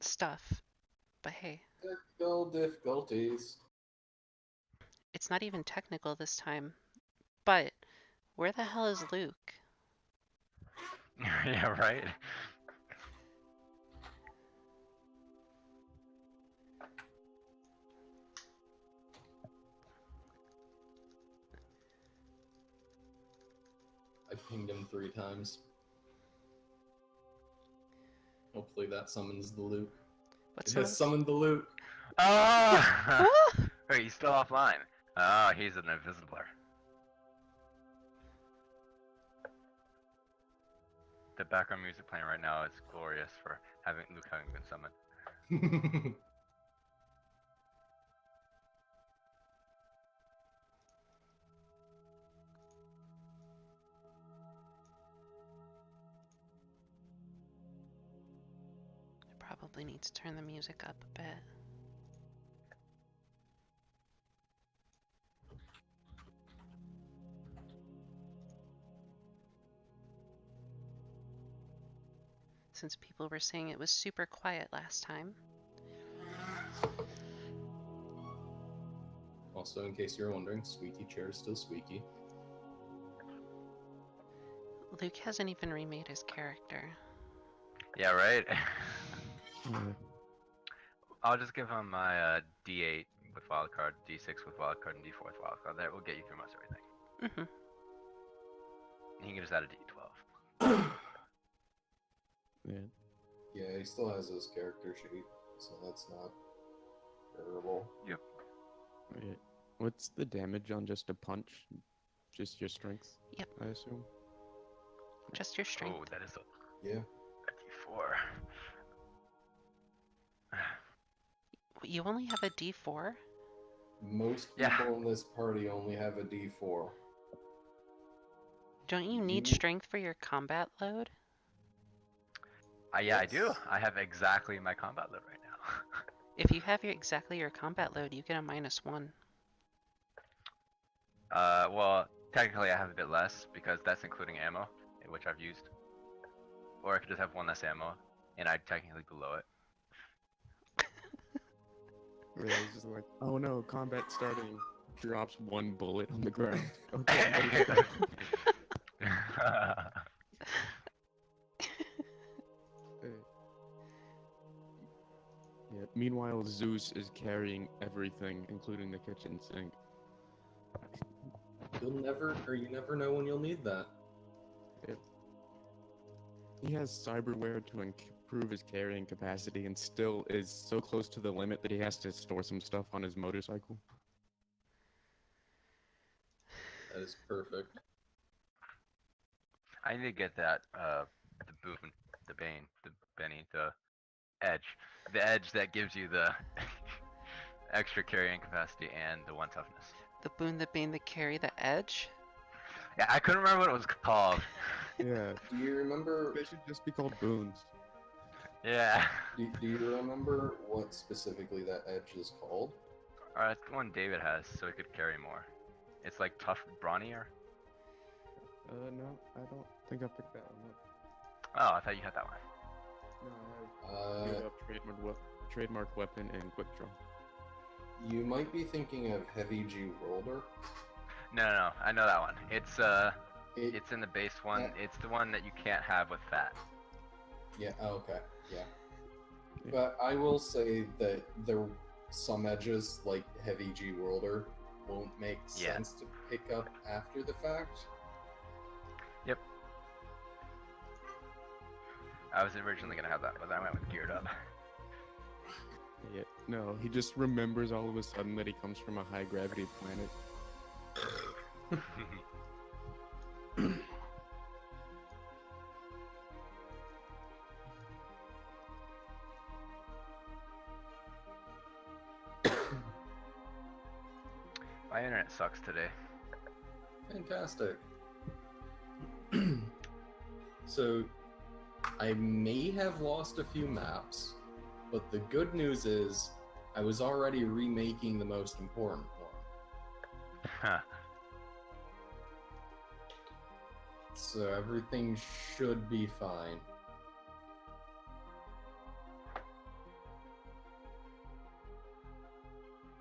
stuff. But hey, Technical difficulties. it's not even technical this time. But where the hell is Luke? Yeah, right? I pinged him 3 times. Hopefully that summons the Luke. What's It has summoned the Luke. Oh! Ah! Wait, he's still offline. Oh, he's an invisibler. The background music playing right now is glorious for Luke having been summoned. I probably need to turn the music up a bit. Since people were saying it was super quiet last time. Also, in case you're wondering, squeaky chair is still squeaky. Luke hasn't even remade his character. Yeah, right? I'll just give him my D8 with wildcard, D6 with wildcard, and D4 with wildcard. That will get you through most everything. Mm-hmm. He gives that a D12. Yeah, he still has his character sheet, so that's not terrible. Yep. Right. What's the damage on just a punch? Just your strength? Yep. I assume. Just your strength. Oh, that is Yeah. a D4. You only have a D4? Most people in this party only have a D4. Don't you need strength for your combat load? Yeah, I do. I have exactly my combat load right now. If you have exactly your combat load, you get a -1. Well, technically I have a bit less because that's including ammo, which I've used. Or I could just have 1 less ammo, and I'd technically below it. Really, it's just like, oh no, combat starting. Drops 1 bullet on the ground. Okay. Yeah. Meanwhile, Zeus is carrying everything, including the kitchen sink. You never know when you'll need that. He has cyberware to improve his carrying capacity and still is so close to the limit that he has to store some stuff on his motorcycle. That is perfect. I need to get that, the boon, the bane, the Benny, the edge. The edge that gives you the extra carrying capacity and the 1 toughness. The boon, the bane, the carry, the edge? Yeah, I couldn't remember what it was called. Yeah. Do you remember... They should just be called boons. Yeah. Do you remember what specifically that edge is called? It's the one David has, so he could carry more. It's like tough brawnier. No, I don't think I picked that one up. Oh, I thought you had that one. No, I have trademark weapon and quick draw. You might be thinking of Heavy G Roller. No, I know that one. It's in the base one. It's the one that you can't have with fat. Yeah, okay, yeah. But I will say that some edges, like Heavy G Roller, won't make sense to pick up after the fact. Yep. I was originally going to have that, but I went with Geared Up. Yeah, no, he just remembers all of a sudden that he comes from a high gravity planet. My internet sucks today. Fantastic. So, I may have lost a few maps, but the good news is I was already remaking the most important one. Huh. So everything should be fine.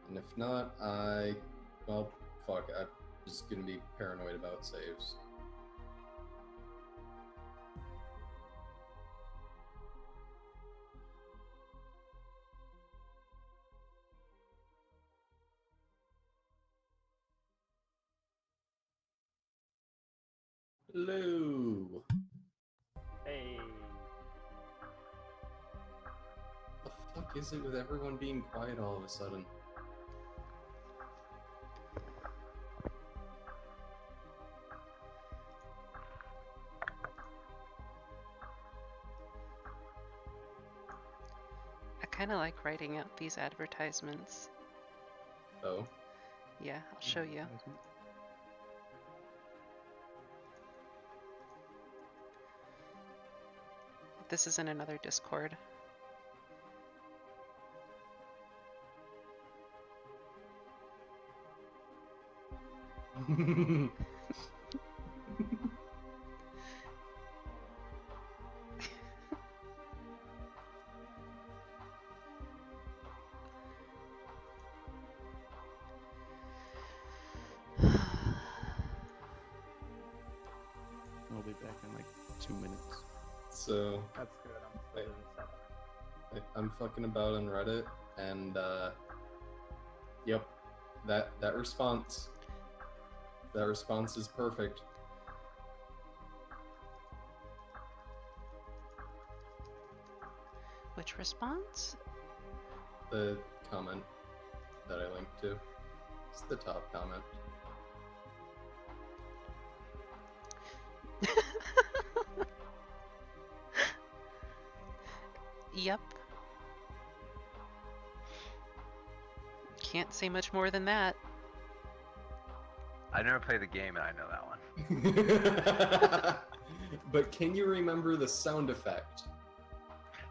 And if not, well, fuck, I'm just gonna be paranoid about saves. Hello! Hey. The fuck is it with everyone being quiet all of a sudden? I kind of like writing out these advertisements. Oh. Yeah, I'll show you. This is in another Discord. I'll be back in like 2 minutes. So, That's good. I'm still in setup. I'm fucking about on Reddit, and, yep, that response is perfect. Which response? The comment that I linked to. It's the top comment. Yep. Can't say much more than that. I never played the game and I know that one. But can you remember the sound effect?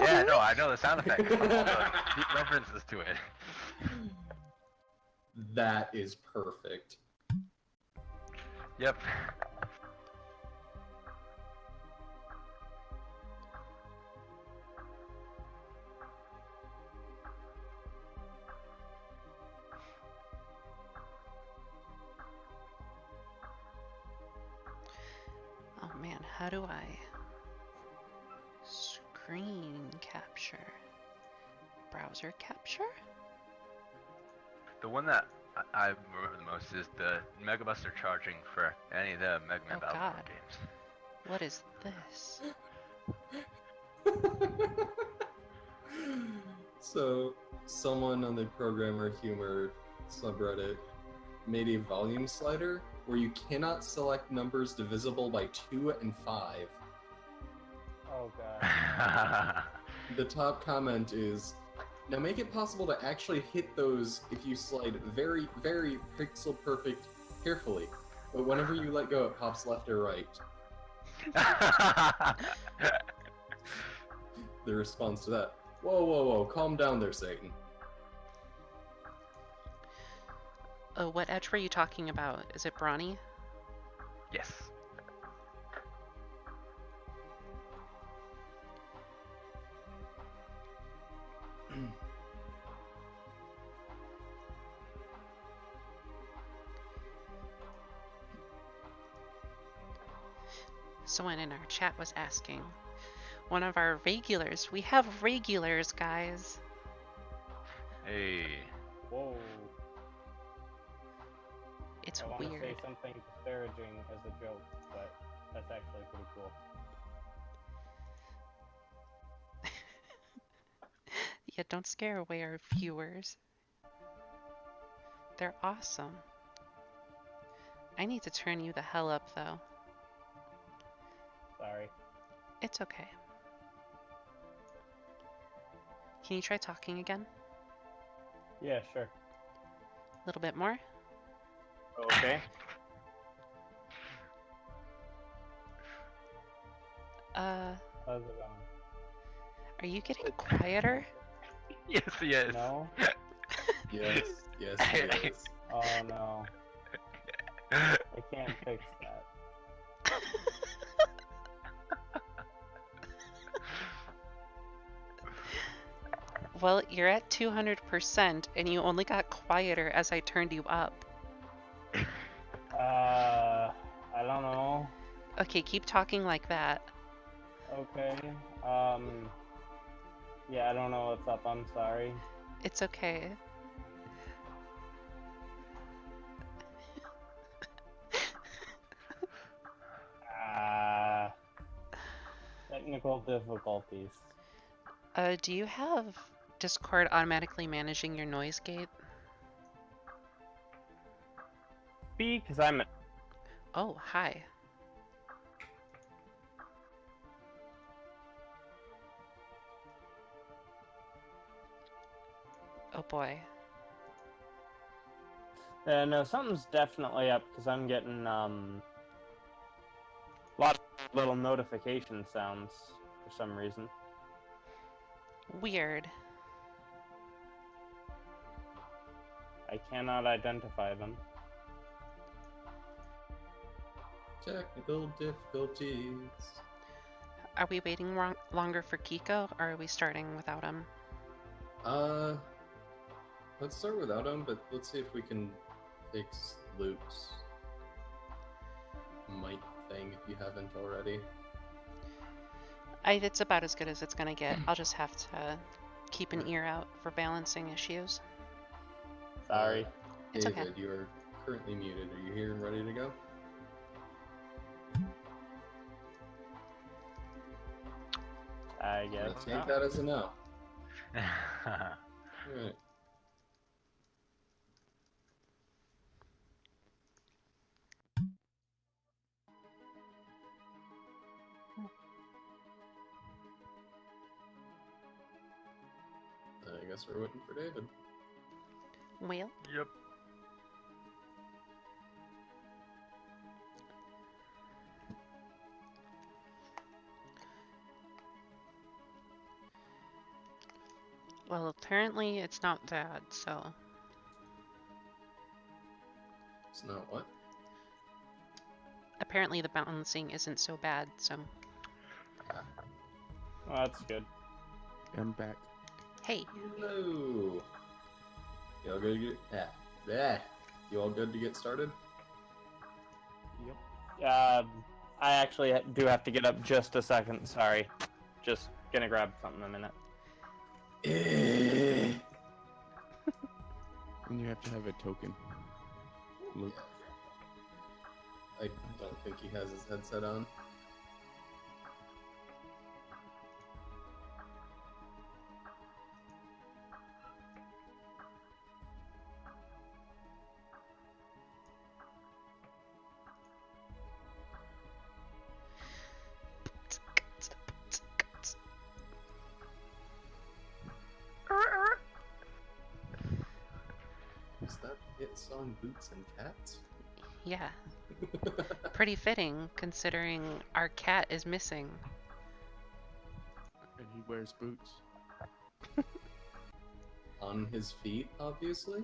Yeah, no, I know the sound effect. All the references to it. That is perfect. Yep. Oh man, how do I screen capture? Browser capture? The one that I remember the most is the Megabuster charging for any of the Mega Man Oh, Battle God. games. What is this? So, someone on the Programmer Humor subreddit made a volume slider where you cannot select numbers divisible by 2 and 5. Oh god. The top comment is, now make it possible to actually hit those if you slide very, very pixel perfect carefully. But whenever you let go, it pops left or right. The response to that, whoa, whoa, whoa, calm down there, Satan. Oh, what edge were you talking about? Is it Brawny? Yes. Someone in our chat was asking. One of our regulars. We have regulars, guys. Hey. Whoa. It's I want to say weird. something disparaging as a joke, but that's actually pretty cool. Yeah, don't scare away our viewers. They're awesome. I need to turn you the hell up, though. Sorry. It's okay. Can you try talking again? Yeah, sure. A little bit more? Okay. How's it going? Are you getting quieter? Yes, yes. No? Yes, yes, yes. Oh no. I can't fix that. Well, you're at 200% and you only got quieter as I turned you up. I don't know. Okay, keep talking like that. Okay. Yeah, I don't know what's up. I'm sorry. It's okay. Technical difficulties. Do you have Discord automatically managing your noise gate? Because I'm. Oh, hi. Oh boy. No, something's definitely up because I'm getting a lot of little notification sounds for some reason. Weird. I cannot identify them. Technical difficulties. Are we waiting longer for Kiko, or are we starting without him? Let's start without him, but let's see if we can fix Luke's mic thing if you haven't already. It's about as good as it's gonna get. I'll just have to keep an ear out for balancing issues. Sorry. It's David, okay. you are currently muted. Are you here and ready to go? I guess Let's take not. that as a no. Alright. I guess we're waiting for David. Well, Yep. well, apparently it's not bad, so... It's not what? Apparently the balancing isn't so bad, so... Well, that's good. I'm back. Hey, Hello. You all good to get You all good to get started? Yep. I actually do have to get up just a second. Sorry. Just gonna grab something in a minute. And you have to have a token. Luke. I don't think he has his headset on. Is that hit song Boots and Cats? yeah. Pretty fitting, considering our cat is missing. And he wears boots. On his feet, obviously.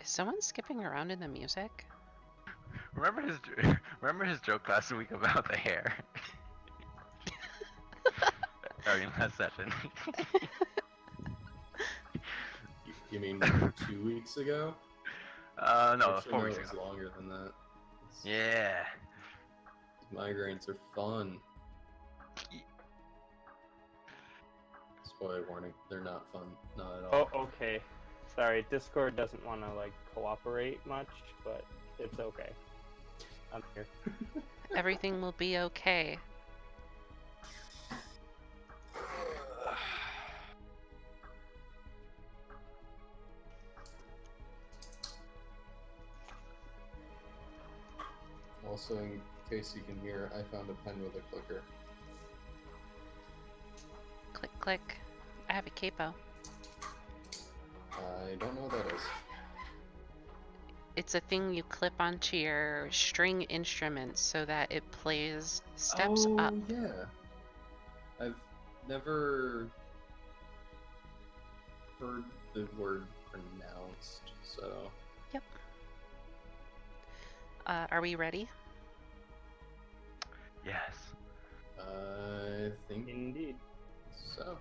Is someone skipping around in the music? Remember his joke last week about the hair? I mean, last session. You mean 2 weeks ago? No, Actually, 4 no, weeks it was ago. longer than that. Yeah. Migraines are fun. Spoiler warning, they're not fun. Not at all. Oh, okay. Sorry, Discord doesn't want to like cooperate much, but it's okay. I'm here. Everything will be okay. Also, in case you can hear, I found a pen with a clicker. Click, click. I have a capo. I don't know what that is. It's a thing you clip onto your string instrument so that it plays steps oh, up. Yeah. I've never heard the word pronounced, so. Yep. Are we ready? Yes. I think Indeed. so.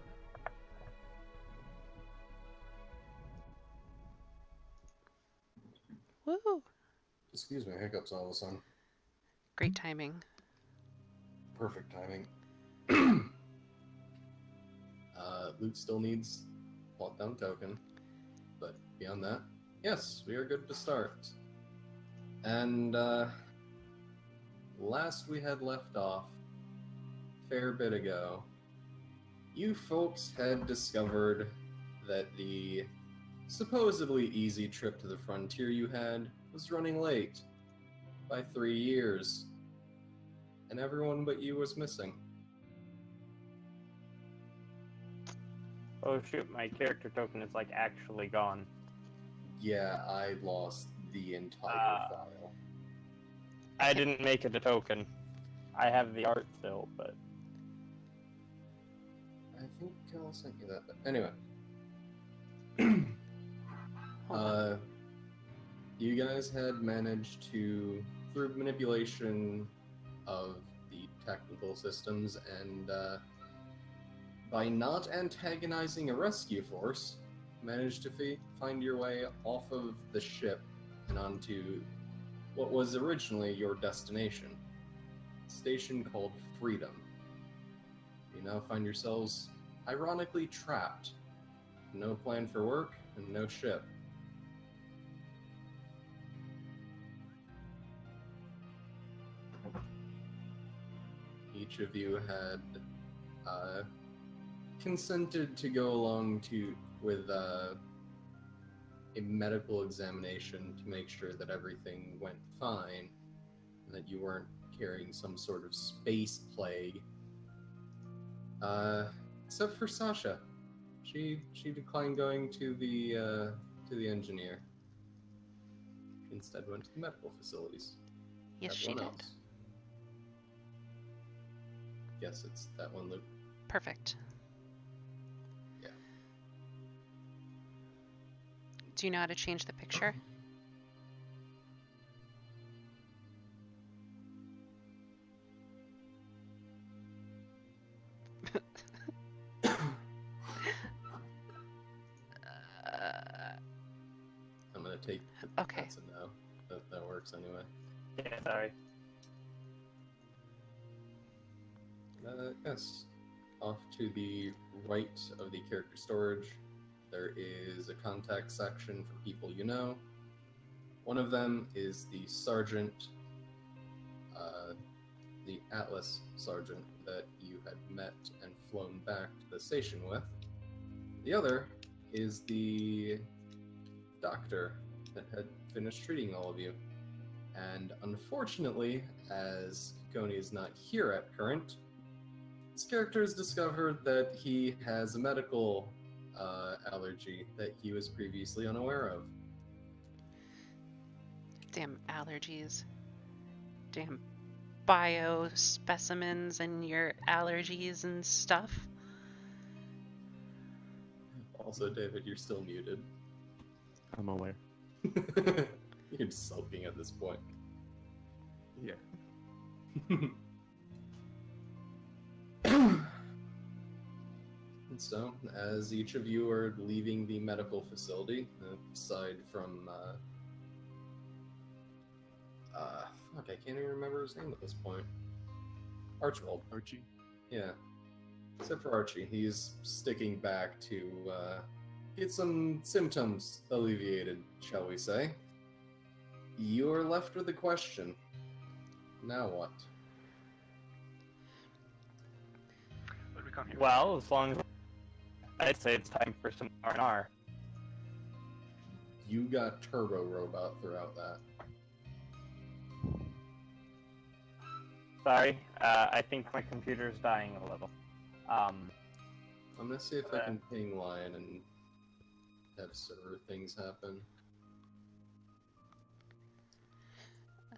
excuse me, hiccups all of a sudden. Great timing. Perfect timing. Loot still needs plot down token, but beyond that, yes, we are good to start. And last we had left off, fair bit ago, you folks had discovered that the supposedly easy trip to the frontier you had was running late by 3 years, and everyone but you was missing. Oh shoot, my character token is like actually gone. Yeah, I lost the entire file. I didn't make it a token. I have the art still, but I think I'll send you that. But anyway, Hold on. you guys had managed to, through manipulation of the technical systems and by not antagonizing a rescue force, managed to find your way off of the ship and onto what was originally your destination, a station called Freedom. You now find yourselves ironically trapped. No plan for work and no ship. Each of you had consented to go along with a medical examination to make sure that everything went fine and that you weren't carrying some sort of space plague. Except for Sasha. She declined going to the engineer. Instead went to the medical facilities. Yes, she Everyone did. else. Yes, it's that one, Luke. Perfect. Yeah. Do you know how to change the picture? I'm gonna take Okay. that's a no. That works anyway. yeah, sorry. Yes. Off to the right of the character storage, there is a contact section for people you know. One of them is the sergeant, the Atlas sergeant that you had met and flown back to the station with. The other is the doctor that had finished treating all of you. And unfortunately, as Kikoni is not here at current, this character has discovered that he has a medical allergy that he was previously unaware of. Damn allergies. Damn bio specimens and your allergies and stuff. Also, David, you're still muted. I'm aware. You're just sulking at this point. Yeah. And so, as each of you are leaving the medical facility, aside from, fuck, I can't even remember his name at this point. Archibald. Archie? Yeah. Except for Archie, he's sticking back to get some symptoms alleviated, shall we say. You're left with a question. Now what? What did we come here? Well, as long as I'd say it's time for some R&R. You got Turbo Robot throughout that. Sorry, I think my computer's dying a little. I'm gonna see if I can ping Lion and have server things happen.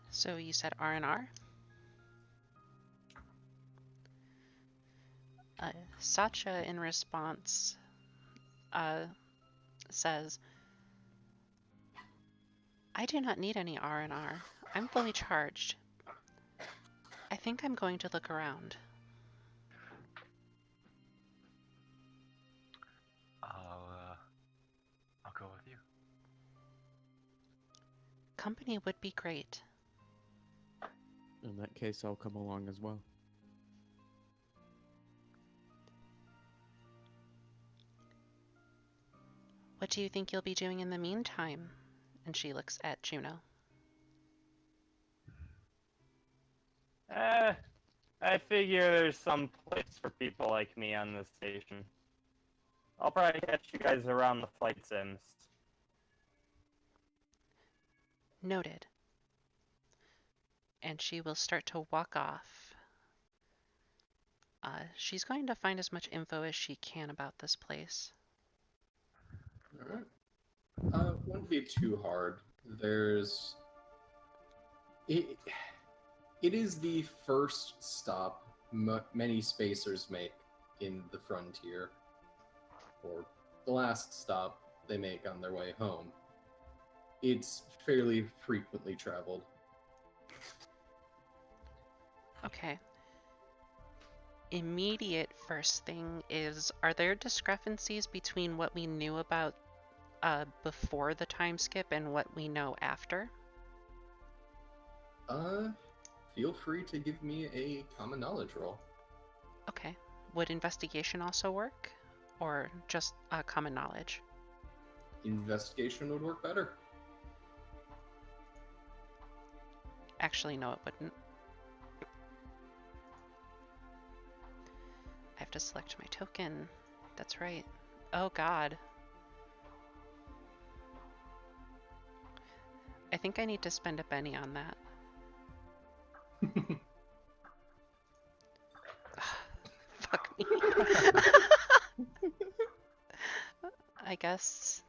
So you said R&R? Satcha, in response, says, I do not need any R&R. I'm fully charged. I think I'm going to look around. I'll go with you. company would be great. In that case, I'll come along as well. What do you think you'll be doing in the meantime? And she looks at Juno. I figure there's some place for people like me on this station. I'll probably catch you guys around the flight sims. Noted. And she will start to walk off. She's going to find as much info as she can about this place. Alright. Wouldn't be too hard. There's... It is the first stop many spacers make in the frontier. Or the last stop they make on their way home. It's fairly frequently traveled. Okay. Immediate first thing is, are there discrepancies between what we knew about before the time skip and what we know after? Feel free to give me a common knowledge roll. Okay. Would investigation also work? Or just common knowledge? Investigation would work better. Actually, no, it wouldn't. I have to select my token. That's right. Oh god. I think I need to spend a penny on that. Fuck me. I guess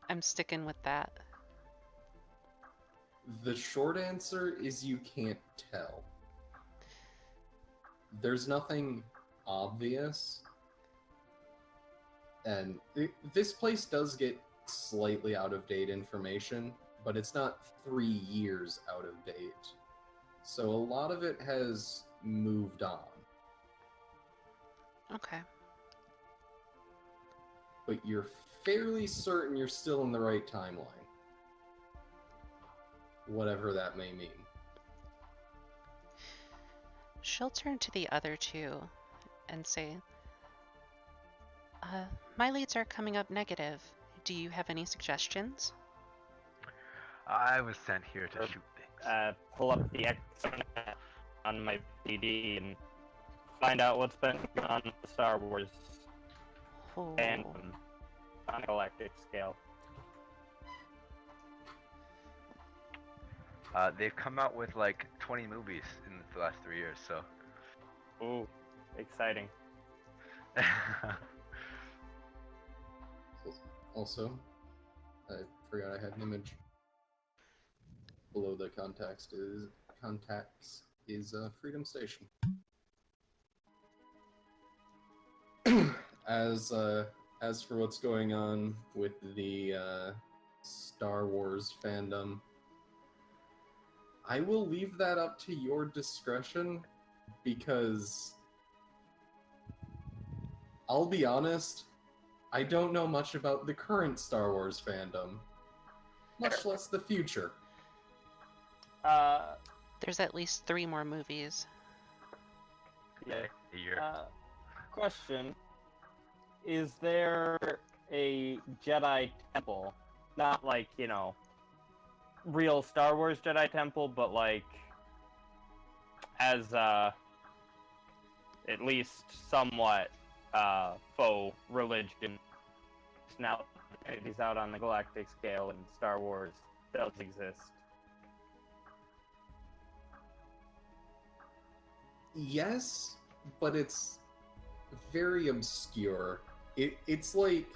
I'm sticking with that. The short answer is you can't tell. There's nothing obvious. And this place does get slightly out of date information, but it's not 3 years out of date. So a lot of it has moved on. Okay. But you're fairly certain you're still in the right timeline. Whatever that may mean. She'll turn to the other two and say, my leads are coming up negative. Do you have any suggestions? I was sent here to shoot things. Pull up the X on my PD and find out what's been going on with the Star Wars Oh. fandom on a galactic scale. They've come out with like 20 movies in the last 3 years, so. Ooh, exciting. Also, I forgot I had an image. Below the contacts is Freedom Station. As for what's going on with the Star Wars fandom, I will leave that up to your discretion, because I'll be honest, I don't know much about the current Star Wars fandom, much less the future. There's at least 3 more movies. Yeah. A year. Question. Is there a Jedi temple? Not like, you know, real Star Wars Jedi temple, but like, as, at least somewhat, faux religion. Now, it is out on the galactic scale, and Star Wars does exist. Yes, but it's very obscure. It's like...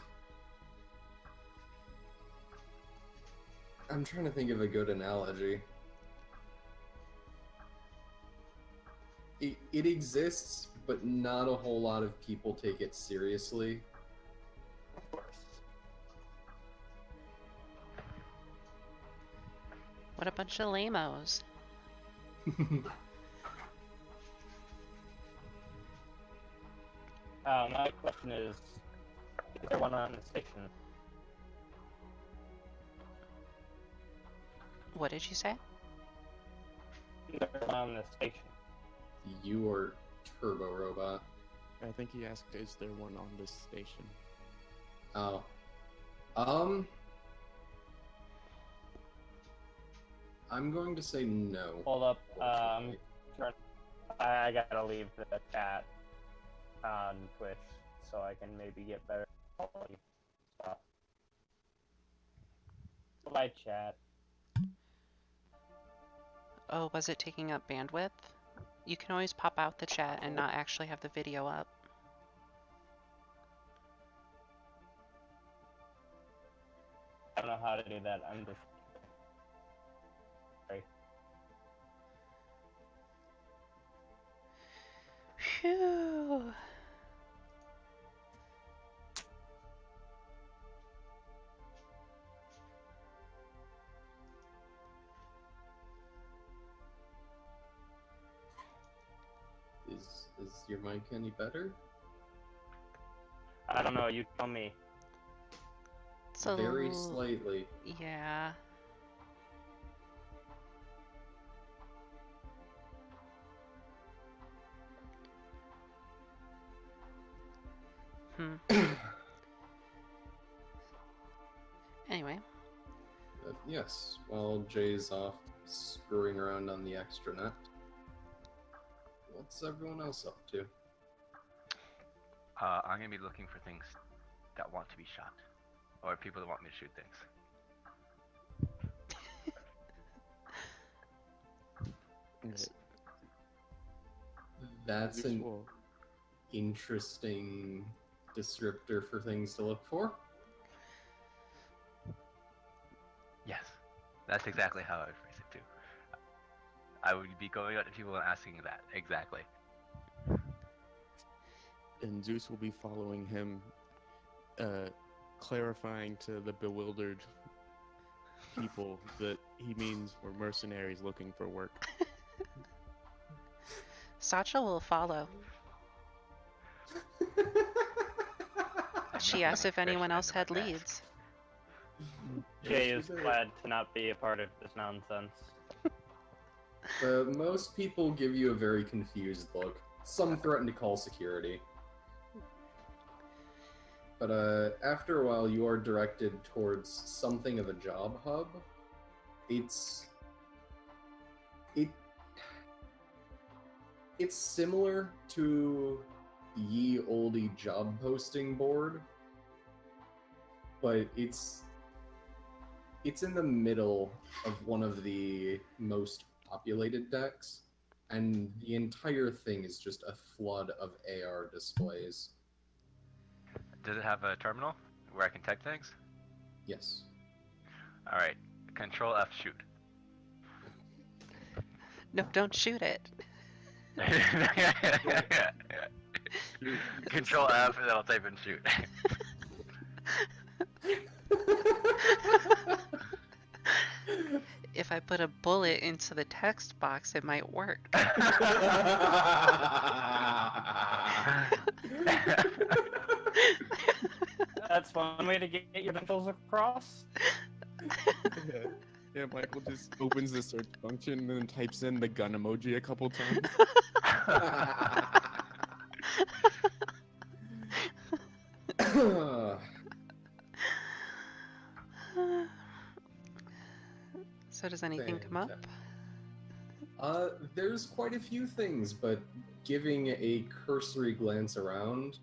I'm trying to think of a good analogy. It exists, but not a whole lot of people take it seriously. Of course. What a bunch of lamos. My question is there one on the station? What did you say? They're on the station. You are Turbo Robot. I think he asked, is there one on this station? Oh. I'm going to say no. Hold up. Unfortunately. I gotta leave the chat on Twitch so I can maybe get better quality stuff. Bye, chat. Oh, was it taking up bandwidth? You can always pop out the chat and not actually have the video up. I don't know how to do that. I'm just... Sorry. Phew. Is your mic any better? I don't know. You tell me. So, Very slightly. yeah. Anyway. Yes, while Jay's off screwing around on the extranet. What's everyone else up to? I'm gonna be looking for things that want to be shot, or people that want me to shoot things. That's an Useful. interesting descriptor for things to look for. Yes, that's exactly how I would phrase it too. I would be going out to people and asking that exactly. And Zeus will be following him, clarifying to the bewildered people that he means we're mercenaries looking for work. Sacha will follow. She asked if anyone else had leads. Jay is glad to not be a part of this nonsense. Most people give you a very confused look. Some threaten to call security. But after a while, you are directed towards something of a job hub. It's similar to ye olde job posting board, but it's in the middle of one of the most populated decks, and the entire thing is just a flood of AR displays. Does it have a terminal where I can type things? Yes. Alright, Control F shoot. No, don't shoot it. Control F and then I'll type in shoot. If I put a bullet into the text box, it might work. That's one way to get your credentials across. Yeah, Michael just opens the search function and then types in the gun emoji a couple times. So does anything come up? There's quite a few things, but giving a cursory glance around,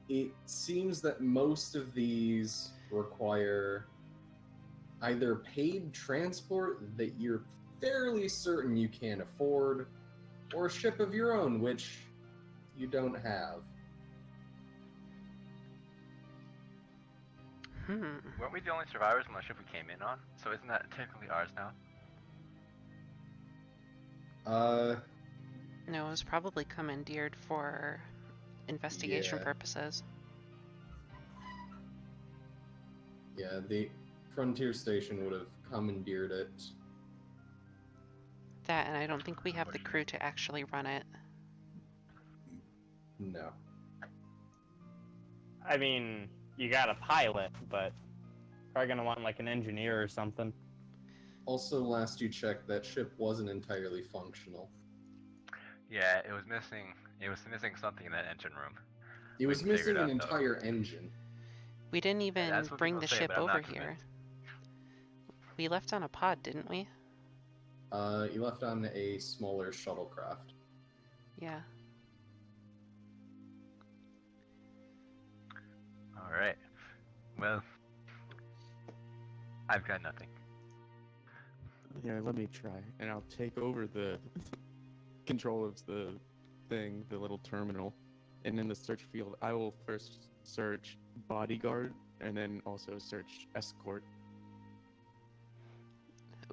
it seems that most of these require either paid transport that you're fairly certain you can't afford, or a ship of your own, which you don't have. Weren't we the only survivors on the ship we came in on? So isn't that technically ours now? No, it was probably commandeered for investigation Yeah. purposes. Yeah, the Frontier Station would have commandeered it. That, and I don't think we have the crew to actually run it. No. I mean, you got a pilot, but probably gonna want like an engineer or something. Also, last you checked, that ship wasn't entirely functional. Yeah, it was missing. It was missing something in that engine room. It was can figure it missing an out, though. entire engine. We didn't even that's what bring people the say, ship but I'm over not here. convinced. We left on a pod, didn't we? You left on a smaller shuttlecraft. Yeah. All right. Well, I've got nothing. Yeah, let me try, and I'll take over the control of the thing, the little terminal, and in the search field, I will first search bodyguard, and then also search escort.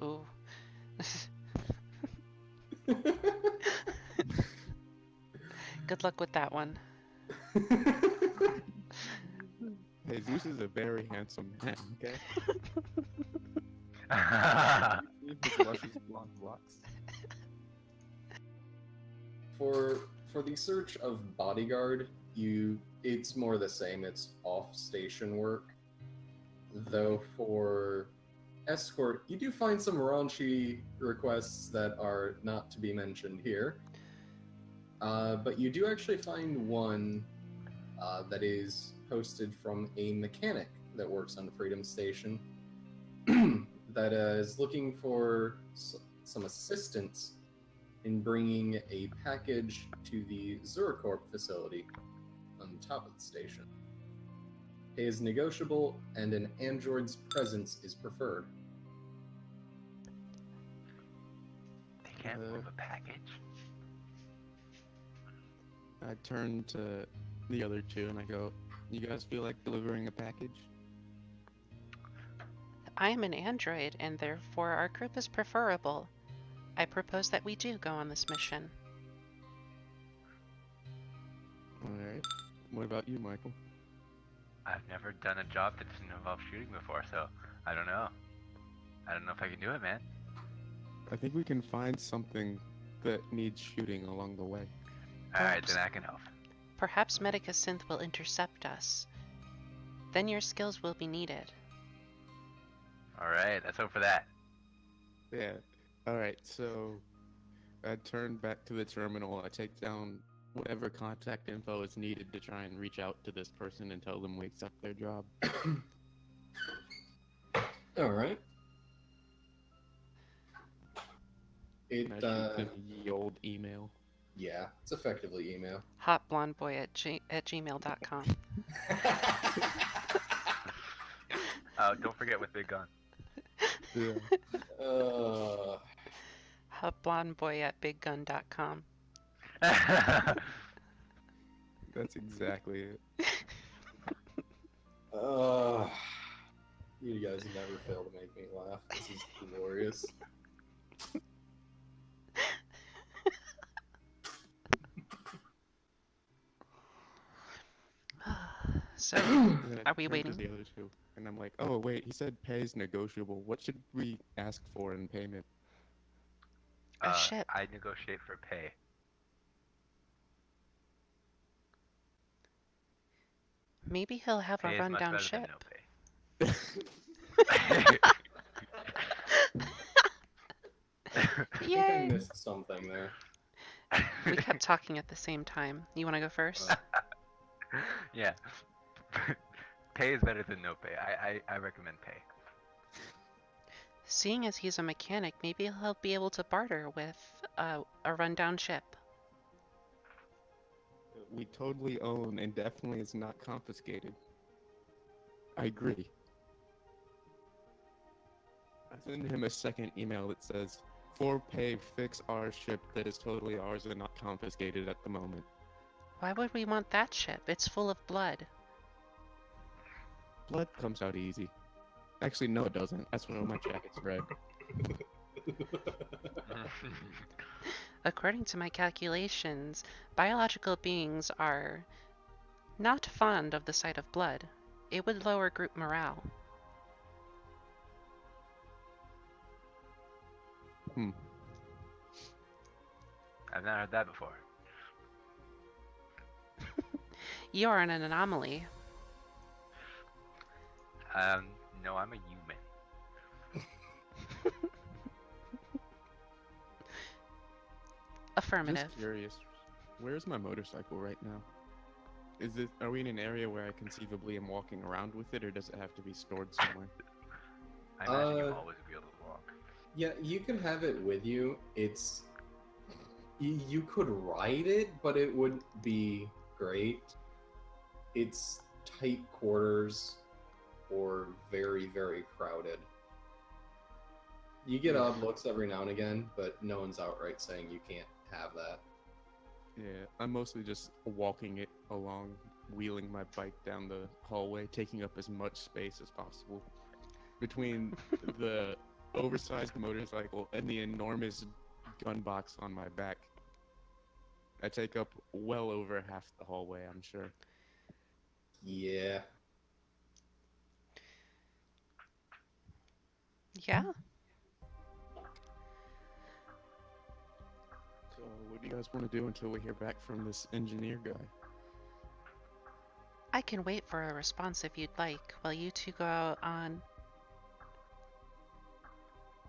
Ooh. Good luck with that one. Jesus is a very handsome man, okay? His luscious blonde locks. For the search of bodyguard, it's more the same. It's off-station work. Though for escort, you do find some raunchy requests that are not to be mentioned here. But you do actually find one that is posted from a mechanic that works on Freedom Station that is looking for some assistance in bringing a package to the Zuracorp facility on top of the station. Pay is negotiable, and an android's presence is preferred. They can't move a package. I turn to the other two and I go, "You guys feel like delivering a package?" I am an android, and therefore our group is preferable. I propose that we do go on this mission. Alright. What about you, Michael? I've never done a job that didn't involve shooting before, so I don't know. I don't know if I can do it, man. I think we can find something that needs shooting along the way. Alright, then I can help. Perhaps Medicasynth will intercept us. Then your skills will be needed. Alright, let's hope for that. Yeah. Alright, so I turn back to the terminal. I take down whatever contact info is needed to try and reach out to this person and tell them we accept their job. Alright. And I shoot them the old email. Yeah, it's effectively email. hotblondeboy@gmail.com. Don't forget with Big Gun. Yeah. hotblondeboy@biggun.com. That's exactly it. You guys never fail to make me laugh. This is glorious. So, And then I are we turn to waiting? the other two, and I'm like, "Oh wait, he said pay is negotiable. What should we ask for in payment?" A ship. I negotiate for pay. Maybe he'll have Pay a is much rundown better ship. than no pay. I think I Yay! missed something there. We kept talking at the same time. You want to go first? Yeah. Pay is better than no pay. I recommend pay. Seeing as he's a mechanic, maybe he'll be able to barter with a rundown ship. We totally own and definitely is not confiscated. I agree. I send him a second email that says, "For pay, fix our ship that is totally ours and not confiscated at the moment." Why would we want that ship? It's full of blood. Blood comes out easy. Actually, no, it doesn't. That's why my jacket's red. According to my calculations, biological beings are not fond of the sight of blood. It would lower group morale. I've not heard that before. You are an anomaly. No, I'm a human. Affirmative. Just curious, where's my motorcycle right now? Are we in an area where I conceivably am walking around with it, or does it have to be stored somewhere? I imagine you'll always be able to walk. Yeah, you can have it with you. You could ride it, but it wouldn't be great. It's tight quarters or very, very crowded. You get odd looks every now and again, but no one's outright saying you can't have that. Yeah, I'm mostly just walking it along, wheeling my bike down the hallway, taking up as much space as possible. Between the oversized motorcycle and the enormous gun box on my back, I take up well over half the hallway, I'm sure. Yeah. Yeah. So, what do you guys want to do until we hear back from this engineer guy? I can wait for a response if you'd like, while you two go out on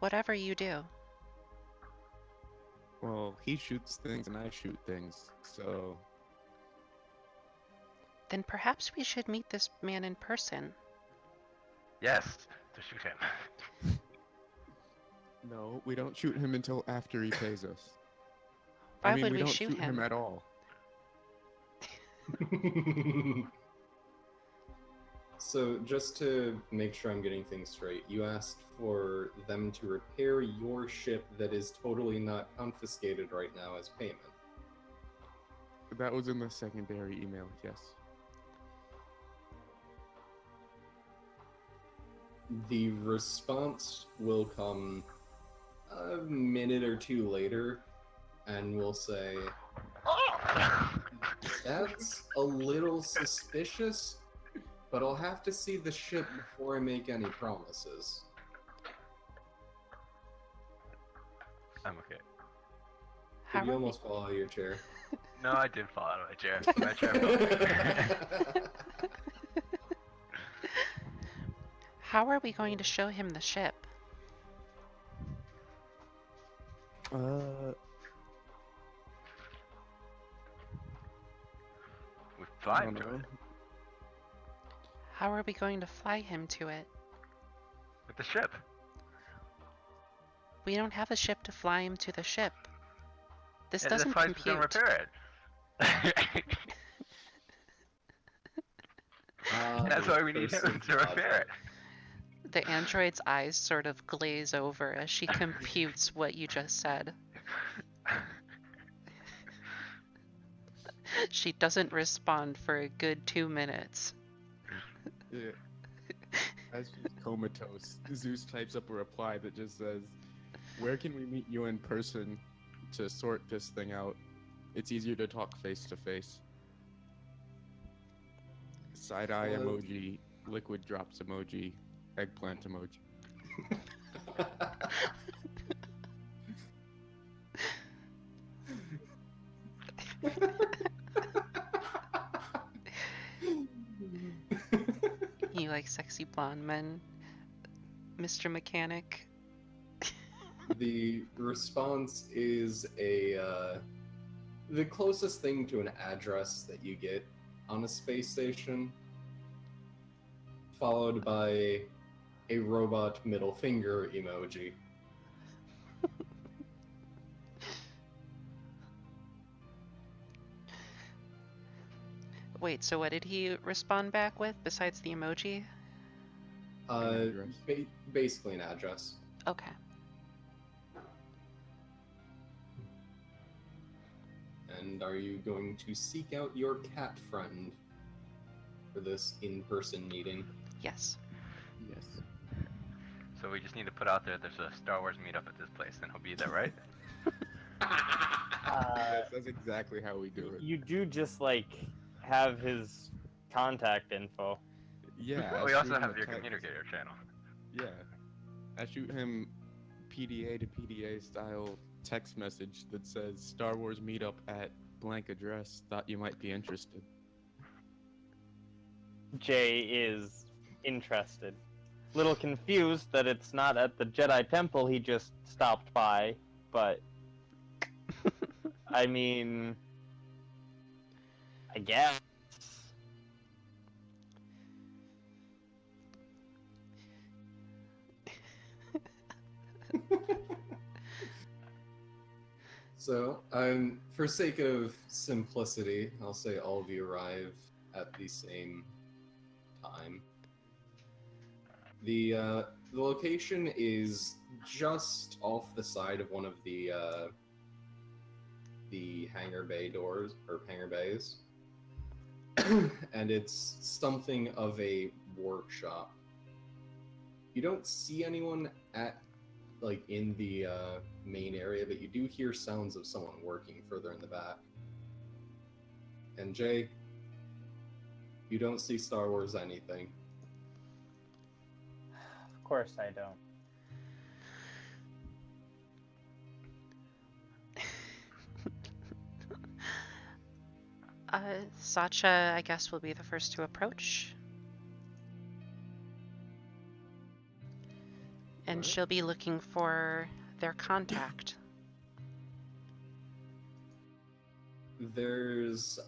whatever you do. Well, he shoots things and I shoot things, so... Then perhaps we should meet this man in person. Yes, to shoot him. No, we don't shoot him until after he pays us. Why I mean, would we we don't shoot shoot him him? at all. So, just to make sure I'm getting things straight, you asked for them to repair your ship that is totally not confiscated right now as payment. That was in the secondary email, yes. The response will come a minute or two later, and we'll say, that's a little suspicious, but I'll have to see the ship before I make any promises. I'm okay. How Did you are we- almost fall out of your chair? No, I did fall out of my chair. My chair fell. How are we going to show him the ship? We I fly don't to know. it How are we going to fly him to it? with the ship. We don't have a ship to fly him to the ship. This Yeah, doesn't that's why he's gonna compute. repair it. That's why we need him to repair it. The android's eyes sort of glaze over as she computes what you just said. She doesn't respond for a good 2 minutes. Yeah. As she's comatose, Zeus types up a reply that just says, "Where can we meet you in person to sort this thing out? It's easier to talk face to face." Side eye Well- emoji, liquid drops emoji, eggplant emoji. You like sexy blonde men, Mr. Mechanic? The response is the closest thing to an address that you get on a space station, followed by a robot middle finger emoji. Wait, so what did he respond back with besides the emoji? address. Basically an address. Okay. And are you going to seek out your cat friend for this in-person meeting? Yes. Yes. So we just need to put out there there's a Star Wars meetup at this place, and he'll be there, right? Yes, that's exactly how we do it. You do just like have his contact info. Yeah. I we shoot also him have a your text. communicator channel. Yeah. I shoot him PDA to PDA style text message that says Star Wars meetup at blank address. Thought you might be interested. Jay is interested. Little confused that it's not at the Jedi Temple he just stopped by, but I mean, I guess. So, for sake of simplicity, I'll say all of you arrive at the same time. The location is just off the side of one of the hangar bay doors, or hangar bays. And it's something of a workshop. You don't see anyone in the main area, but you do hear sounds of someone working further in the back. And Jay, you don't see Star Wars anything. Of course I don't. Sacha, I guess, will be the first to approach. And Alright. she'll be looking for their contact. There's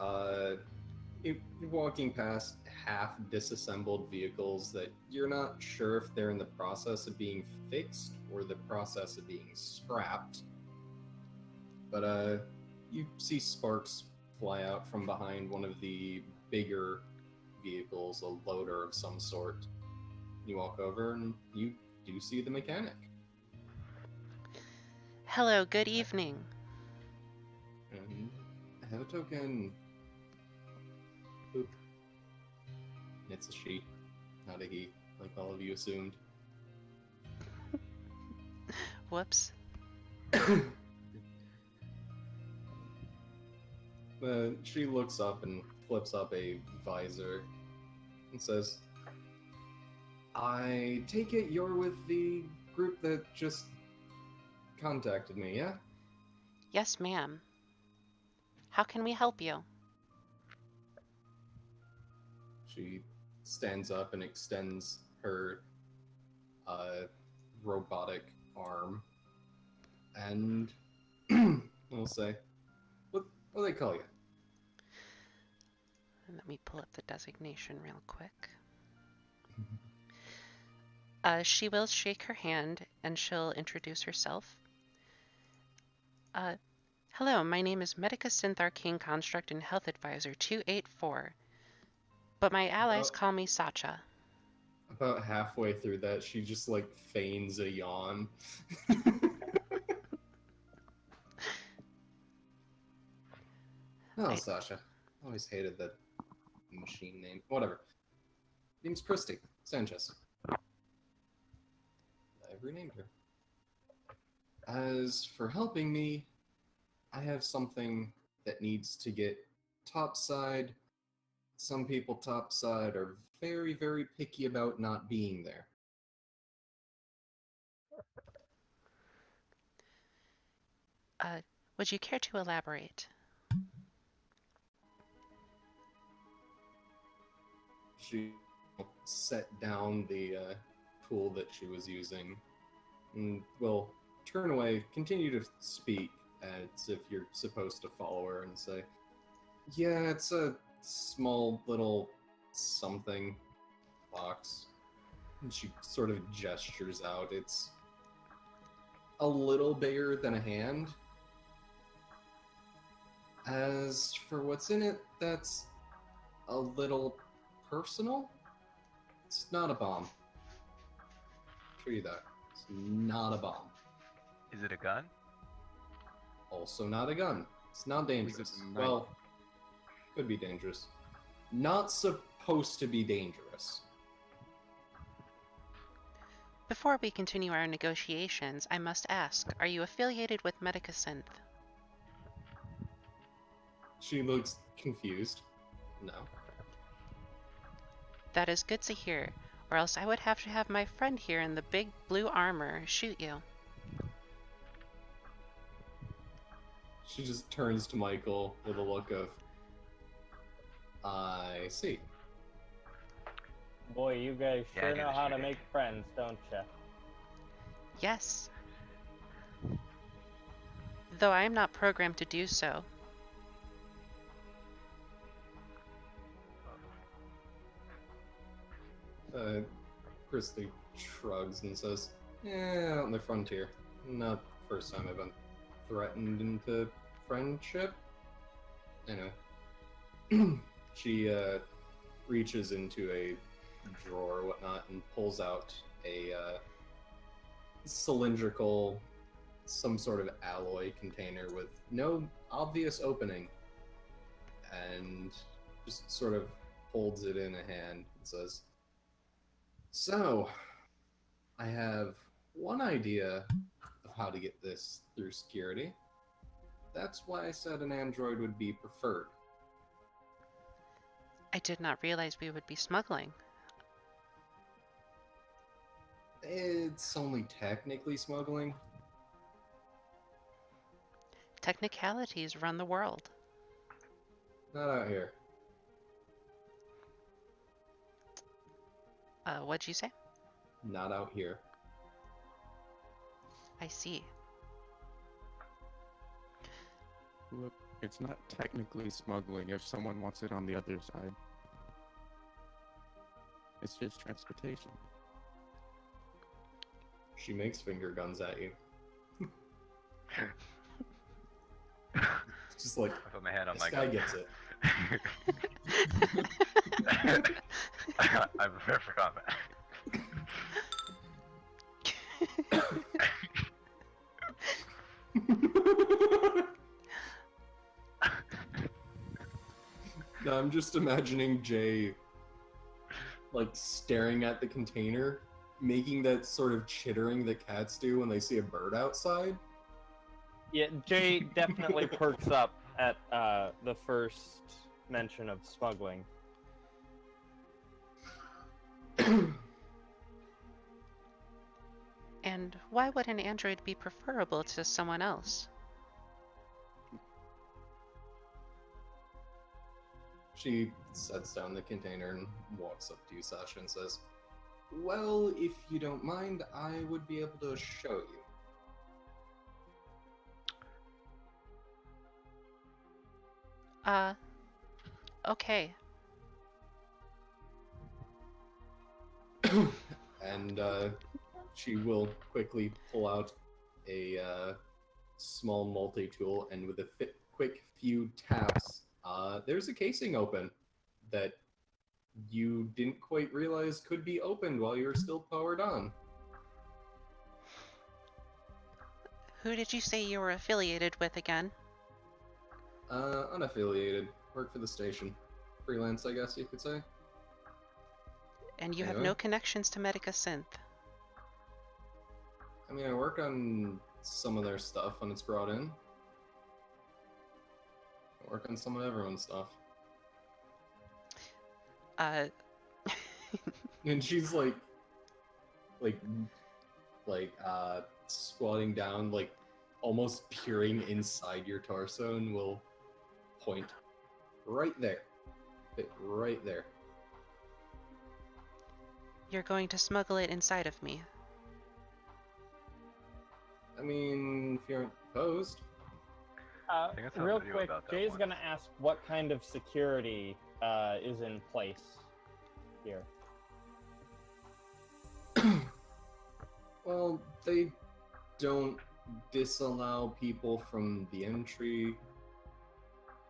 you're walking past half disassembled vehicles that you're not sure if they're in the process of being fixed or the process of being scrapped. But you see sparks fly out from behind one of the bigger vehicles, a loader of some sort. You walk over and you do see the mechanic. Hello, good evening. And I have a token. Boop. It's a she, not a he, like all of you assumed. Whoops. She looks up and flips up a visor and says, I take it you're with the group that just contacted me, yeah? Yes, ma'am. How can we help you? She stands up and extends her robotic arm, and we'll say, what do they call you? Let me pull up the designation real quick. She will shake her hand and she'll introduce herself. Hello, my name is Medica Synth Arcane Construct and Health Advisor 284, but my allies call me Sacha. About halfway through that, she just feigns a yawn. Oh, Sasha. Always hated that machine name. Whatever. Name's Christy Sanchez. I've renamed her. As for helping me, I have something that needs to get topside. Some people topside are very, very picky about not being there. Would you care to elaborate? She set down the tool that she was using and will turn away, continue to speak as if you're supposed to follow her and say, yeah, it's a small little something box. And she sort of gestures out. It's a little bigger than a hand. As for what's in it, that's a little personal. It's not a bomb. I'll show you that. It's not a bomb. Is it a gun? Also not a gun. It's not dangerous. Is it a knife? Well, could be dangerous. Not supposed to be dangerous. Before we continue our negotiations, I must ask, are you affiliated with Medica Synth? She looks confused. No. That is good to hear, or else I would have to have my friend here in the big blue armor shoot you. She just turns to Michael with a look of, I see. Boy, you guys Yeah, I sure do know the how to shooting. make friends, don't you? Yes. though I am not programmed to do so. Christy shrugs and says, "Yeah, out on the frontier. Not the first time I've been threatened into friendship." Anyway, she reaches into a drawer or whatnot and pulls out a cylindrical, some sort of alloy container with no obvious opening, and just sort of holds it in a hand and says, "So, I have one idea of how to get this through security. That's why I said an android would be preferred." I did not realize we would be smuggling. It's only technically smuggling. Technicalities run the world. Not out here. What'd you say? Not out here. I see. Look, it's not technically smuggling if someone wants it on the other side. It's just transportation. She makes finger guns at you. Just like, I put my hand on this my guy gun. gets it. I'm prepared for combat. No, I'm just imagining Jay, like, staring at the container, making that sort of chittering that cats do when they see a bird outside. Yeah, Jay definitely perks up at the first mention of smuggling. And why would an android be preferable to someone else? She sets down the container and walks up to you, Sasha, and says, "Well, if you don't mind, I would be able to show you." Okay. And she will quickly pull out a small multi-tool, and with a quick few taps, there's a casing open that you didn't quite realize could be opened while you were still powered on. Who did you say you were affiliated with again? Unaffiliated. Work for the station. Freelance, I guess you could say. And you have Anyway. no connections to Medica Synth. I mean, I work on some of their stuff when it's brought in. I work on some of everyone's stuff. And she's like squatting down, like almost peering inside your torso, and will point right there. Right there. You're going to smuggle it inside of me. I mean, if you aren't opposed. think that's Real something to do quick, about that Jay's one. gonna ask what kind of security is in place here. Well, they don't disallow people from the entry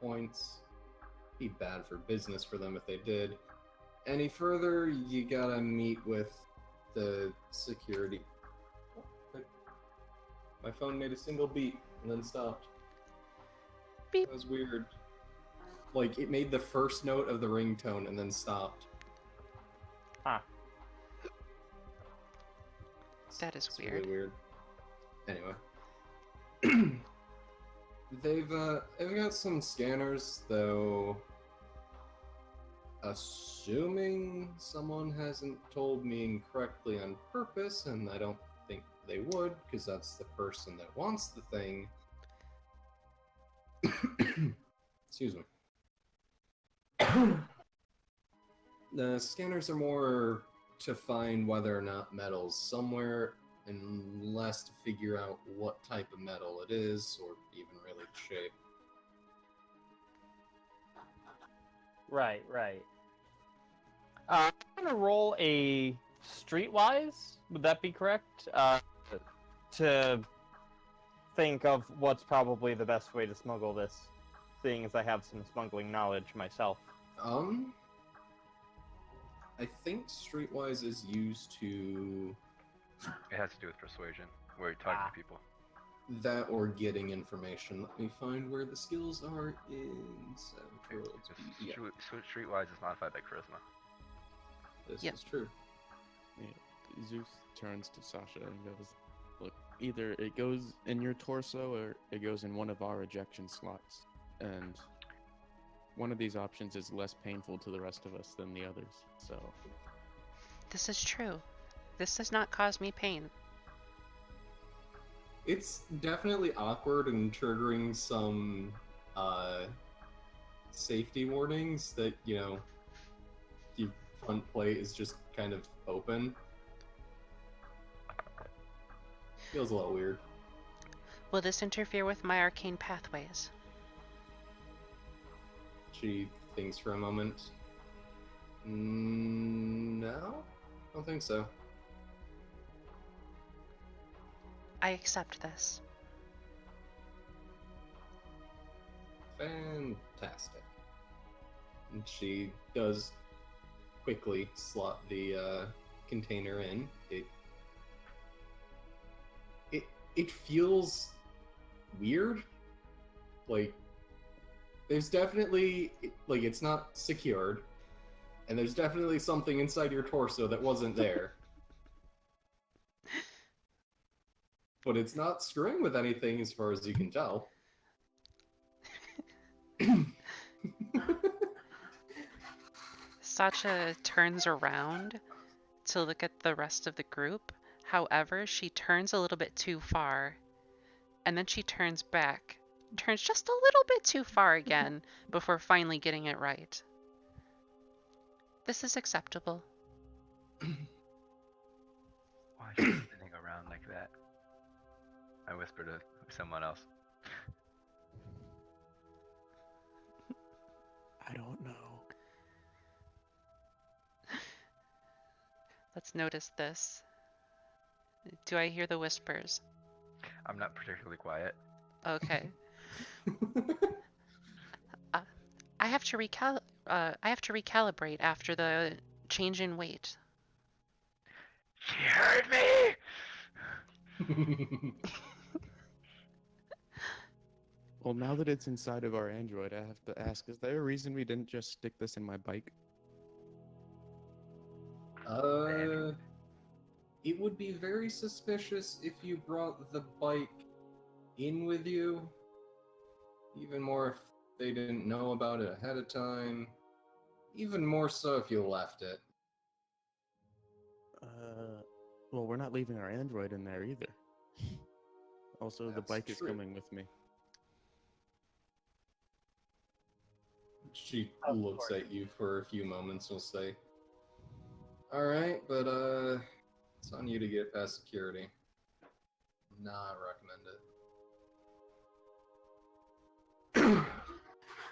points. Be bad for business for them if they did. Any further, you gotta meet with the security. My phone made a single beep and then stopped. Beep. That was weird. Like, it made the first note of the ringtone and then stopped. Huh. That is It's weird. really weird. Anyway. They've got some scanners, though. Assuming someone hasn't told me incorrectly on purpose, and I don't think they would, because that's the person that wants the thing. Excuse me. The scanners are more to find whether or not metal's somewhere unless to figure out what type of metal it is, or even really the shape. Right. I'm gonna roll a streetwise. Would that be correct? To think of what's probably the best way to smuggle this, seeing as I have some smuggling knowledge myself. I think Streetwise is used to It has to do with persuasion, where you're talking to people. that or getting information. Let me find where the skills are in Savage Worlds. Yeah, Streetwise is modified by charisma. this Yep. is true. Yeah, Zeus turns to Sasha and goes, "Look, either it goes in your torso or it goes in one of our ejection slots, and one of these options is less painful to the rest of us than the others. So This is true. This does not cause me pain. It's definitely awkward and triggering some safety warnings that, the front plate is just kind of open. Feels a little weird. Will this interfere with my arcane pathways? She thinks for a moment. No, I don't think so. I accept this. Fantastic. And she does quickly slot the container in. It feels weird. Like, there's definitely, like, it's not secured, and there's definitely something inside your torso that wasn't there. But it's not screwing with anything as far as you can tell. Sacha turns around to look at the rest of the group. However, she turns a little bit too far, and then she turns back. Turns just a little bit too far again before finally getting it right. This is acceptable. Why is she spinning around like that? I whisper to someone else. I don't know. Let's notice this. Do I hear the whispers? I'm not particularly quiet. Okay. I have to recalibrate after the change in weight. She heard me! Well, now that it's inside of our android, I have to ask, is there a reason we didn't just stick this in my bike? It would be very suspicious if you brought the bike in with you. Even more if they didn't know about it ahead of time. Even more so if you left it. Well, we're not leaving our android in there either. Also, the That's bike is true. coming with me. She Of looks course. at you for a few moments and will say, "Alright, but it's on you to get past security. Not recommend it."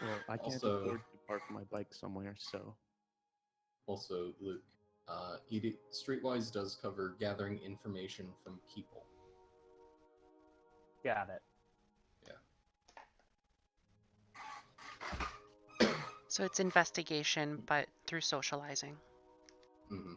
Well, I can't Also- afford to park my bike somewhere, so Also, Luke, Streetwise does cover gathering information from people. Got it. So it's investigation, but through socializing. Mm-hmm.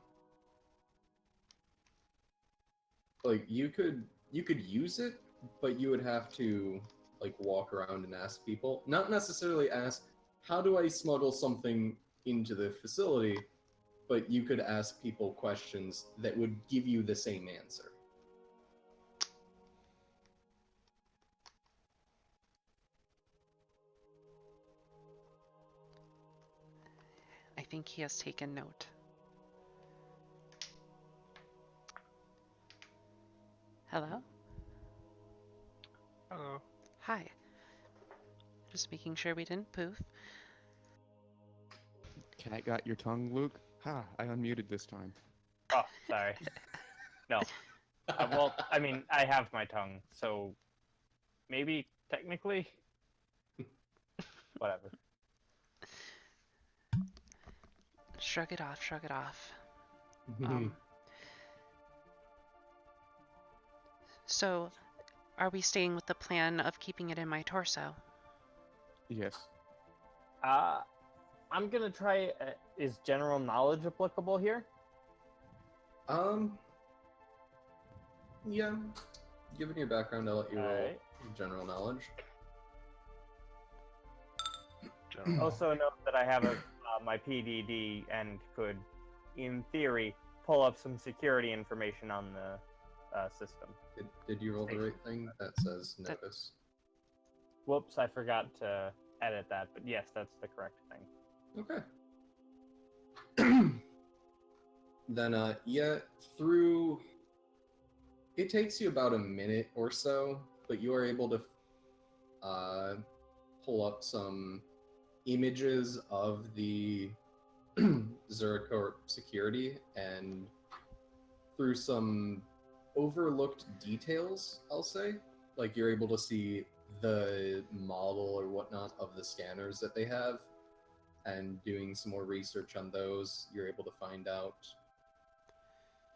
Like, you could use it, but you would have to, like, walk around and ask people. Not necessarily ask, how do I smuggle something into the facility, but you could ask people questions that would give you the same answer. I think he has taken note. Hello? Hello. Hi. Just making sure we didn't poof. cat got your tongue, Luke? Ha! I unmuted this time. Oh, sorry. No. Well, I mean, I have my tongue, so maybe technically, whatever. Shrug it off, shrug it off. Um, so, are we staying with the plan of keeping it in my torso? Yes. I'm gonna try. Is general knowledge applicable here? Yeah. Given your background, I'll let you roll Alright. general knowledge. General. Also note that I have my PDD and could, in theory, pull up some security information on the system. Did you roll the right thing? That says notice. Whoops, I forgot to edit that, but yes, that's the correct thing. Okay. Then, yeah, through... It takes you about a minute or so, but you are able to pull up some images of the Zurichcorp security, and through some overlooked details, I'll say, like you're able to see the model or whatnot of the scanners that they have, and doing some more research on those, you're able to find out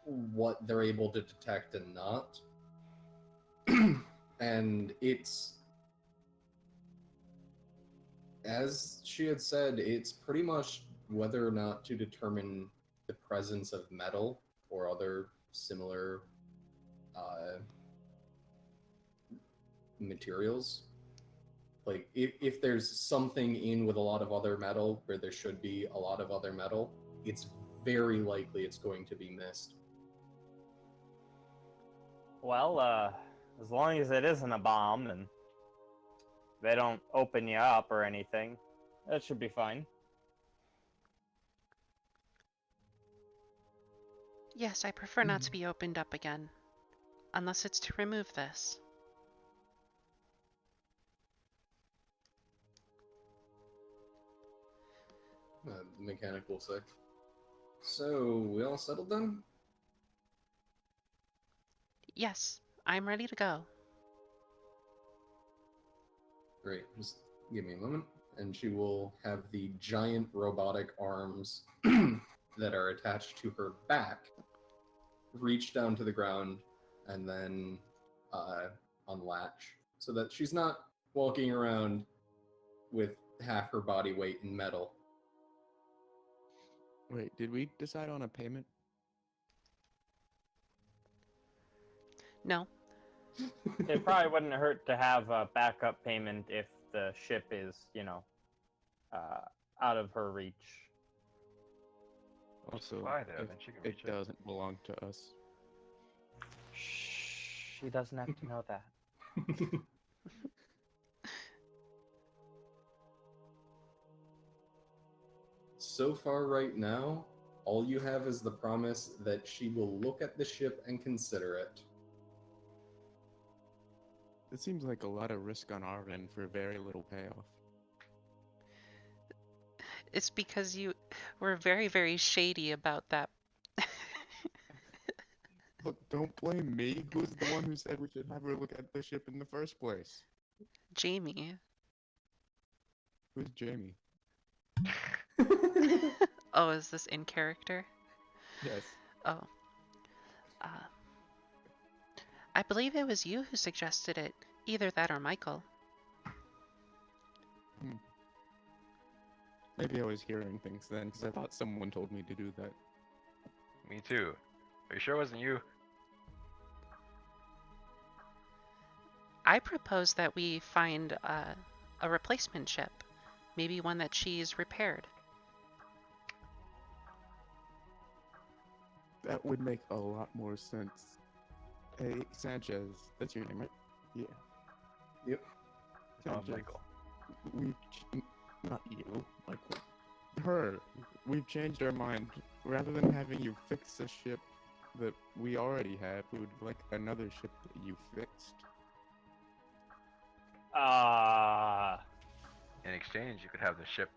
what they're able to detect and not. And it's, as she had said, it's pretty much whether or not to determine the presence of metal or other similar materials. Like, if there's something in with a lot of other metal where there should be a lot of other metal, it's very likely it's going to be missed. Well, as long as it isn't a bomb and they don't open you up or anything, that should be fine. Yes, I prefer not to be opened up again. Unless it's to remove this. The mechanic will say. So, we all settled then? Yes, I'm ready to go. Great, just give me a moment. And she will have the giant robotic arms that are attached to her back reach down to the ground and then unlatch, so that she's not walking around with half her body weight in metal. Wait, did we decide on a payment? No. It probably wouldn't hurt to have a backup payment if the ship is, out of her reach. Also, Fly there, if then she can it reach it. doesn't belong to us. Shh, she doesn't have to know that. So far right now, all you have is the promise that she will look at the ship and consider it. It seems like a lot of risk on our end for very little payoff. It's because you were very, very shady about that. Look, don't blame me. Who's the one who said we should have her look at the ship in the first place? Jamie. Who's Jamie? Oh, is this in character? Yes. Oh. I believe it was you who suggested it. Either that or Michael. Maybe I was hearing things then, because I thought someone told me to do that. Me too. Are you sure it wasn't you? I propose that we find a replacement ship. Maybe one that she's repaired. That would make a lot more sense. Hey, Sanchez, that's your name, right? Yeah. Yep. Oh, Sanchez, Michael. not you, Michael. Her. We've changed our mind. Rather than having you fix a ship that we already have, we would like another ship that you fixed. In exchange, you could have the ship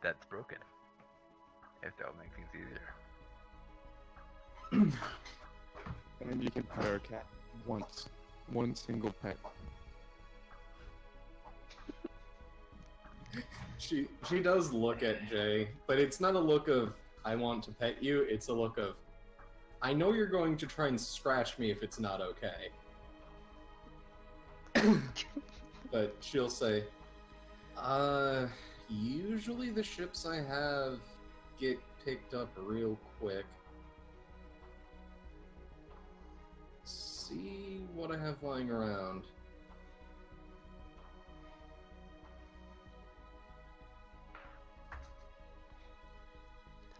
that's broken. If that would make things easier. And you can pet our cat once. One single pet. She does look at Jay, but it's not a look of I want to pet you. It's a look of I know you're going to try and scratch me if it's not okay. But she'll say, usually the ships I have get picked up real quick. See what I have lying around.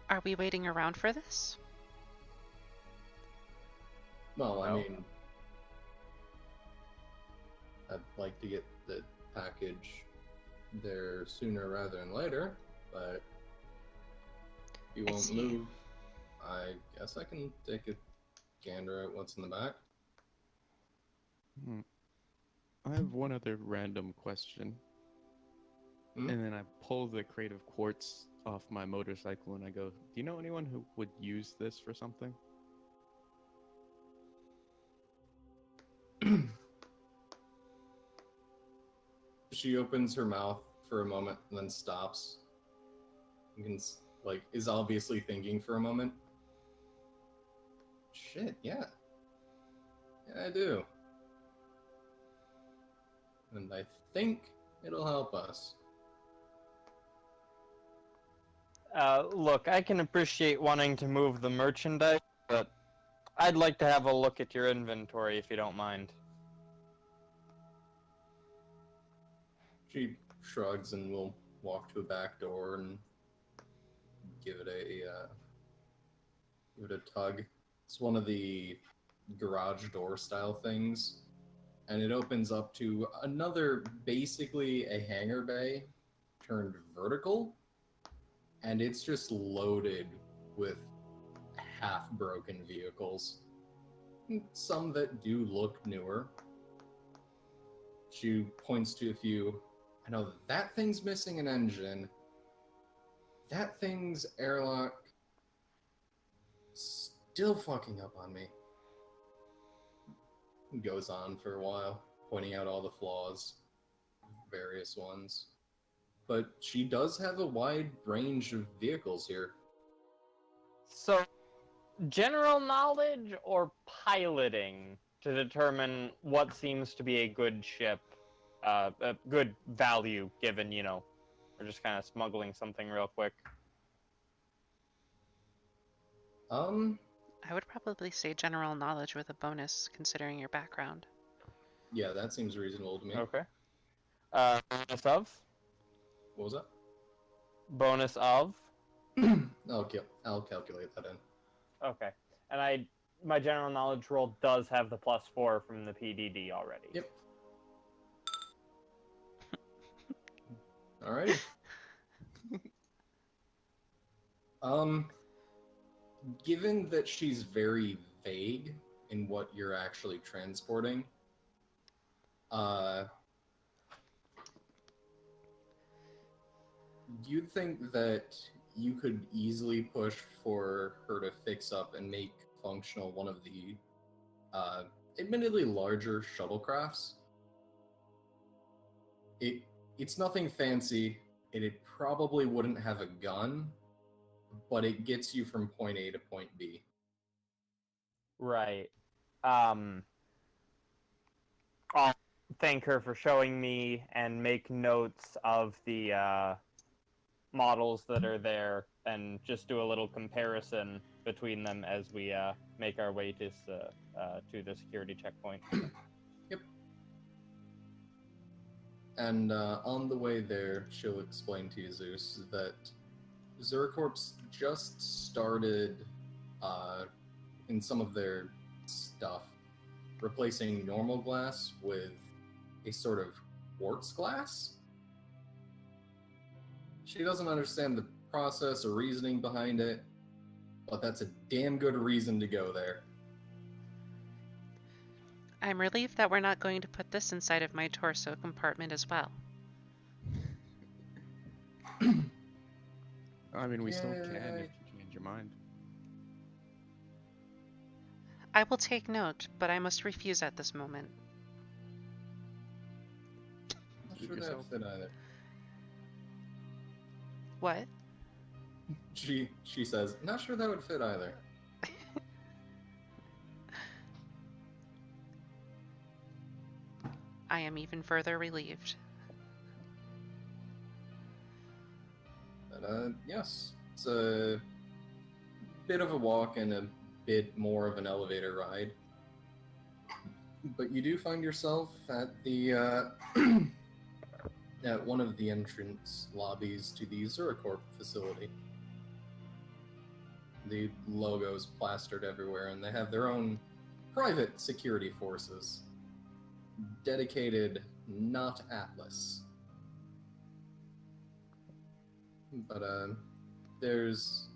Are we waiting around for this? Well, I No. mean, I'd like to get the package there sooner rather than later, but if you I won't see. move, I guess I can take a gander at what's in the back. I have one other random question. Hmm? And then I pull the crate of quartz off my motorcycle and I go, do you know anyone who would use this for something? She opens her mouth for a moment and then stops. You can, is obviously thinking for a moment. Shit, yeah. Yeah, I do. And I think it'll help us. Look, I can appreciate wanting to move the merchandise, but I'd like to have a look at your inventory if you don't mind. She shrugs and will walk to a back door and give it a tug. It's one of the garage door style things, and it opens up to another, basically a hangar bay turned vertical, and it's just loaded with half broken vehicles. Some that do look newer. She points to a few. I know that thing's missing an engine. That thing's airlock still fucking up on me. Goes on for a while, pointing out all the flaws, various ones. But she does have a wide range of vehicles here. So, general knowledge or piloting to determine what seems to be a good ship, a good value given, we're just kind of smuggling something real quick. I would probably say general knowledge with a bonus, considering your background. Yeah, that seems reasonable to me. Okay. Bonus of? What was that? Bonus of? I'll calculate that in. Okay. And my general knowledge roll does have the +4 from the PDD already. Yep. Alrighty. Given that she's very vague in what you're actually transporting, you'd think that you could easily push for her to fix up and make functional one of the admittedly larger shuttlecrafts. It's nothing fancy, and it probably wouldn't have a gun, but it gets you from point A to point B. Right. I'll thank her for showing me and make notes of the models that are there and just do a little comparison between them as we make our way to the security checkpoint. Yep. And on the way there, she'll explain to you, Zeus, that Zercorp's just started in some of their stuff, replacing normal glass with a sort of quartz glass. She doesn't understand the process or reasoning behind it, but that's a damn good reason to go there. I'm relieved that we're not going to put this inside of my torso compartment as well. I mean, we still can Yeah. if you change your mind. I will take note, but I must refuse at this moment. Not Shoot sure that yourself. would fit either. What? She says, not sure that would fit either. I am even further relieved. But yes, it's a bit of a walk and a bit more of an elevator ride. But you do find yourself at the at one of the entrance lobbies to the Zuracorp facility. The logo's plastered everywhere, and they have their own private security forces. Dedicated, not Atlas. But there's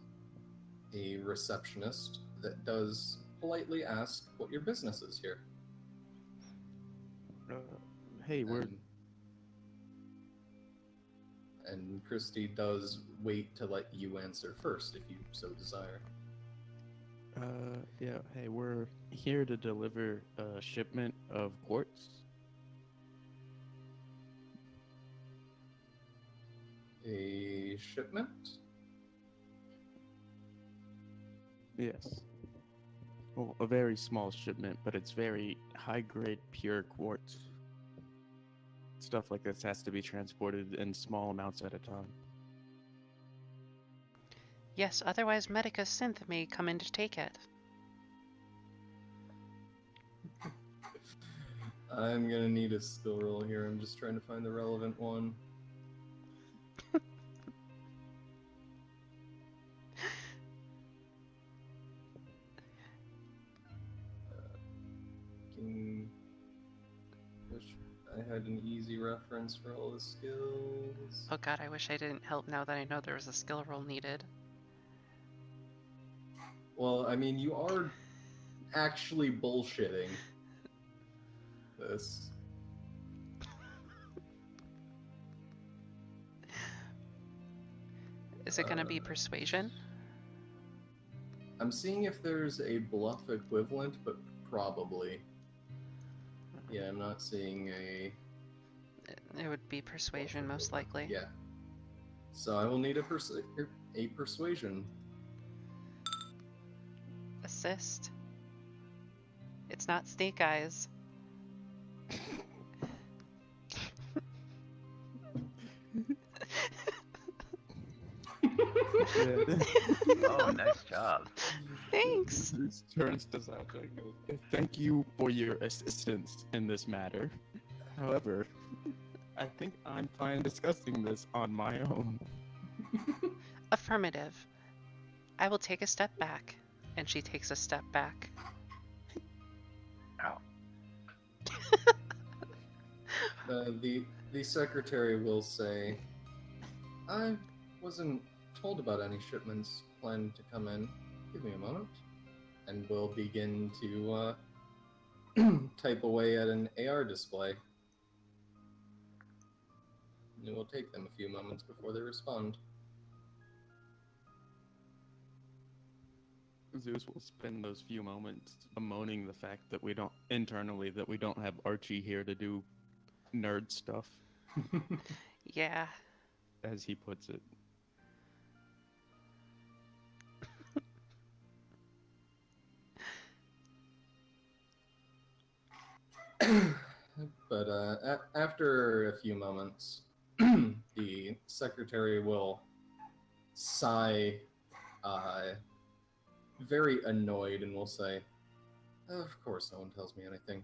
a receptionist that does politely ask what your business is here. Hey, we're And Christy does wait to let you answer first, if you so desire. yeah. Hey, we're here to deliver a shipment of quartz. A shipment? Yes. Well, a very small shipment, but it's very high-grade, pure quartz. Stuff like this has to be transported in small amounts at a time. Yes, otherwise Medica Synth may come in to take it. I'm gonna need a skill roll here. I'm just trying to find the relevant one. Wish I had an easy reference for all the skills. Oh god, I wish I didn't help now that I know there was a skill roll needed. Well, I mean, you are actually bullshitting this. Is it gonna be persuasion? I'm seeing if there's a bluff equivalent, but probably. Yeah, I'm not seeing a... It would be persuasion, most likely. Yeah. So I will need a persuasion. Assist. It's not Snake Eyes. Oh, nice job. Thanks. This turns to Sasha and goes, "Thank you for your assistance in this matter. However, I think I'm fine discussing this on my own." Affirmative. I will take a step back. And she takes a step back. Ow. The secretary will say, I wasn't told about any shipments planned to come in. Give me a moment. And we'll begin to type away at an AR display. It will take them a few moments before they respond. Zeus will spend those few moments bemoaning the fact that we don't have Archie here to do nerd stuff, Yeah. as he puts it. But after a few moments, the secretary will sigh, very annoyed, and will say, of course no one tells me anything.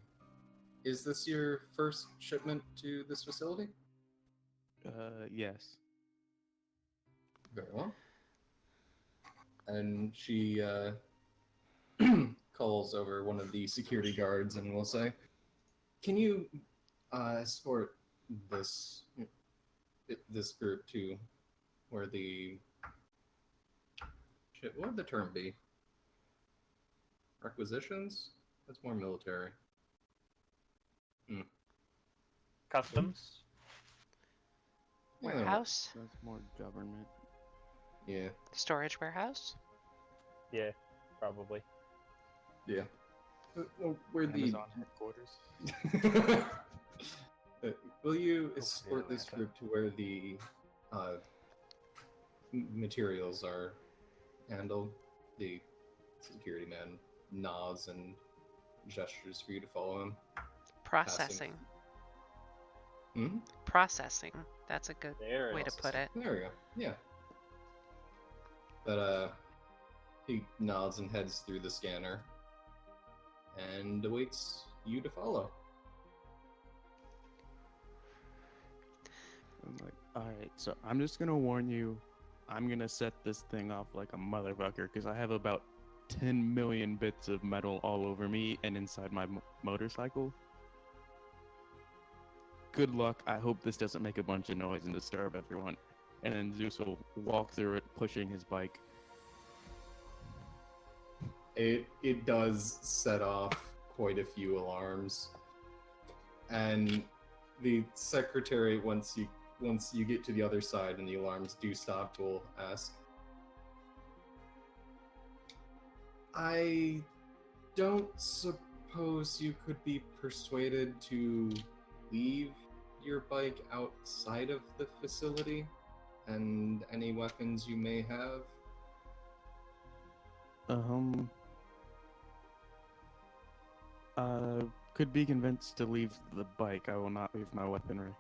Is this your first shipment to this facility? Yes. Very well. And she calls over one of the security guards and will say, can you escort this group to where the... Shit, what would the term be? Requisitions? That's more military. Customs? Yeah, Warehouse? That's more government. Yeah, Storage warehouse? Yeah, probably. yeah. Where the Amazon headquarters. will you Hopefully escort this Atlanta. group to where the materials are handled? The security man nods and gestures for you to follow him. Processing. Hmm? Processing. That's a good There way it to is. put it. There we go. Yeah. But he nods and heads through the scanner and awaits you to follow. I'm like, alright, so I'm just gonna warn you, I'm gonna set this thing off like a motherfucker, because I have about 10 million bits of metal all over me and inside my motorcycle. Good luck, I hope this doesn't make a bunch of noise and disturb everyone. And then Zeus will walk through it, pushing his bike. It does set off quite a few alarms. And the secretary, once you get to the other side and the alarms do stop, will ask, I don't suppose you could be persuaded to leave your bike outside of the facility and any weapons you may have? Could be convinced to leave the bike. I will not leave my weaponry.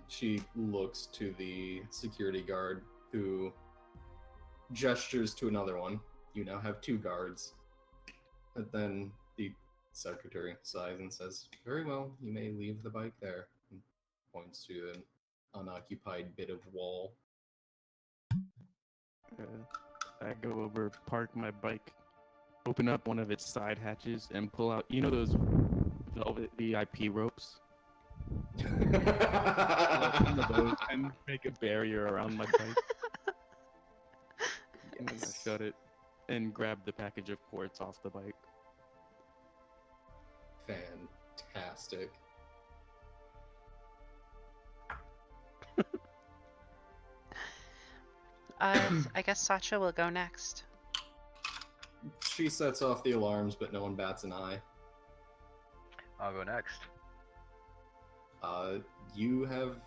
She looks to the security guard, who gestures to another one. You now have 2 guards. And then the secretary sighs and says, very well, you may leave the bike there. And points to an unoccupied bit of wall. I go over, park my bike, open up one of its side hatches, and pull out, you know those velvet VIP ropes? Pull out some of those and make a barrier around my bike. And then I shut it and grab the package of quartz off the bike. Fantastic. I guess Sacha will go next. She sets off the alarms, but no one bats an eye. I'll go next. You have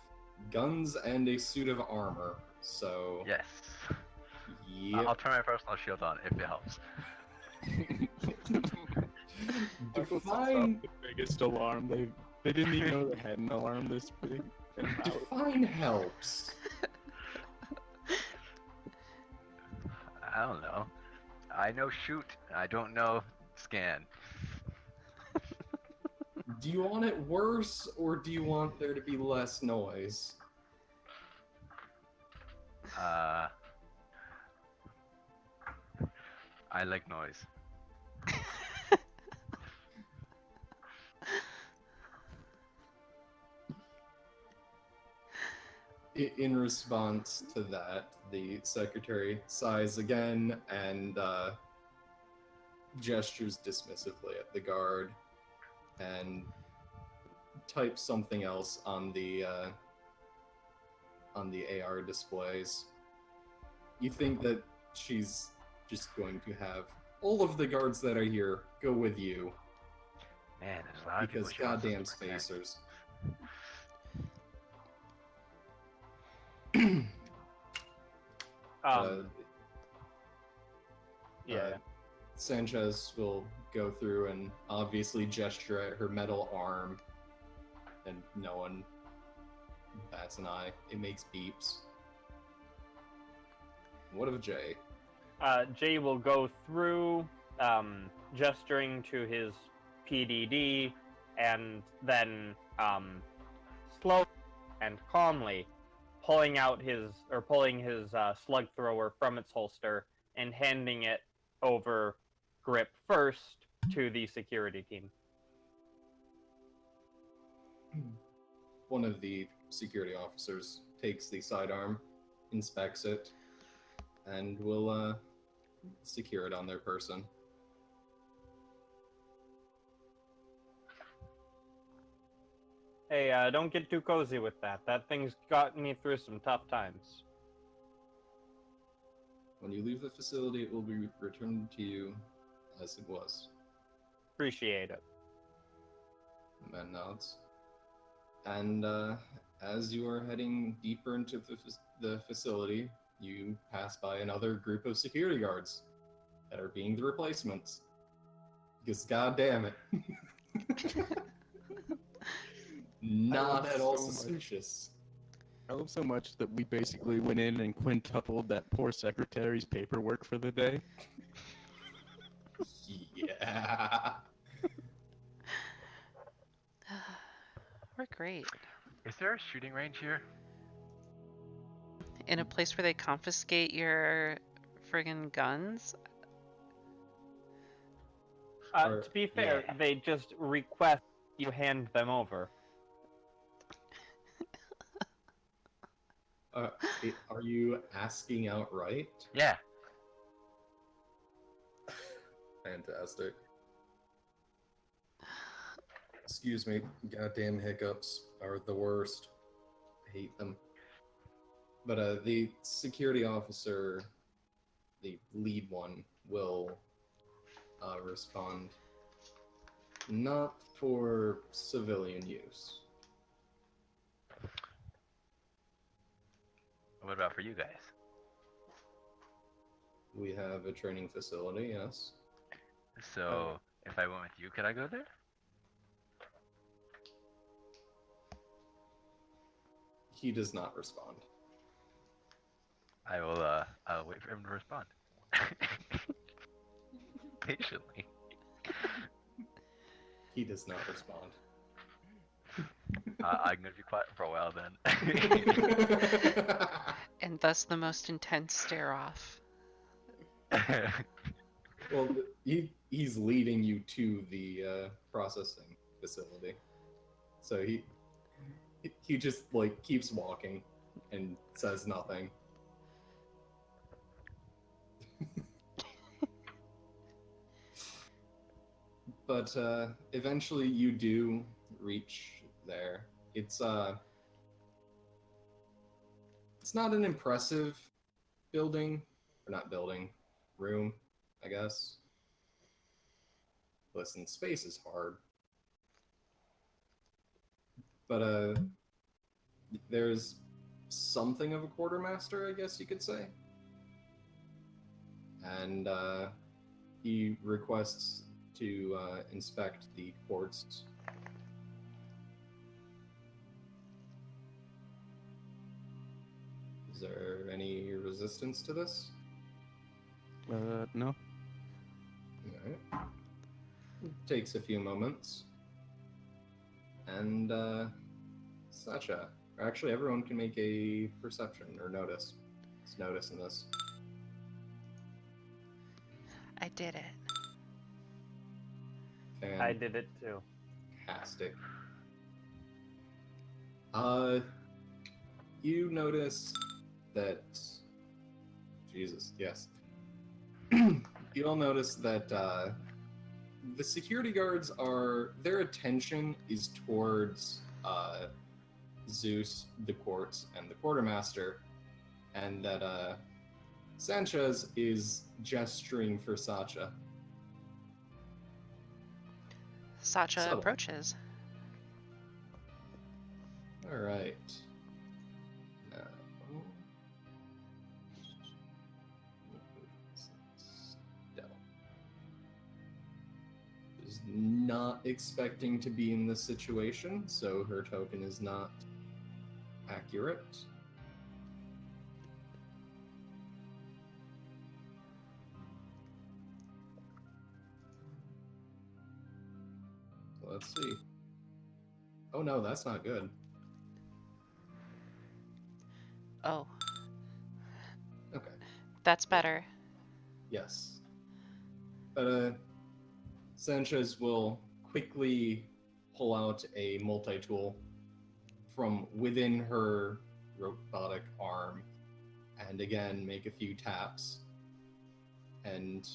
guns and a suit of armor, so... Yes. Yep. I'll turn my personal shield on if it helps. Define... the biggest alarm. They didn't even know they had an alarm this big. Define helps. I don't know. I know shoot. I don't know scan. Do you want it worse, or do you want there to be less noise? I like noise. In response to that, the secretary sighs again and gestures dismissively at the guard and types something else on the AR displays. You think that she's just going to have all of the guards that are here go with you, Man, there's a lot of people because she wants us to goddamn protect. spacers. Yeah. Sanchez will go through and obviously gesture at her metal arm, and no one bats an eye. It makes beeps. What of Jay? Jay will go through, gesturing to his PDD, and then slowly and calmly pulling his slug thrower from its holster and handing it over grip first to the security team. One of the security officers takes the sidearm, inspects it, and will secure it on their person. Hey, don't get too cozy with that. That thing's gotten me through some tough times. When you leave the facility, it will be returned to you as it was. Appreciate it. The man nods. And as you are heading deeper into the facility, you pass by another group of security guards that are being the replacements. Because goddamn it. Not at all suspicious. I love so much that we basically went in and quintupled that poor secretary's paperwork for the day. Yeah. We're great. Is there a shooting range here? In a place where they confiscate your friggin' guns? To be fair, yeah. they just request you hand them over. Are you asking outright? Yeah. Fantastic. Excuse me, goddamn hiccups are the worst. I hate them. But the security officer, the lead one, will respond. Not for civilian use. What about for you guys? We have a training facility, yes. So, if I went with you, could I go there? He does not respond. I will, I'll wait for him to respond. Patiently. He does not respond. I'm gonna be quiet for a while then. And thus the most intense stare off. Well, he's leading you to the processing facility, so he just like keeps walking and says nothing. But eventually you do reach there. It's not an impressive building, or not building, room, I guess. Listen, space is hard. But there's something of a quartermaster, I guess you could say. And he requests to inspect the quartz. Is there any resistance to this? No. Alright. It takes a few moments. And Sacha, or actually everyone can make a perception or notice. It's notice in this. I did it. I did it too. Fantastic. You notice that... Jesus, yes. You all notice that the security guards their attention is towards Zeus, the quartz, and the quartermaster, and that Sanchez is gesturing for Sacha. Sacha Subtle. approaches. All right. Is not expecting to be in this situation, so her token is not accurate. Let's see. Oh no, that's not good. Oh, Okay. that's better. Yes. But Sanchez will quickly pull out a multi-tool from within her robotic arm and again make a few taps. And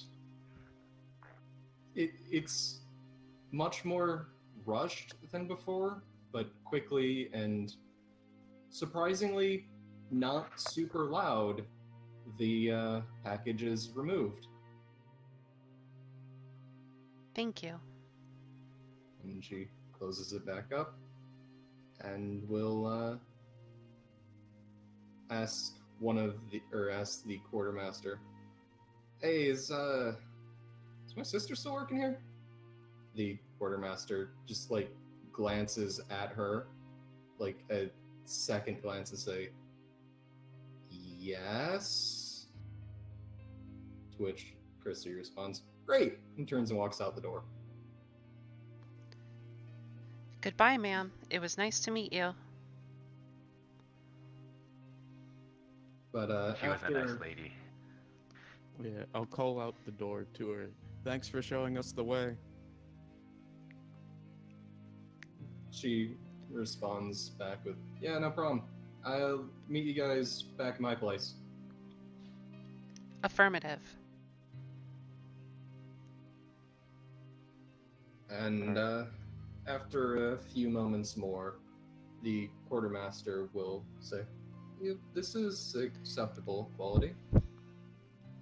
it's much more rushed than before, but quickly and surprisingly not super loud, the package is removed. Thank you. And she closes it back up and will ask the quartermaster, "Hey, is my sister still working here?" The quartermaster just like glances at her, like a second glance, and say, "Yes." To which Christy responds, "Great," and turns and walks out the door. Goodbye, ma'am. It was nice to meet you. But She was after a nice lady. Yeah, I'll call out the door to her. Thanks for showing us the way. she responds back with, "Yeah, no problem. I'll meet you guys back at my place." Affirmative. And after a few moments more, the quartermaster will say, "Yeah, this is acceptable quality.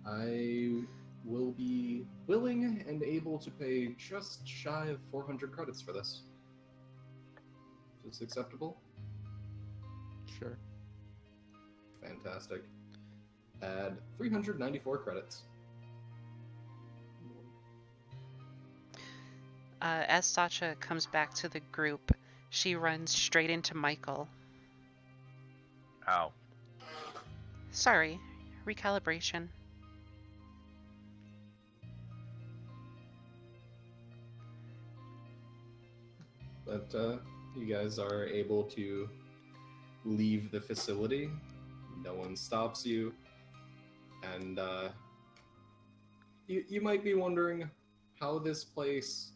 I will be willing and able to pay just shy of 400 credits for this. Is this acceptable?" Sure. Fantastic. Add 394 credits. As Sacha comes back to the group, she runs straight into Michael. Ow. Sorry, recalibration. But you guys are able to leave the facility. No one stops you. And you might be wondering how this place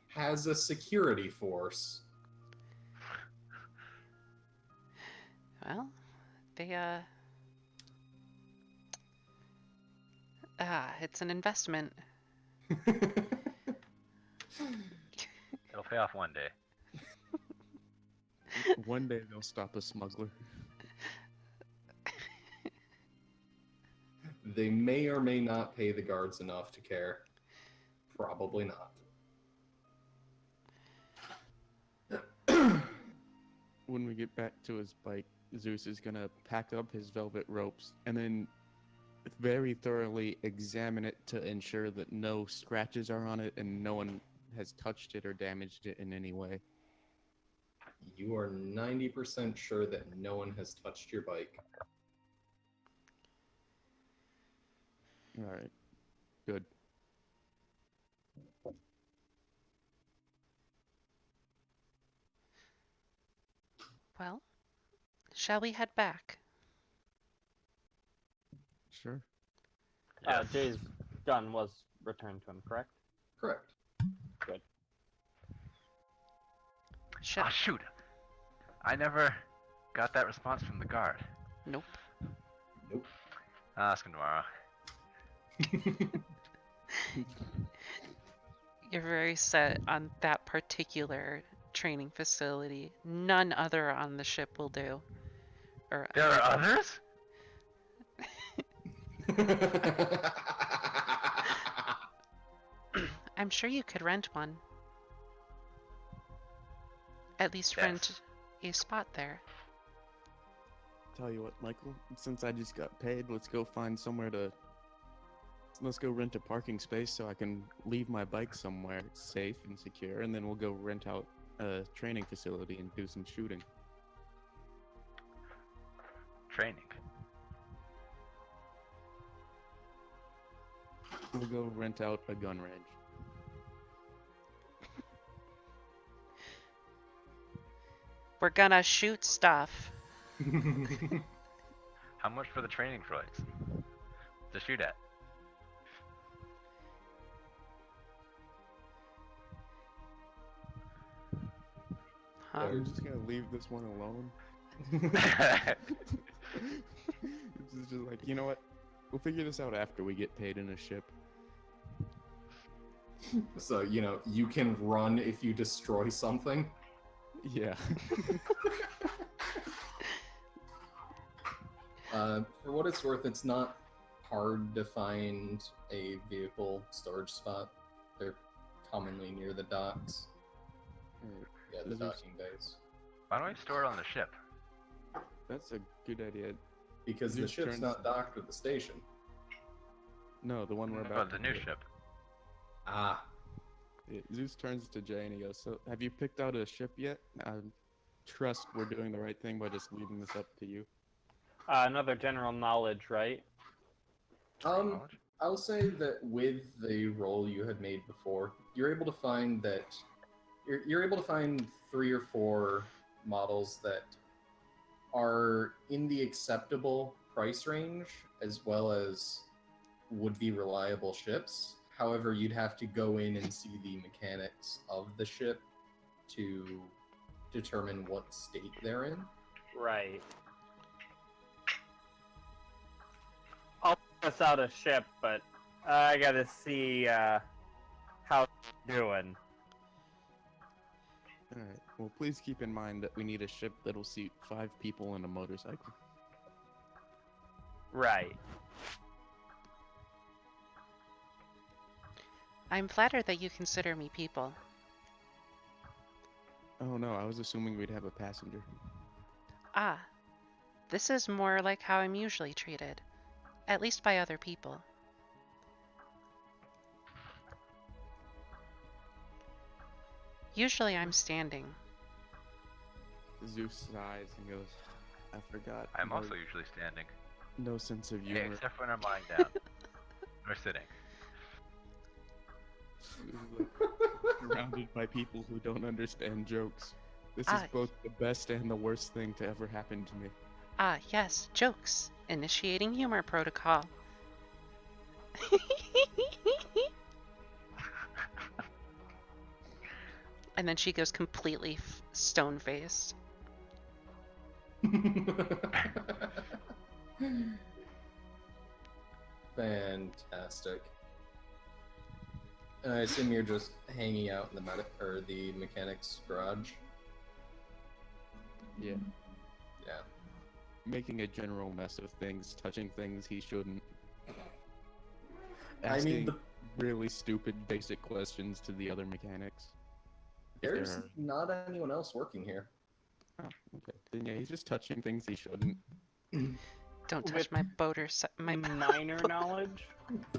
has a security force. Well, they, it's an investment. It'll pay off one day. One day they'll stop a smuggler. They may or may not pay the guards enough to care. Probably not. When we get back to his bike, Zeus is gonna pack up his velvet ropes and then very thoroughly examine it to ensure that no scratches are on it and no one has touched it or damaged it in any way. You are 90% sure that no one has touched your bike. All right. Good. Well, shall we head back? Sure. Yes. Jay's gun was returned to him, correct? Correct. Good. Shall... Oh, shoot. I never got that response from the guard. Nope. Nope. I'll ask him tomorrow. You're very set on that particular training facility. None other on the ship will do. Or There are others? I'm sure you could rent one. At least Yes. rent a spot there. Tell you what, Michael, since I just got paid, let's go rent a parking space so I can leave my bike somewhere safe and secure, and then we'll go rent out a training facility and do some shooting. Training. We'll go rent out a gun range. We're gonna shoot stuff. How much for the training place to shoot at? Huh? We're just gonna leave this one alone. It's just like, you know what? We'll figure this out after we get paid in a ship. So, you can run if you destroy something. Yeah. For what it's worth, it's not hard to find a vehicle storage spot. They're commonly near the docks. Yeah, the Is there- docking bays. Why don't we store it on the ship? That's a good idea. Because the Zeus ship's turns- not docked with the station. No, the one we're About about the to new hit. ship. Ah, Zeus turns to Jay and he goes, "So, have you picked out a ship yet? I trust we're doing the right thing by just leaving this up to you." Another general knowledge, right? Knowledge? I'll say that with the roll you had made before, you're able to find that you're able to find 3 or 4 models that are in the acceptable price range, as well as would be reliable ships. However, you'd have to go in and see the mechanics of the ship to determine what state they're in. Right. I'll test out a ship, but I gotta see how it's doing. Alright. Well, please keep in mind that we need a ship that'll seat 5 people and a motorcycle. Right. I'm flattered that you consider me people. Oh no, I was assuming we'd have a passenger. Ah, this is more like how I'm usually treated, at least by other people. Usually I'm standing. Zeus sighs and goes, "I forgot. I'm no, also usually standing. no sense of Yeah, humor." except when I'm lying down. Or sitting. Surrounded by people who don't understand jokes. This is Ah. both the best and the worst thing to ever happen to me. Ah, yes, jokes. Initiating humor protocol. And then she goes completely stone-faced. Fantastic. And I assume you're just hanging out in the mechanic's garage. Yeah. Yeah. Making a general mess of things, touching things he shouldn't. I Asking mean, really stupid basic questions to the other mechanics. If there's there not anyone else working here. are... Oh, okay. Then yeah, he's just touching things he shouldn't. Don't touch With my boater. My minor knowledge.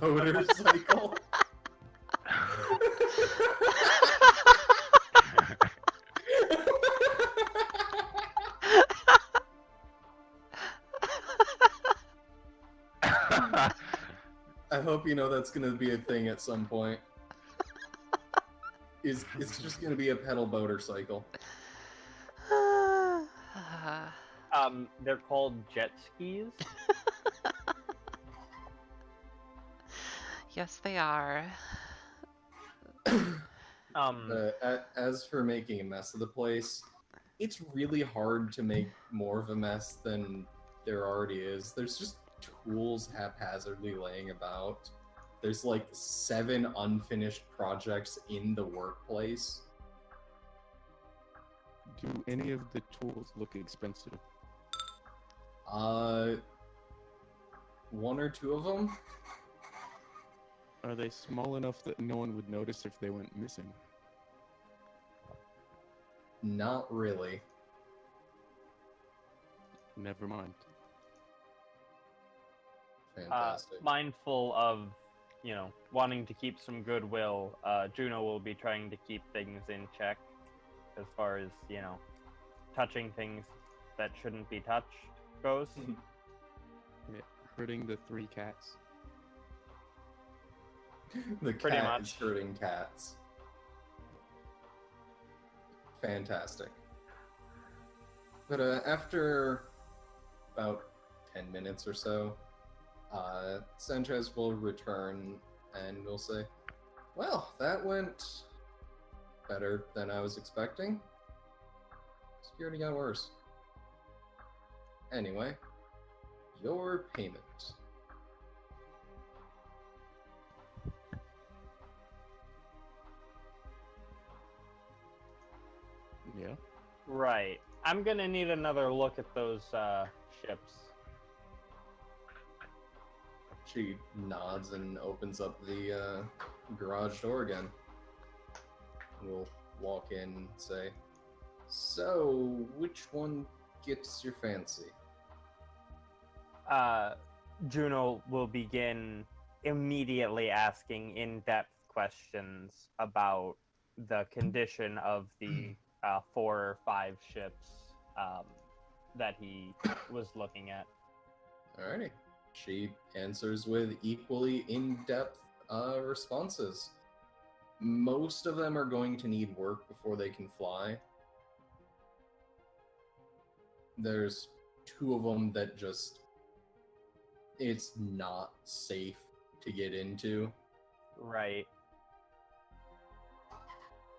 Motorcycle. I hope you know that's gonna be a thing at some point. It's just gonna be a pedal motorcycle. They're called jet skis. Yes, they are. As for making a mess of the place, it's really hard to make more of a mess than there already is. There's just tools haphazardly laying about. There's like 7 unfinished projects in the workplace. Do any of the tools look expensive? 1 or 2 of them. Are they small enough that no one would notice if they went missing? Not really. Never mind. Fantastic. Mindful of, wanting to keep some goodwill, Juno will be trying to keep things in check as far as, touching things that shouldn't be touched goes. Yeah, hurting the 3 cats. The Pretty cat much. is hurting cats. Fantastic. But after about 10 minutes or so, Sanchez will return and will say, "Well, that went better than I was expecting. Security got worse. Anyway, your payment." Yeah. Right. I'm gonna need another look at those ships. She nods and opens up the garage door again. We'll walk in and say, "So, which one gets your fancy?" Juno will begin immediately asking in-depth questions about the condition of the 4 or 5 ships that he was looking at. Alrighty. She answers with equally in-depth responses. Most of them are going to need work before they can fly. There's 2 of them that just... it's not safe to get into. Right.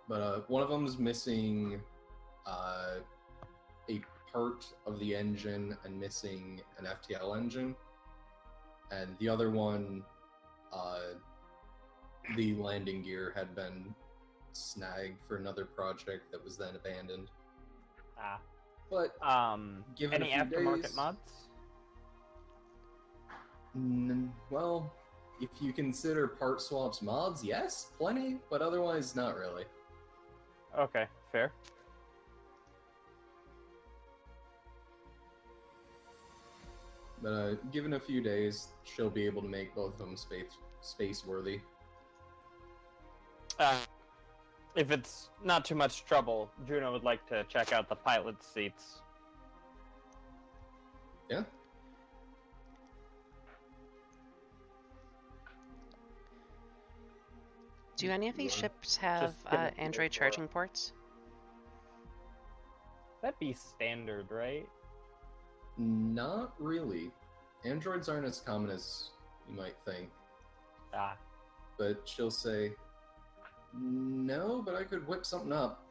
But one of them's missing a part of the engine and missing an FTL engine. And the other one, the landing gear had been snagged for another project that was then abandoned. But given any a few aftermarket days, mods? Well, if you consider part swaps mods, yes, plenty, but otherwise not really. Okay, fair. But given a few days, she'll be able to make both of them space worthy. If it's not too much trouble, Juno would like to check out the pilot's seats. Yeah. Do any of these ships have Just gonna- Android charging ports? That'd be standard, right? Not really. Androids aren't as common as you might think. But she'll say, "No, but I could whip something up."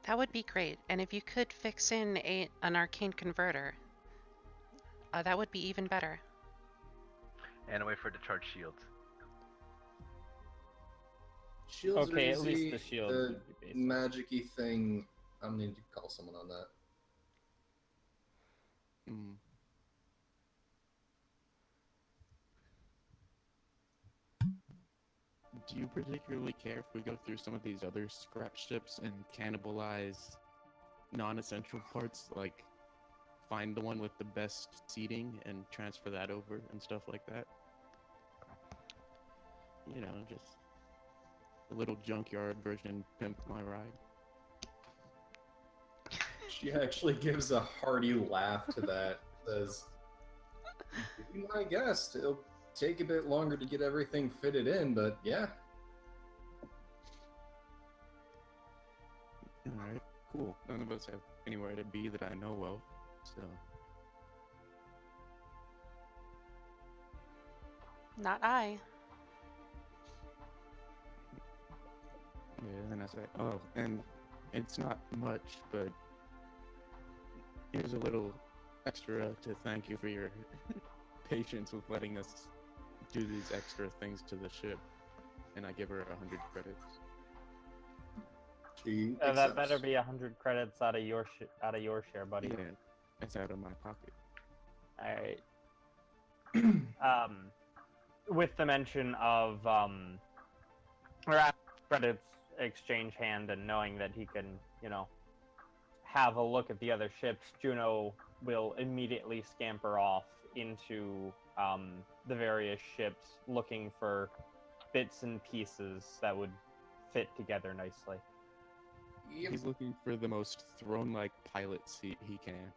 That would be great. And if you could fix in an arcane converter, that would be even better. And a way for it to charge shields. Shields Okay, are at least easy. the shields The would be basic. magic-y thing, I'm going to call someone on that. Do you particularly care if we go through some of these other scrap ships and cannibalize non-essential parts, like find the one with the best seating and transfer that over and stuff like that? You know, just a little junkyard version, pimp my ride. She actually gives a hearty laugh to that. Says, "Be my guest. It'll take a bit longer to get everything fitted in, but yeah." Alright, cool. None of us have anywhere to be that I know of, so... Not I. Yeah, and I say, oh, and it's not much, but here's a little extra to thank you for your patience with letting us do these extra things to the ship. And I give her 100 credits. She That accepts. better be 100 credits out of your share, buddy. Yeah, it's out of my pocket. Alright. With the mention of or after credits exchange hand and knowing that he can, you know, have a look at the other ships, Juno will immediately scamper off into the various ships looking for bits and pieces that would fit together nicely. Yep. He's looking for the most throne-like pilot seat he can.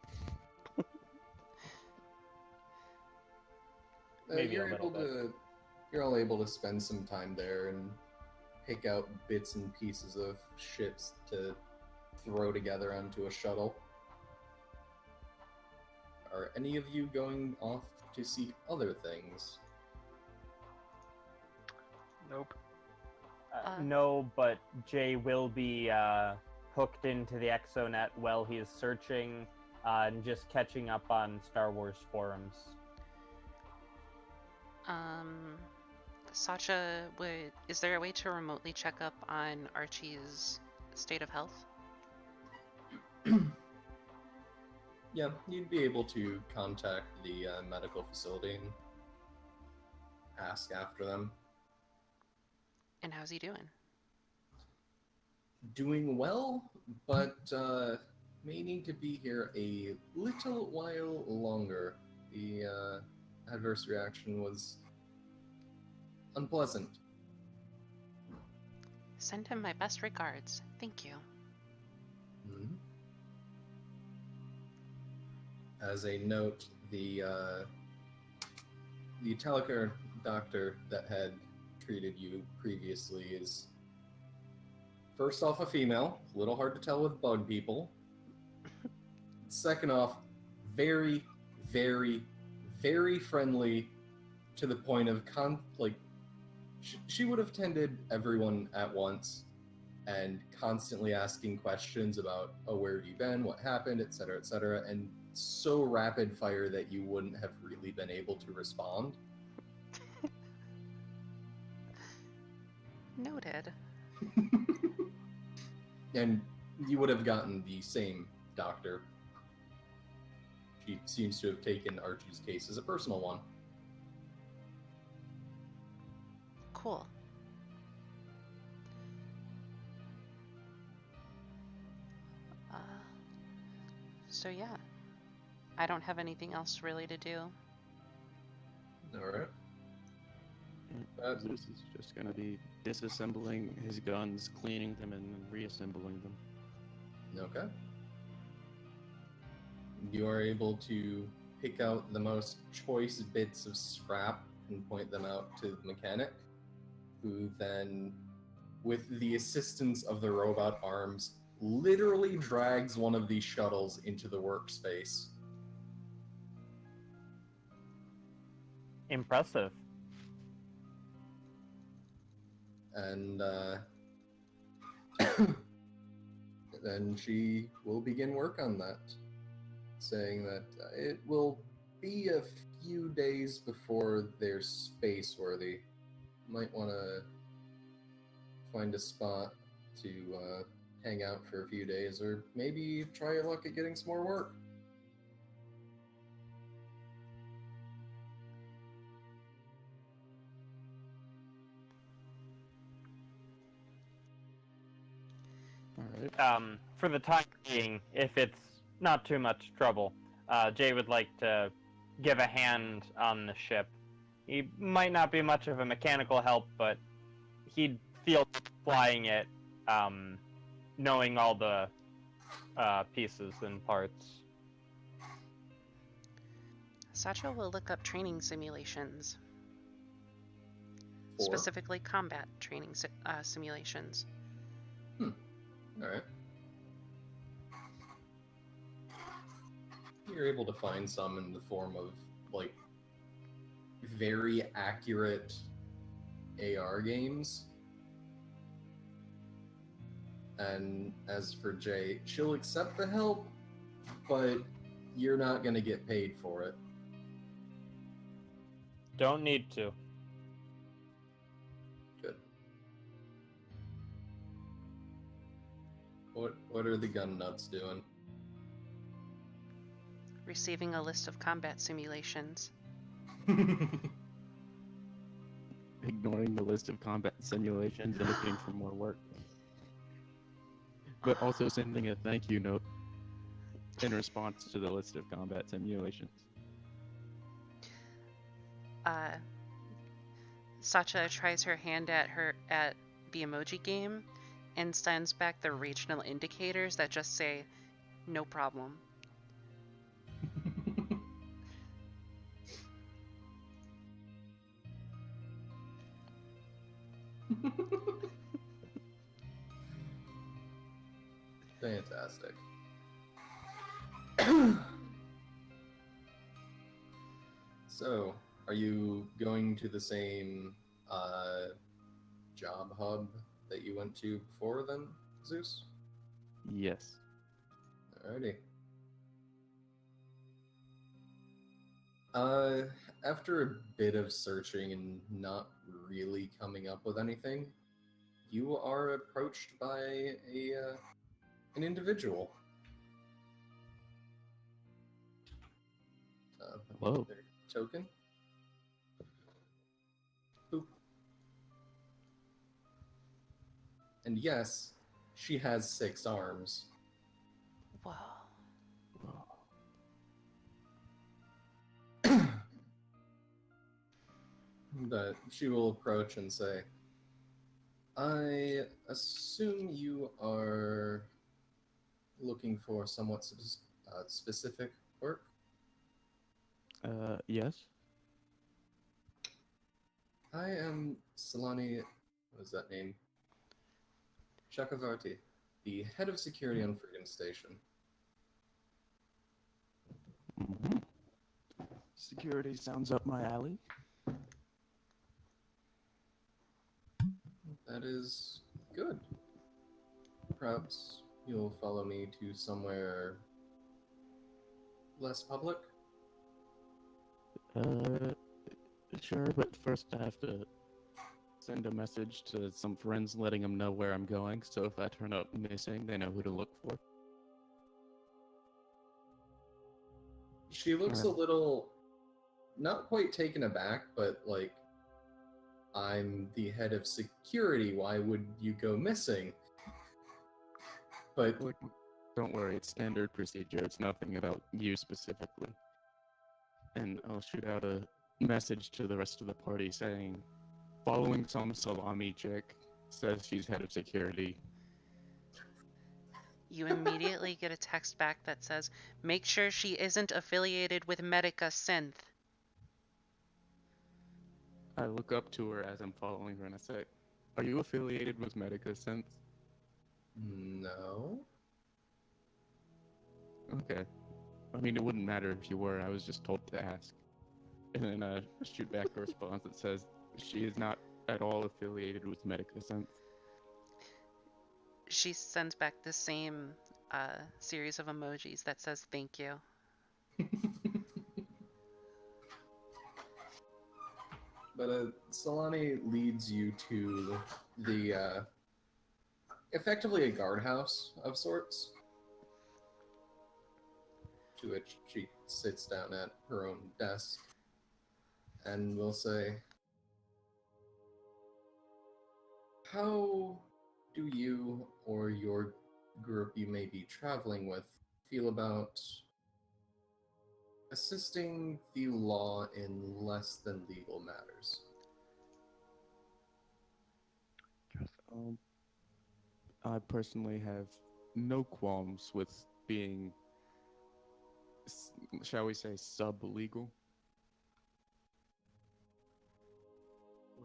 Maybe a little you're all able to spend some time there and pick out bits and pieces of ships to throw together onto a shuttle. Are any of you going off to seek other things? Nope. No, but Jay will be hooked into the exonet while he is searching and just catching up on Star Wars forums. Sacha, is there a way to remotely check up on Archie's state of health? Yeah, you'd be able to contact the medical facility and ask after them. And how's he doing? Doing well, but may need to be here a little while longer. The adverse reaction was unpleasant. Send him my best regards. Thank you. Mhm. As a note, the Telecare doctor that had treated you previously is first off a female, a little hard to tell with bug people. Second off, very, very, very friendly to the point of she would have tended everyone at once and constantly asking questions about, oh, where have you been, what happened, etc., and so rapid fire that you wouldn't have really been able to respond. Noted. And you would have gotten the same doctor. She seems to have taken Archie's case as a personal one. Cool. So yeah, I don't have anything else really to do. Alright. Zeus is just gonna be disassembling his guns, cleaning them, and then reassembling them. Okay. You are able to pick out the most choice bits of scrap and point them out to the mechanic, who then, with the assistance of the robot arms, literally drags one of these shuttles into the workspace. Impressive. And then she will begin work on that, saying that it will be a few days before they're space worthy. Might want to find a spot to hang out for a few days, or maybe try your luck at getting some more work. Alright. For the time being, if it's not too much trouble, Jay would like to give a hand on the ship. He might not be much of a mechanical help, but he'd feel flying it, knowing all the pieces and parts. Sacha will look up training simulations, Or, specifically combat training simulations. alright. You're able to find some in the form of, like, very accurate AR games. And as for Jay, she'll accept the help, but you're not going to get paid for it. Don't need to. Good. What are the gun nuts doing? Receiving a list of combat simulations. Ignoring the list of combat simulations and looking for more work. But also sending a thank you note in response to the list of combat simulations. Sacha tries her hand at the emoji game and sends back the regional indicators that just say, no problem. Fantastic. So, are you going to the same job hub that you went to before then, Zeus? Yes. Alrighty. After a bit of searching and not really coming up with anything, you are approached by an individual. Whoa. their token. Boop. And yes, she has 6 arms. Whoa. But she will approach and say, I assume you are looking for somewhat specific work? Yes? I am Salani, what is that name? Chakravarti, the head of security on Freedom Station. Mm-hmm. Security sounds up my alley. That is good. Perhaps you'll follow me to somewhere less public? Sure, but first I have to send a message to some friends letting them know where I'm going, so if I turn up missing, they know who to look for. She looks a little, not quite taken aback, but like, I'm the head of security, why would you go missing? But Look, don't worry, it's standard procedure. It's nothing about you specifically. And I'll shoot out a message to the rest of the party saying, following some salami chick, says she's head of security. You immediately get a text back that says, make sure she isn't affiliated with Medica Synth. I look up to her as I'm following her and I say, are you affiliated with Medica Synth? no. Okay. I mean, it wouldn't matter if you were. I was just told to ask. And then I shoot back a response that says, she is not at all affiliated with Medica Synth. She sends back the same series of emojis that says thank you. But Solani leads you to the, effectively a guardhouse of sorts, to which she sits down at her own desk and will say, how do you or your group you may be traveling with feel about assisting the law in less than legal matters? I personally have no qualms with being, shall we say, sub-legal.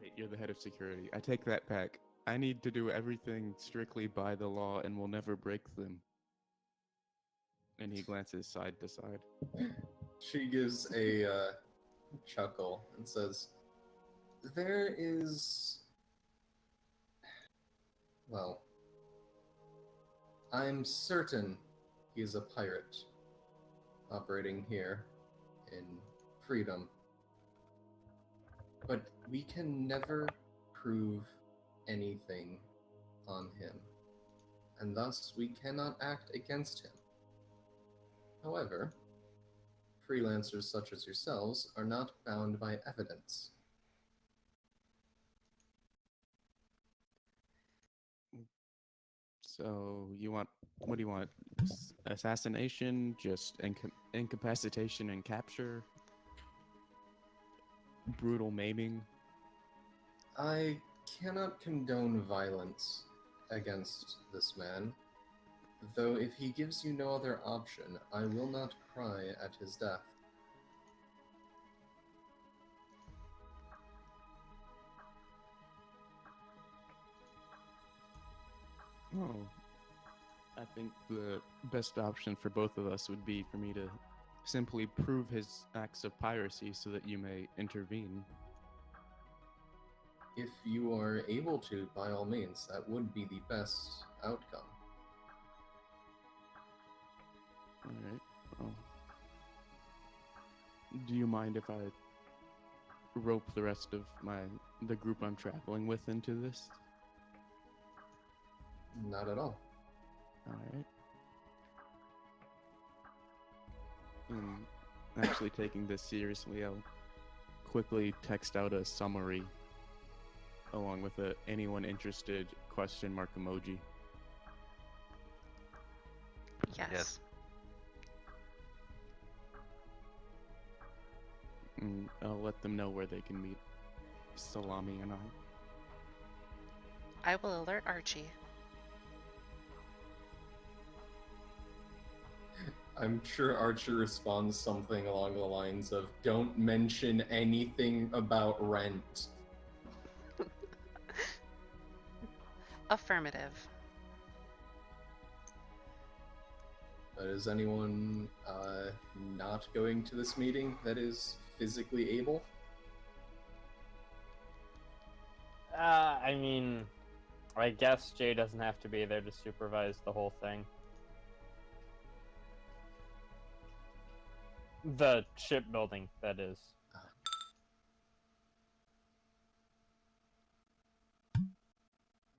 Wait, you're the head of security. I take that back. I need to do everything strictly by the law and will never break them. And he glances side to side. She gives a chuckle and says, there is... well, I'm certain he is a pirate operating here in Freedom. But we can never prove anything on him, and thus we cannot act against him. However, freelancers such as yourselves are not bound by evidence. So, what do you want? Assassination, just incapacitation and capture? Brutal maiming? I cannot condone violence against this man, though if he gives you no other option, I will not cry at his death. Oh, I think the best option for both of us would be for me to simply prove his acts of piracy so that you may intervene. If you are able to, by all means, that would be the best outcome. Alright, well. Do you mind if I rope the rest of the group I'm traveling with into this? Not at all. Alright. And actually taking this seriously, I'll quickly text out a summary along with a anyone interested question mark emoji. Yes. Yes. And I'll let them know where they can meet Salami and I. I will alert Archie. I'm sure Archer responds something along the lines of, "Don't mention anything about rent." Affirmative. Is anyone not going to this meeting that is physically able? I mean, I guess Jay doesn't have to be there to supervise the whole thing. The shipbuilding, that is.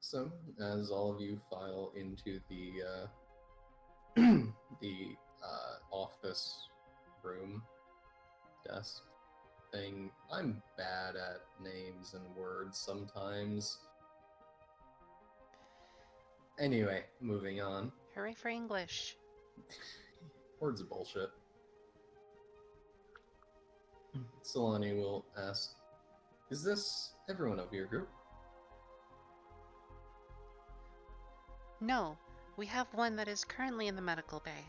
So, as all of you file into the the office room desk thing, I'm bad at names and words sometimes. Anyway, moving on. Hooray for English. Words are bullshit. Solani will ask, "Is this everyone of your group?" No, we have one that is currently in the medical bay.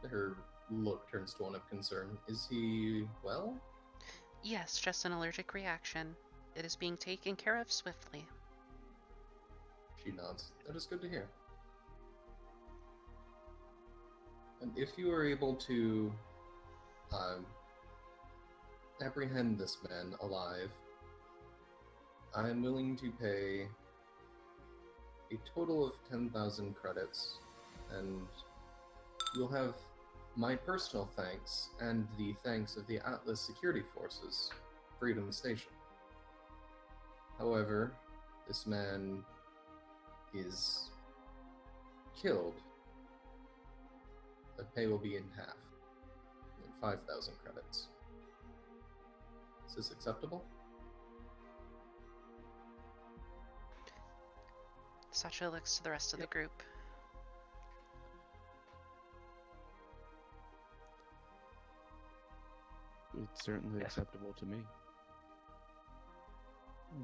Her look turns to one of concern. Is he well? Yes, just an allergic reaction. It is being taken care of swiftly. She nods. That is good to hear. And if you are able to apprehend this man alive, I am willing to pay a total of 10,000 credits, and you'll have my personal thanks and the thanks of the Atlas Security Forces, Freedom Station. However, this man is killed. The pay will be in half, and 5,000 credits. Is this acceptable? Sacha looks to the rest of the group. It's certainly Yes. acceptable to me.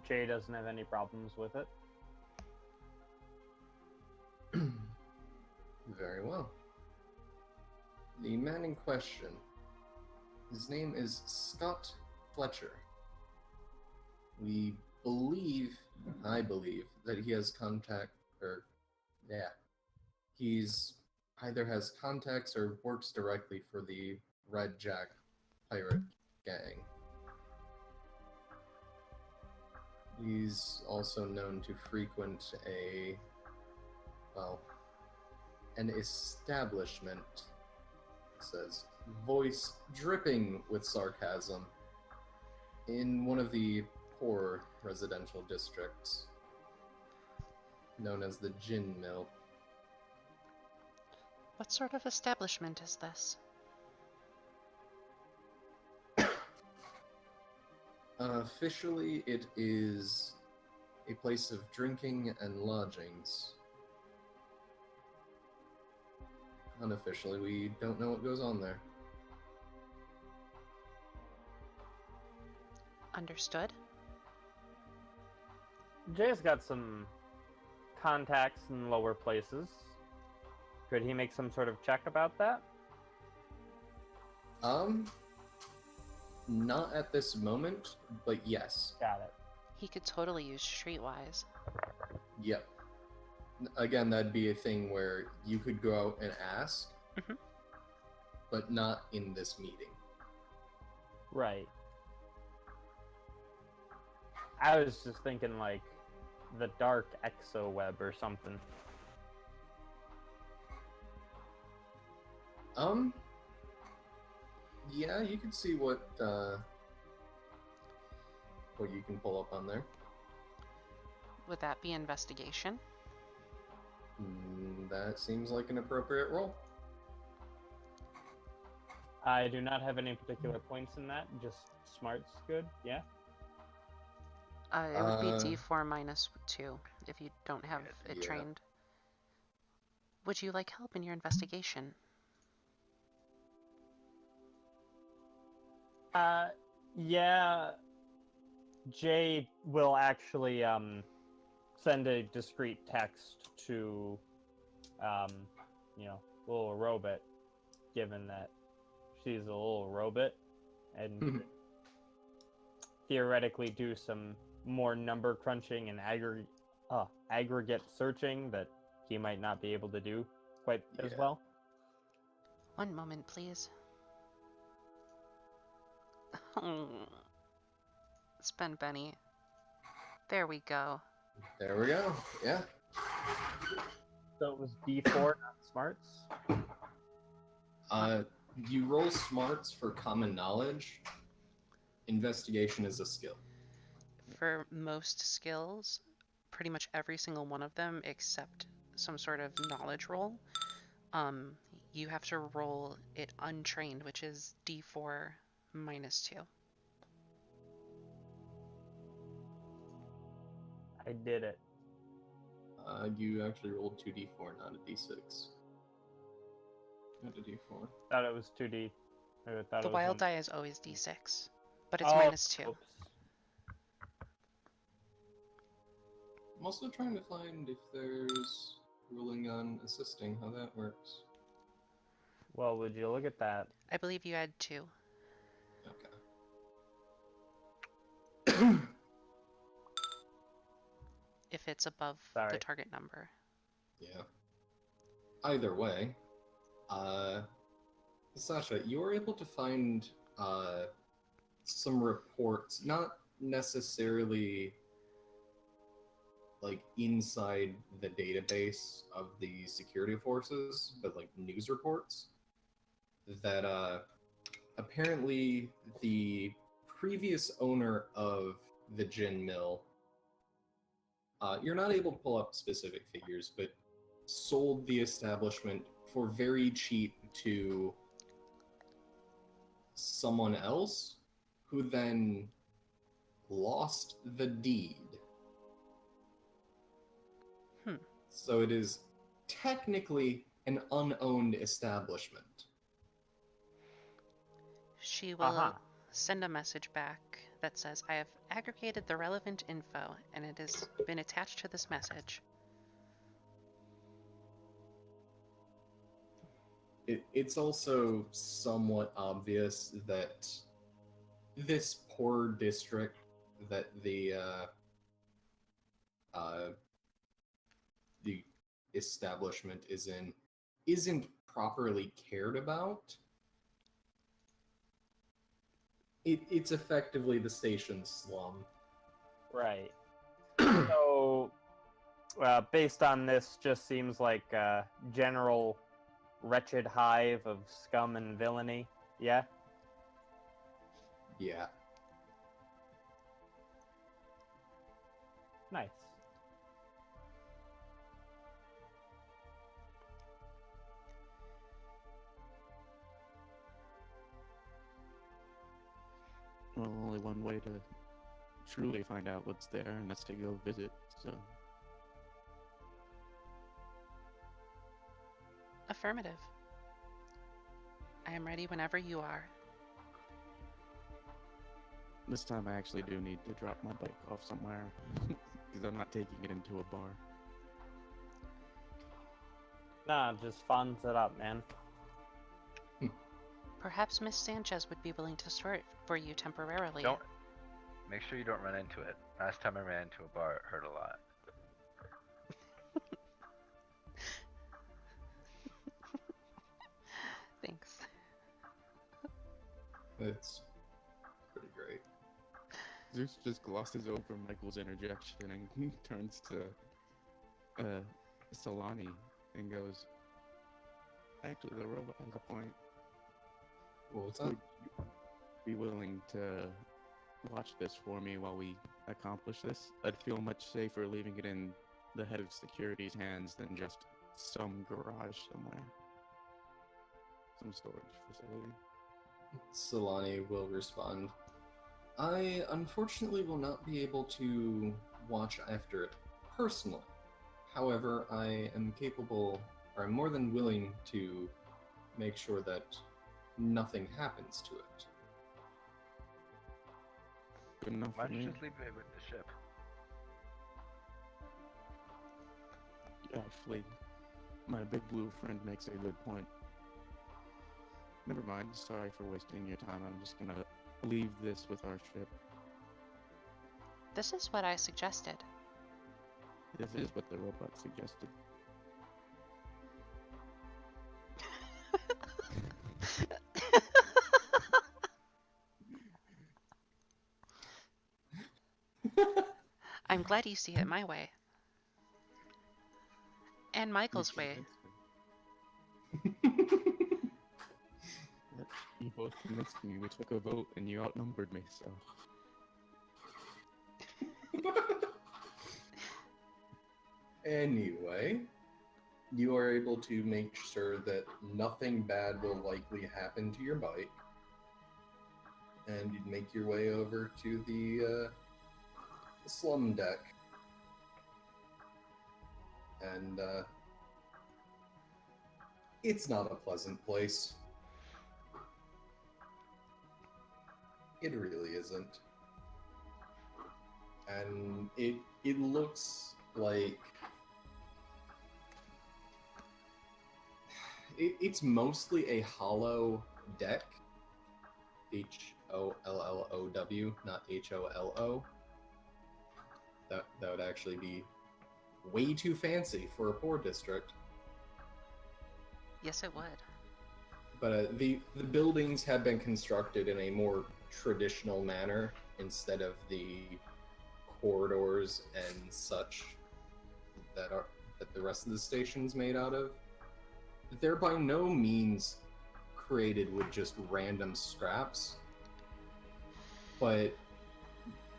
Jay doesn't have any problems with it. Very well. The man in question, his name is Scott Fletcher. I believe that he has he's either has contacts or works directly for the Red Jack pirate gang. He's also known to frequent an establishment, it says, voice dripping with sarcasm, in one of the poor residential districts, known as the Gin Mill. What sort of establishment is this? Officially, it is a place of drinking and lodgings. Unofficially, we don't know what goes on there. Understood. Jay's got some contacts in lower places. Could he make some sort of check about that? Not at this moment, but yes. Got it. He could totally use Streetwise. Yep. Again, that'd be a thing where you could go out and ask, Mhm. but not in this meeting. Right. I was just thinking like the dark exo web or something. Yeah, you can see what you can pull up on there. Would that be investigation? That seems like an appropriate role. I do not have any particular points in that. Just smart's good. Yeah. It would be D4 minus 2 if you don't have it Yeah. trained. Would you like help in your investigation? Yeah. Jay will actually send a discreet text to little robot, given that she's a little robot, and theoretically do some more number crunching and aggregate searching that he might not be able to do quite as well. One moment, please. Spend Benny. There we go. There we go. Yeah. So it was D4, not smarts. You roll smarts for common knowledge. Investigation is a skill. For most skills, pretty much every single one of them except some sort of knowledge roll, you have to roll it untrained, which is D4 minus 2. I did it. You actually rolled 2d4, not a d6. Not a d4. Thought it was 2D. The wild die is always D6, but it's minus 2. Oops. I'm also trying to find if there's ruling on assisting, how that works. Well, would you look at that? I believe you had 2. Okay. If it's above the target number. Yeah. Either way, Sasha, you were able to find some reports, not necessarily like inside the database of the security forces, but like news reports that apparently the previous owner of the gin mill, you're not able to pull up specific figures, but sold the establishment for very cheap to someone else, who then lost the deed. So it is technically an unowned establishment. She will send a message back that says, I have aggregated the relevant info, and it has been attached to this message. It's also somewhat obvious that this poor district that the establishment is in isn't properly cared about. It's effectively the station slum. Right. So, based on this, just seems like a general wretched hive of scum and villainy. Yeah? Yeah. Nice. Well, only one way to truly find out what's there, and that's to go visit, so... Affirmative. I am ready whenever you are. This time I actually do need to drop my bike off somewhere, because I'm not taking it into a bar. Nah, just funds it up, man. Perhaps Miss Sanchez would be willing to store it for you temporarily. Make sure you don't run into it. Last time I ran into a bar, it hurt a lot. Thanks. It's pretty great. Zeus just glosses over Michael's interjection and turns to Solani and goes, actually, the robot has a point. What was that? Would you be willing to watch this for me while we accomplish this? I'd feel much safer leaving it in the head of security's hands than just some garage somewhere. Some storage facility. Solani will respond. I unfortunately will not be able to watch after it personally. However, I am capable, or I'm more than willing to make sure that nothing happens to it. Good enough Why for don't you me. just leave it with the ship? Actually, my big blue friend makes a good point. Never mind, sorry for wasting your time. I'm just gonna leave this with our ship. This is what I suggested. This is what the robot suggested. I'm glad you see it my way. And You Michael's way. convinced me. Yep, you both convinced me. We took a vote and you outnumbered me, so. Anyway, you are able to make sure that nothing bad will likely happen to your bike. And you'd make your way over to the slum deck. And it's not a pleasant place. It really isn't. And it looks like it's mostly a hollow deck. HOLLOW, not HOLO. That would actually be way too fancy for a poor district. Yes, it would. But the buildings have been constructed in a more traditional manner instead of the corridors and such that the rest of the station's made out of. They're by no means created with just random scraps, but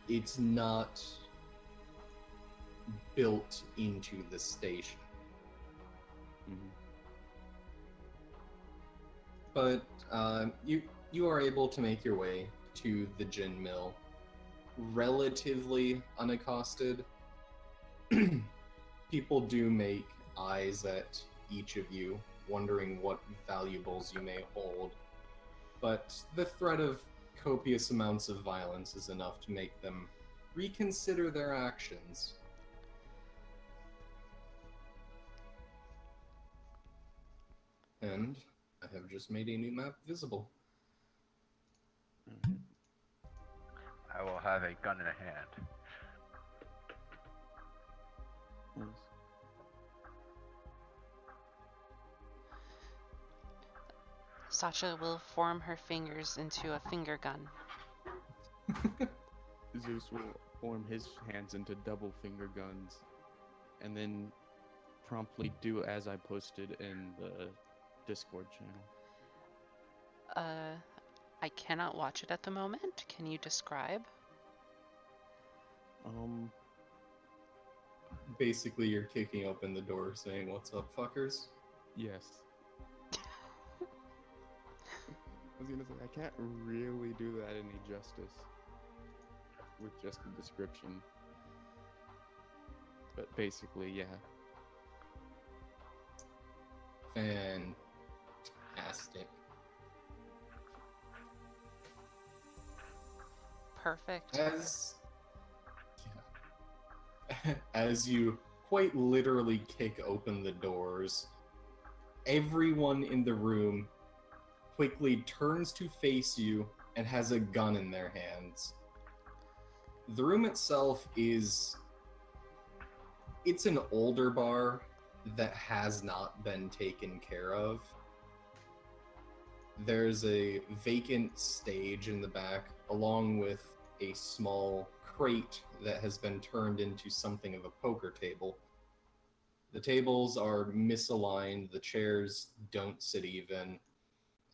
it's not built into the station. Mhm. But you are able to make your way to the gin mill relatively unaccosted. People do make eyes at each of you, wondering what valuables you may hold, but the threat of copious amounts of violence is enough to make them reconsider their actions. And I have just made a new map visible. Alright. I will have a gun in a hand. Nice. Sasha will form her fingers into a finger gun. Zeus will form his hands into double finger guns, and then promptly do as I posted in the Discord channel. I cannot watch it at the moment. Can you describe? Basically, you're kicking open the door saying, "What's up, fuckers?" Yes. I was gonna say, I can't really do that any justice with just the description. But basically, yeah. Fantastic. Perfect. As you quite literally kick open the doors, everyone in the room quickly turns to face you and has a gun in their hands. The room itself it's an older bar that has not been taken care of. There's a vacant stage in the back, along with a small crate that has been turned into something of a poker table. The tables are misaligned, the chairs don't sit even,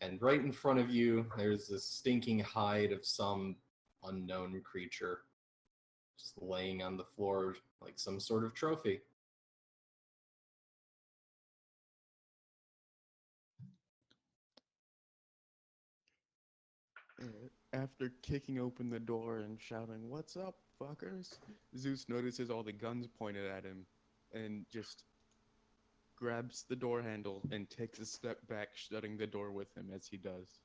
and right in front of you, there's this stinking hide of some unknown creature just laying on the floor like some sort of trophy. After kicking open the door and shouting, "What's up, fuckers?" Zeus notices all the guns pointed at him and just grabs the door handle and takes a step back, shutting the door with him as he does.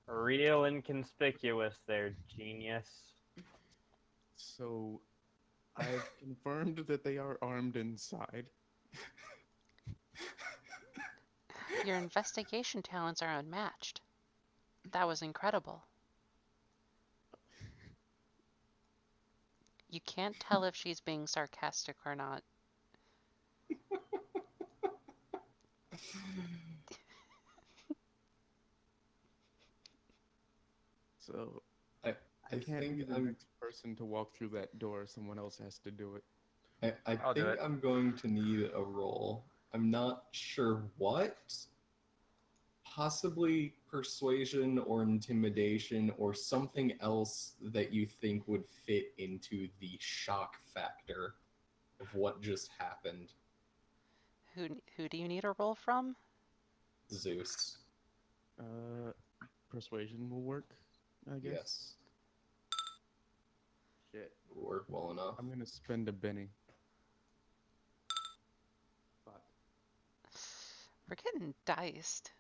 Real inconspicuous there, genius. So, I've confirmed that they are armed inside. Your investigation talents are unmatched. That was incredible. You can't tell if she's being sarcastic or not. So, I I can't think be the I'm next person to walk through that door. Someone else has to do it. I I'll do think it. I'm going to need a roll. I'm not sure what. Possibly persuasion or intimidation or something else that you think would fit into the shock factor of what just happened. Who do you need a roll from? Zeus. Persuasion will work, I guess. Yes. Shit. Will work well enough. I'm gonna spend a Benny. Fuck. We're getting diced.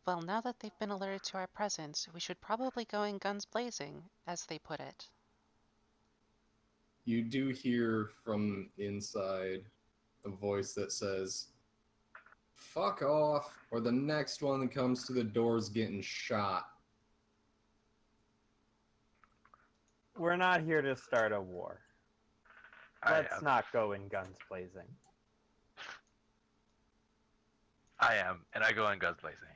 Well, now that they've been alerted to our presence, we should probably go in guns blazing, as they put it. You do hear from inside a voice that says, "Fuck off, or the next one that comes to the door's getting shot." We're not here to start a war. Let's am. not go in guns blazing. I am, and I go in guns blazing.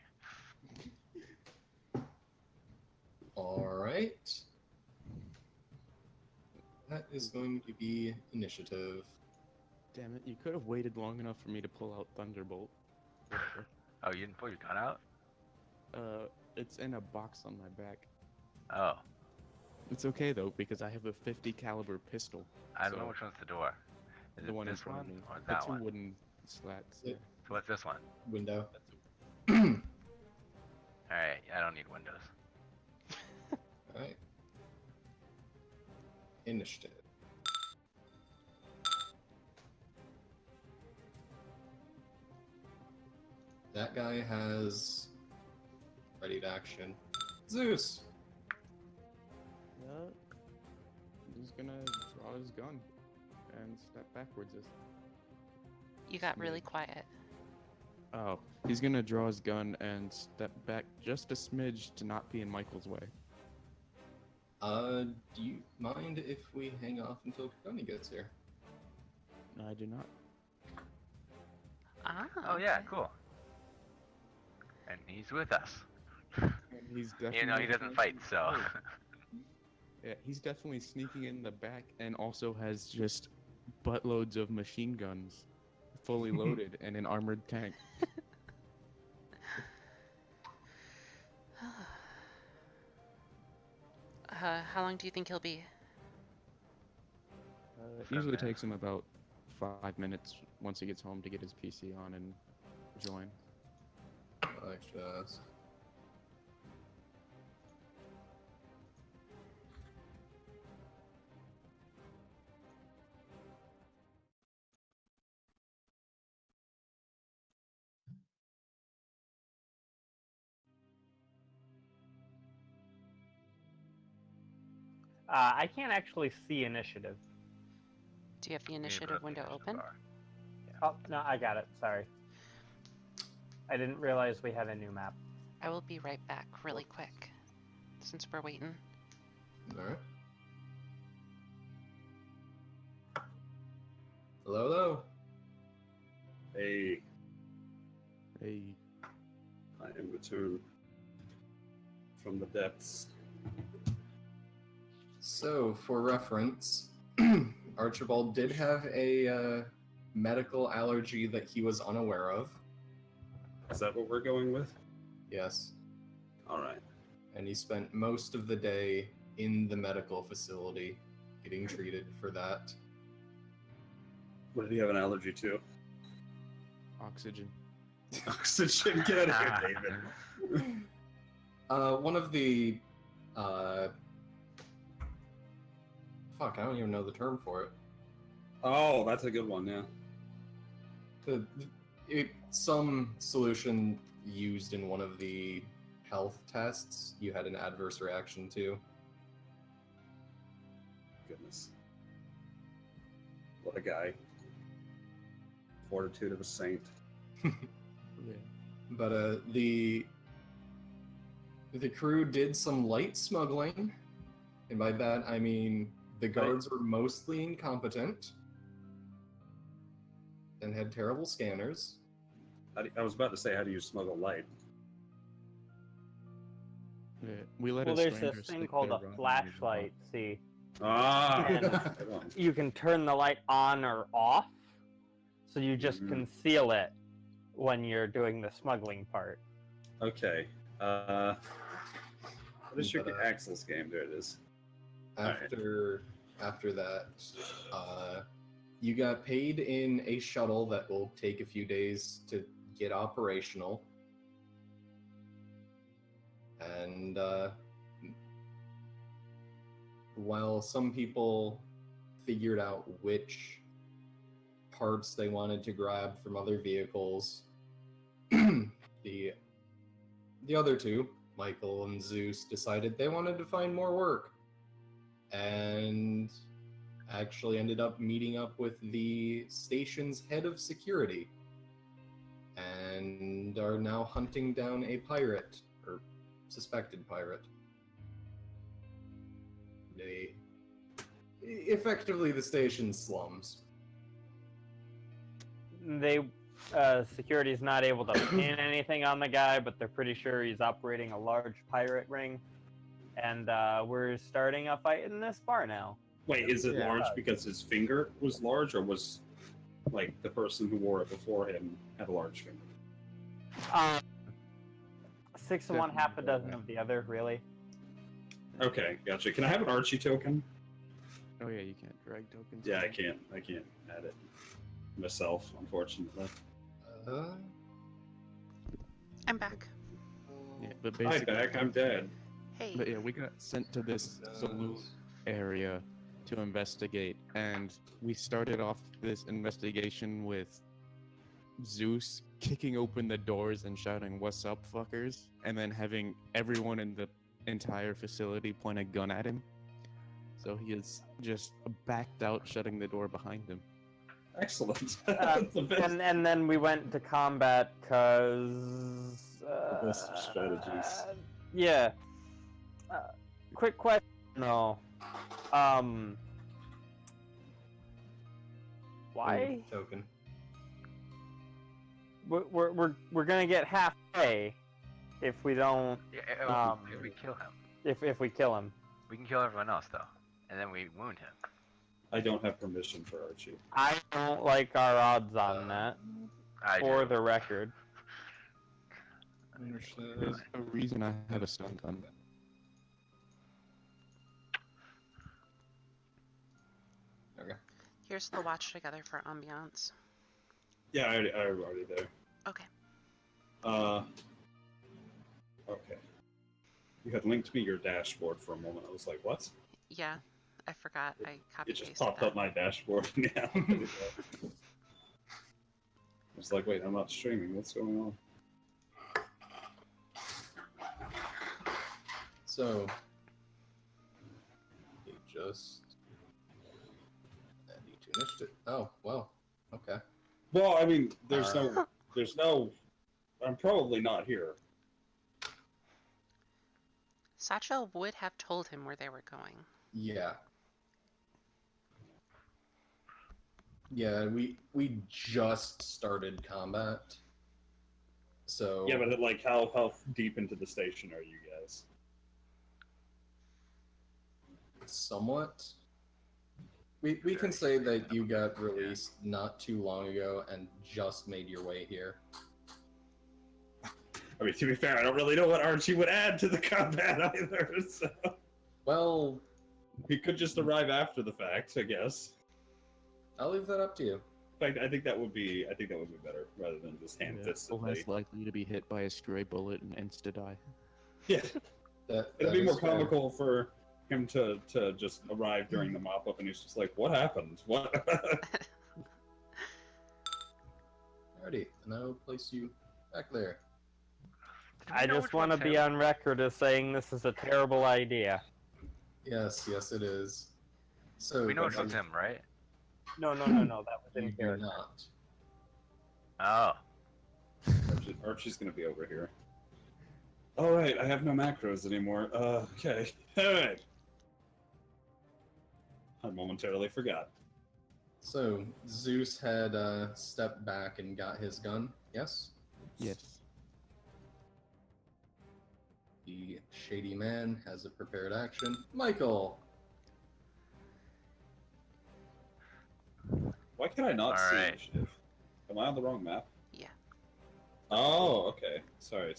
Alright. That is going to be initiative. Damn it! You could have waited long enough for me to pull out Thunderbolt. Whatever. Oh, you didn't pull your gun out? It's in a box on my back. Oh, It's okay though because I have a 50 caliber pistol. I don't know So, which one's the door. Is the it one in this front one of me. or The that two one? wooden slats. Yeah. So what's this one? Window. Alright, I don't need windows. Alright. Initiative. That guy has ready to action. Zeus! He's gonna draw his gun and step backwards. You got really quiet. Oh, he's gonna draw his gun and step back just a smidge to not be in Michael's way. Do you mind if we hang off until Kagoni gets here? I do not. Ah. Oh yeah, okay. cool. And he's with us. And he's definitely. You know he doesn't fight, so. Yeah, he's definitely sneaking in the back and also has just buttloads of machine guns, fully loaded, and an armored tank. How long do you think he'll be? It usually takes him about 5 minutes once he gets home to get his PC on and join. I should ask. I can't actually see initiative. Do you have the You need to initiative put up the window initiative open? bar. Oh, no, I got it. Sorry. I didn't realize we had a new map. I will be right back really quick, since we're waiting. Alright. Hello, hello. Hey, Hey, I am returned from the depths. So, for reference, Archibald did have a medical allergy that he was unaware of. Is that what we're going with? Yes. All right. he spent most of the day in the medical facility getting treated for that. What did he have an allergy to? Oxygen. Oxygen. Get out of here, David. One of the fuck, I don't even know the term for it. Oh, that's a good one. Yeah. Some solution used in one of the health tests you had an adverse reaction to. Goodness. What a guy. Fortitude of a saint. Yeah. But the crew did some light smuggling, and by that I mean the guards were mostly incompetent and had terrible scanners. I was about to say, how do you smuggle light? Yeah. We let Well, a there's stranger this thing stick called their a rod in your flashlight, jaw. see? Ah! And Good one. you can turn the light on or off, so you just Mhm. conceal it when you're doing the smuggling part. Okay. What is your But, Axel's game? There it is. After that, you got paid in a shuttle that will take a few days to get operational. And while some people figured out which parts they wanted to grab from other vehicles, the other two, Michael and Zeus, decided they wanted to find more work. And actually ended up meeting up with the station's head of security and are now hunting down a pirate, or suspected pirate. Effectively the station's slums. Security's not able to pin anything on the guy, but they're pretty sure he's operating a large pirate ring. And we're starting a fight in this bar now. Wait, is it Yeah. large because his finger was large, or was like the person who wore it before him had a large finger? 6 of one, half a dozen of the other, really. Okay, gotcha. Can I have an Archie token? Oh yeah, you can't drag tokens. Yeah, I can't add it myself, unfortunately. I'm back. Yeah, but Hi, basically, back. I'm dead. Hey. But yeah, we got sent to this saloon area to investigate, and we started off this investigation with Zeus kicking open the doors and shouting, "What's up, fuckers?" and then having everyone in the entire facility point a gun at him. So he is just backed out, shutting the door behind him. Excellent. That's the best. And then we went to combat because... The best of strategies. Yeah. Quick question, though. Why? Token. We're gonna get halfway if we don't... If we kill him. If we kill him. We can kill everyone else, though. And then we wound him. I don't have permission for Archie. I don't like our odds on that. I For do. the record. There's a reason I have a stun gun. Okay. Here's the watch together for ambiance. Yeah, I'm already there. Okay. Okay. You had linked me your dashboard for a moment. I was like, what? Yeah, I forgot. I copy It just pasted popped that. up my dashboard. Yeah. I was like, wait, I'm not streaming. What's going on? So you just finished it. Oh, well. Okay. Well, I mean, there's no. I'm probably not here. Satchel would have told him where they were going. Yeah. Yeah, we just started combat. So Yeah, but like, how deep into the station are you guys? somewhat. We can say that you got released not too long ago and just made your way here. I mean, to be fair, I don't really know what Archie would add to the combat either. So Well, he could just arrive after the fact, I guess. I'll leave that up to you. In fact, I think that would be better rather than just hand-fistedly. Less likely to be hit by a stray bullet and insta die. Yeah, That it'd be is more fair. comical for him to just arrive during the mop-up and he's just like, what happened? What? Alrighty, and I'll place you back there. I just want to be on record as saying this is a terrible idea. Yes, it is. So We know which one's him, right? No, that was You in do character. not. Oh. Archie's gonna be over here. All right, I have no macros anymore. Okay. All right. I momentarily forgot. So Zeus had stepped back and got his gun. Yes. Yes. The shady man has a prepared action. Michael. Why can I not All see right. initiative? Am I on the wrong map? Yeah. Oh, okay. Sorry.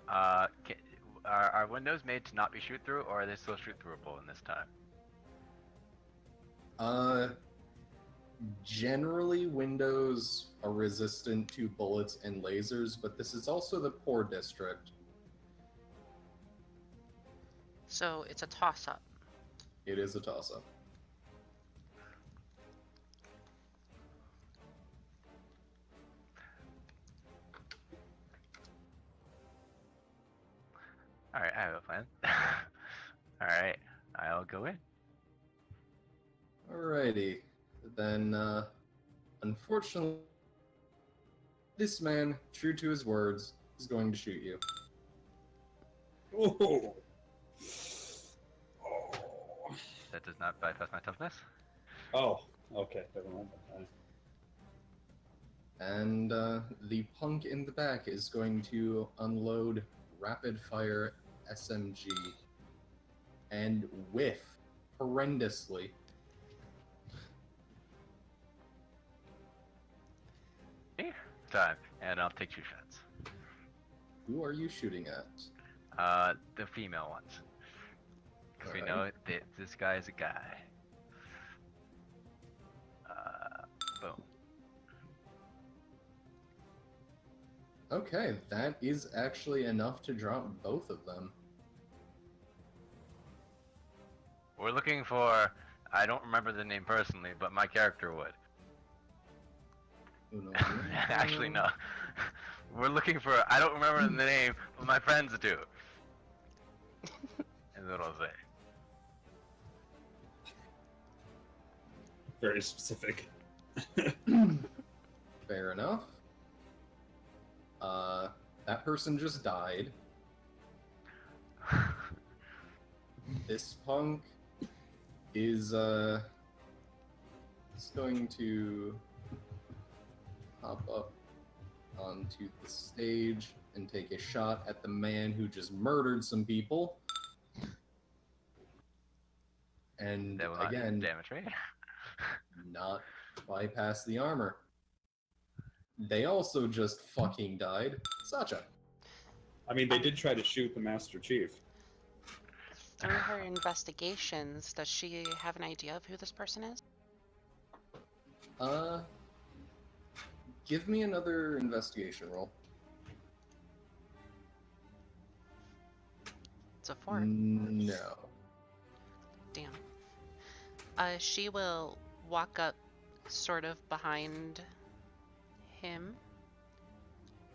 Are windows made to not be shoot through, or are they still shoot throughable in this time? Generally windows are resistant to bullets and lasers, but this is also the poor district. So it's a toss-up. It is a toss-up. Alright, I have a plan. Alright, I'll go in. Alrighty. Then, unfortunately, this man, true to his words, is going to shoot you. Oh. That does not bypass my toughness. Oh. Okay. Never mind. And the punk in the back is going to unload rapid fire SMG and whiff horrendously. Time, and I'll take 2 shots. Who are you shooting at? The female ones. Because we Alright. know that this guy is a guy. Boom. Okay, that is actually enough to drop both of them. We're looking for, I don't remember the name personally, but my character would. Uno, Actually, no. We're looking for, I don't remember the name, but my friends do. Is what I'll say. Very specific. Fair enough. That person just died. This punk is going to hop up onto the stage and take a shot at the man who just murdered some people. And That will not again, damage me. not bypass the armor. They also just fucking died. Sacha. I mean, they did try to shoot the Master Chief. Through her investigations, does she have an idea of who this person is? Give me another investigation roll. It's a 4. No. Damn. She will walk up sort of behind him.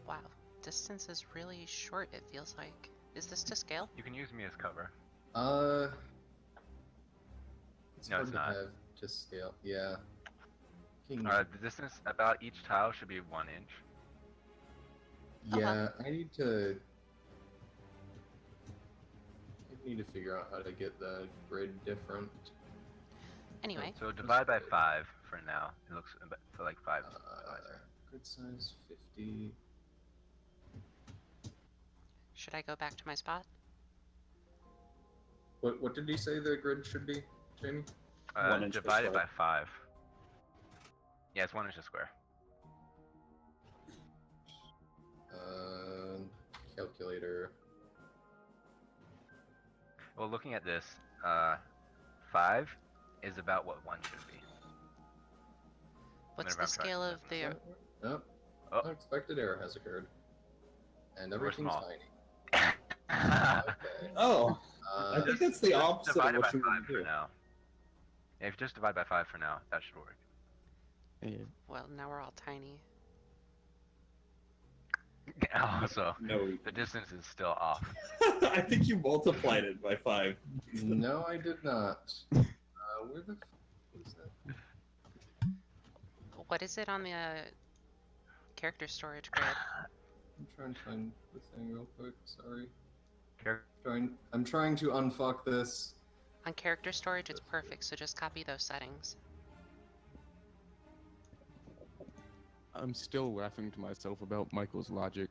Wow. Distance is really short, it feels like. Is this to scale? You can use me as cover. It's No, hard it's to not. have to scale. Yeah. King- The distance about each tile should be 1 inch. Yeah, I need to figure out how to get the grid different. Anyway, So divide by 5 for now. It looks for like 5. Grid size 50. should I go back to my spot? What did you say the grid should be, Jamie? 1 inch per Divide it by square. 5. Yeah, it's 1 inch a square. later. Well, looking at this, 5 is about what 1 should be. What's Whenever the I'm trying scale to of measure. the? Nope. Oh. Unexpected error has occurred. And We're everything's small. tiny. Okay. Oh, I think that's the Just opposite of divide it what by you 5 want to for do. now. Yeah, if you just divide by 5 for now, that should work. Yeah. Well, now we're all tiny. Also, No, the distance is still off. I think you multiplied it by 5. No, I did not. Where the f is that? What is it on the character storage grid? I'm trying to find the thing real quick. Sorry. Char- I'm trying to unfuck this. On character storage, it's perfect, so just copy those settings. I'm still laughing to myself about Michael's logic.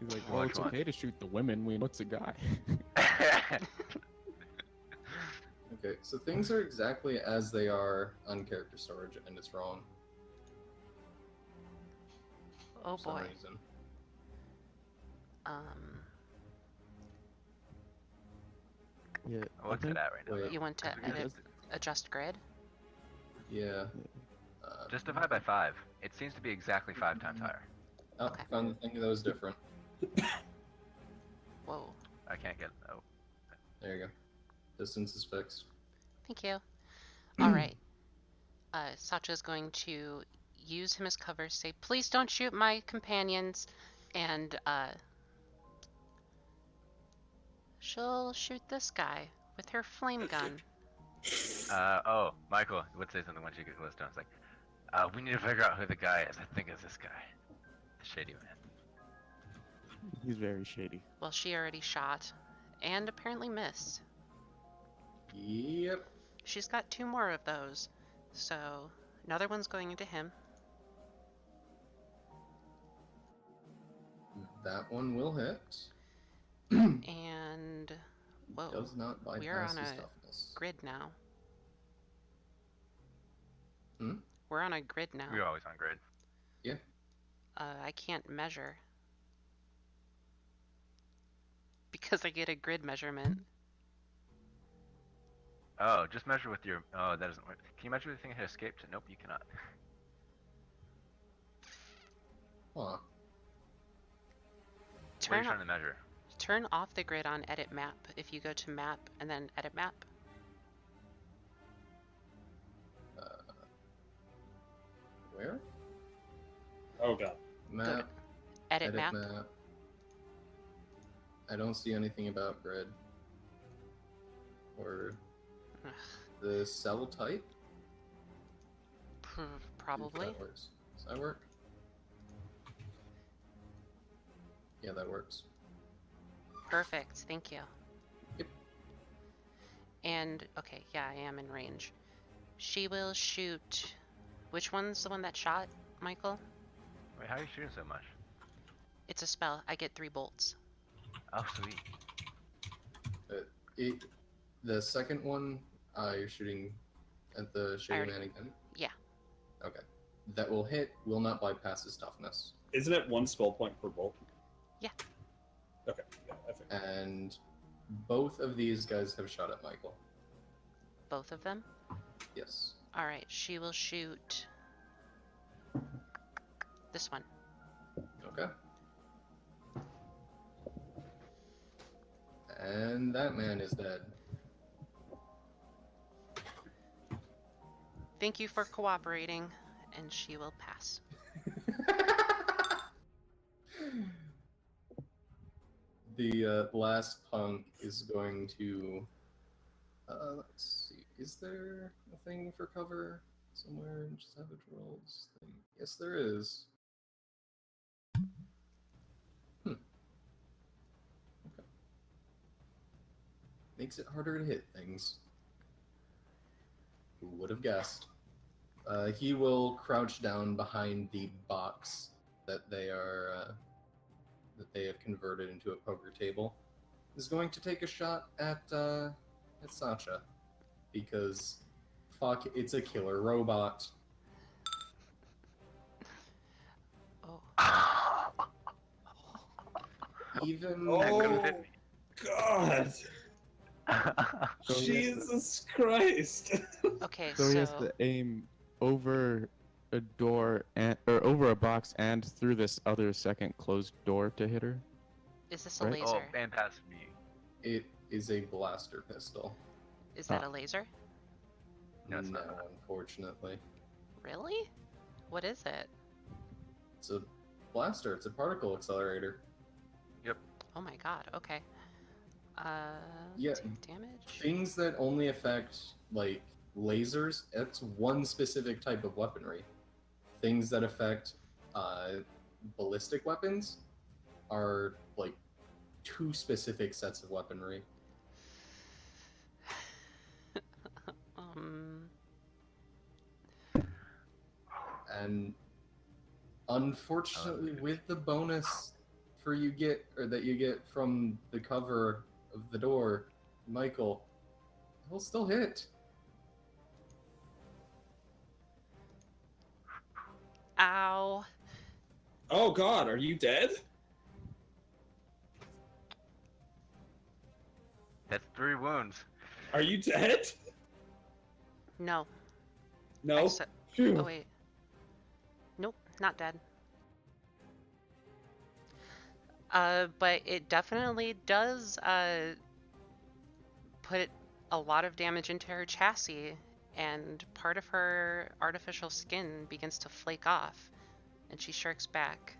He's like, well, Which it's one? okay to shoot the women. We know it's a guy. Okay, so things are exactly as they are on character storage, and it's wrong. Oh For some boy. reason. Yeah. What's it at right now? Wait. You went to Because we can edit, just- adjust grid? Yeah. Just divide by 5. It seems to be exactly 5 times higher. Oh, Okay. found the thing that was different. Whoa. I can't get. Oh. There you go. Distance is fixed. Thank you. Alright. Sacha's going to use him as cover, say, please don't shoot my companions, and she'll shoot this guy with her flame gun. Oh, Michael would say something once you get close to him. It's like, we need to figure out who the guy is. I think it's this guy. The shady man. He's very shady. Well, she already shot, and apparently missed. Yep. She's got 2 more of those, so another one's going into him. That one will hit. And whoa, Does not bypass we are on his a toughness. grid now. Hmm? We're on a grid now. We're always on grid. I can't measure because I get a grid measurement. Oh, just measure with your. Oh, that doesn't work. Can you measure the thing that escaped? Nope, you cannot. Huh. What are Turn you trying to measure? turn off the grid on edit map if you go to map and then edit map. Where? Oh god. Map. Edit map. I don't see anything about grid. Or Ugh. the cell type? Probably. If that works. Does that work? Yeah, that works. Perfect. Thank you. Yep. And okay, yeah, I am in range. She will shoot. Which one's the one that shot, Michael? Wait, how are you shooting so much? It's a spell. I get 3 bolts. Oh, sweet. The second one, you're shooting at the Shady already- Man again? Yeah. Okay. That will hit, will not bypass his toughness. Isn't it 1 spell point per bolt? Yeah. Okay. Yeah, I think. And both of these guys have shot at Michael. Both of them? Yes. Alright, she will shoot this one. Okay. And that man is dead. Thank you for cooperating, and she will pass. The last punk is going to. Let's see. Is there a thing for cover somewhere in Savage Worlds? Thing? Yes, there is. Okay. Makes it harder to hit things. Who would have guessed? He will crouch down behind the box that they are that they have converted into a poker table. Is going to take a shot at Sacha because fuck, it's a killer robot. Oh. even That could've Oh, hit me. God! So he has to- Jesus Christ! Okay, So he has to aim over a door or over a box and through this other second closed door to hit her. is this a Right. Oh, laser? and past me. it is a blaster pistol. Is that Ah. a laser? No, it's no, not. unfortunately. Really? What is it? It's a blaster. It's a particle accelerator. Oh my god, okay. Yeah. Take damage? Things that only affect, like, lasers, that's one specific type of weaponry. Things that affect ballistic weapons are, like, two specific sets of weaponry. Um, And unfortunately, with the bonus that you get from the cover of the door, Michael, he'll still hit. ow. Oh God, are you dead? That's 3 wounds. Are you dead? No. No. Phew. Oh wait. Nope, not dead. But it definitely does put a lot of damage into her chassis, and part of her artificial skin begins to flake off, and she shirks back.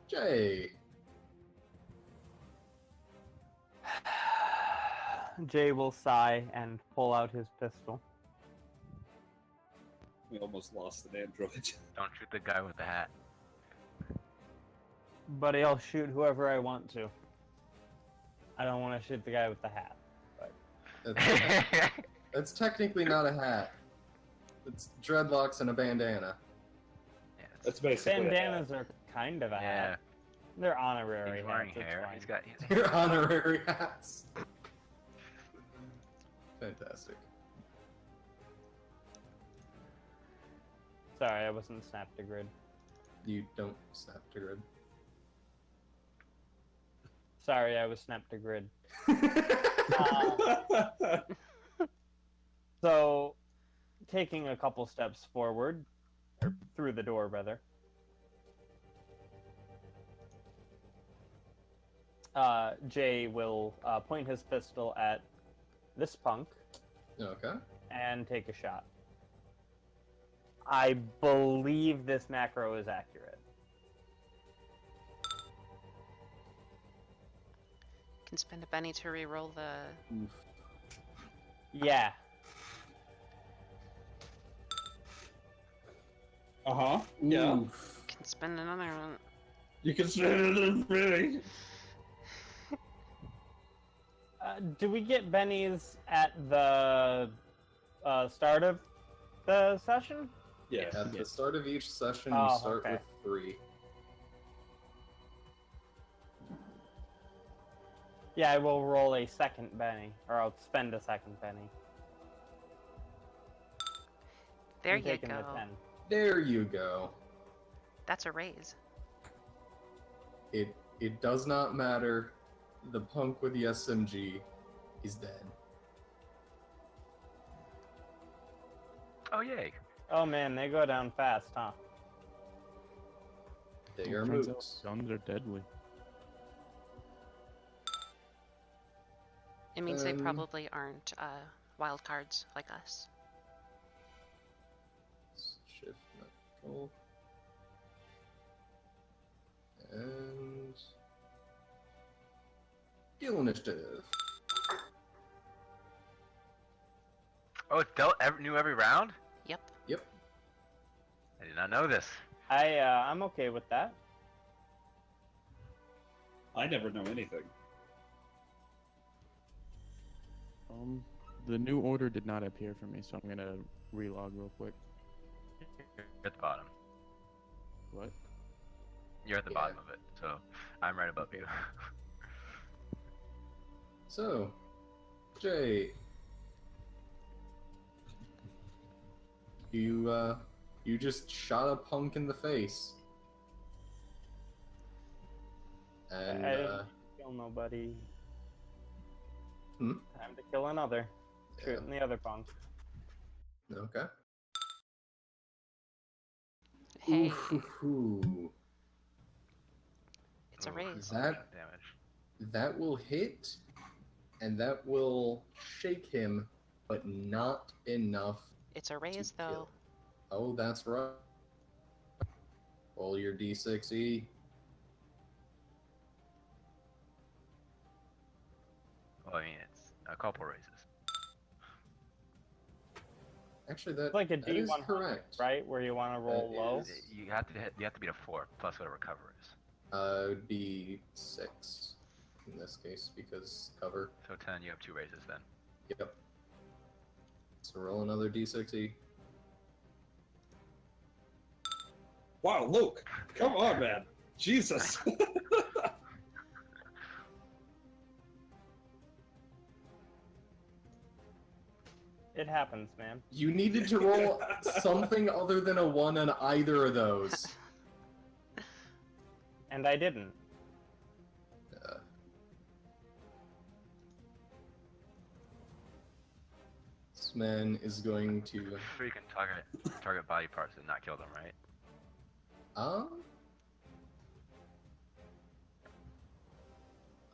Jay, Jay will sigh and pull out his pistol. We almost lost an android. Don't shoot the guy with the hat. But I'll shoot whoever I want to. I don't want to shoot the guy with the hat. that's technically not a hat. It's dreadlocks and a bandana. Yeah, That's basically Bandanas are kind of a yeah. hat. They're honorary He's wearing hats. It's hair. fine. He's got. Your honorary hats. Fantastic. Sorry, I wasn't snapped to grid. You don't snap to grid. Sorry, I was snapped to grid. a So, taking a couple steps forward, or through the door, rather. Jay will point his pistol at this punk Okay. and take a shot. I believe this macro is accurate. Can spend a Benny to re-roll the. Oof. Yeah. huh. Yeah. Oof. Can spend another one. You can spend it in free. Do we get bennies at the start of the session? Yeah. At the start of each session, Oh, you start okay. with 3. Yeah, I will roll a second Benny, or I'll spend a second Benny. There I'm you taking go. the 10. There you go. That's a raise. It does not matter. The punk with the SMG is dead. Oh yay! Oh man, they go down fast, huh? They are Turns out mooks. guns are deadly. It means they Um, probably aren't wild cards like us. Shift medical. And skill initiative. Oh, it's dealt new every round. Yep. Yep. I did not know this. I'm okay with that. I never know anything. The new order did not appear for me, so I'm gonna relog real quick. You're at the bottom. What? You're at the Yeah. bottom of it, so I'm right above you. So, Jay, you You just shot a punk in the face. And, I didn't kill nobody. Hmm? Time to kill another. Shooting the other punk. Okay. Hey, Ooh. it's a Ooh, raise. That damage. that will hit, and that will shake him, but not enough It's a to raise, kill. though. Oh, that's right. Roll your d6e. Well, I mean, it's a couple raises. Actually, that, It's like a that is D100, correct. right? Where you want to roll That low. is- You have to beat a 4 plus whatever cover is. It would be 6 in this case because cover. So 10, you have 2 raises then. Yep. So roll another d6e. Wow, Luke, come on, man. Jesus. It happens, man. You needed to roll something other than a 1 on either of those. And I didn't. This man is going to. Sure, you can target body parts and not kill them, right?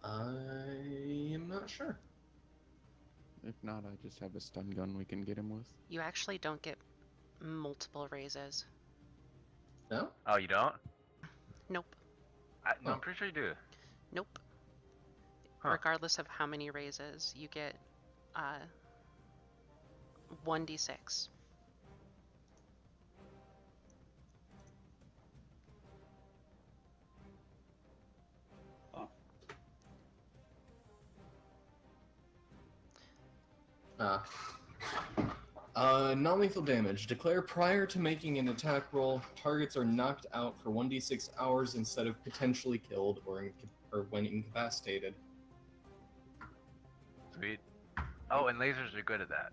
I am not sure. If not, I just have a stun gun we can get him with. You actually don't get multiple raises. No? Oh, you don't? Nope. No, Oh. I'm pretty sure you do. Nope. Huh. Regardless of how many raises, you get 1d6. Non-lethal damage. Declare prior to making an attack roll, targets are knocked out for 1d6 hours instead of potentially killed or when incapacitated. Sweet. Oh, and lasers are good at that.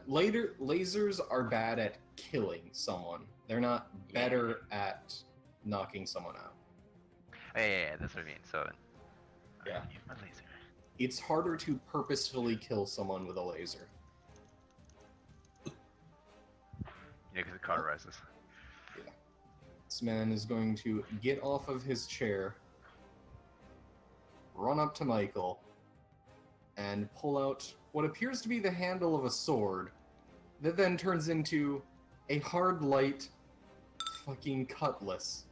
Later, lasers are bad at killing someone. They're not better at knocking someone out. Yeah, that's what I mean. So, Yeah. use my laser. It's harder to purposefully kill someone with a laser. Yeah, because it cauterizes. This man is going to get off of his chair, run up to Michael, and pull out what appears to be the handle of a sword that then turns into a hard, light fucking cutlass.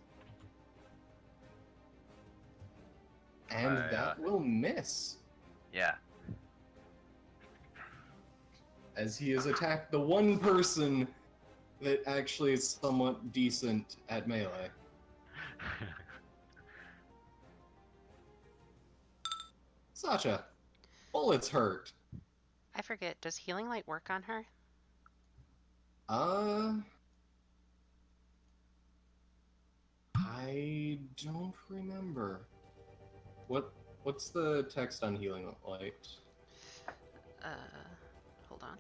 And that will miss. Yeah. As he has attacked the one person that actually is somewhat decent at melee. Sasha, bullets hurt. I forget, does healing light work on her? I don't remember. What's the text on healing light? Hold on.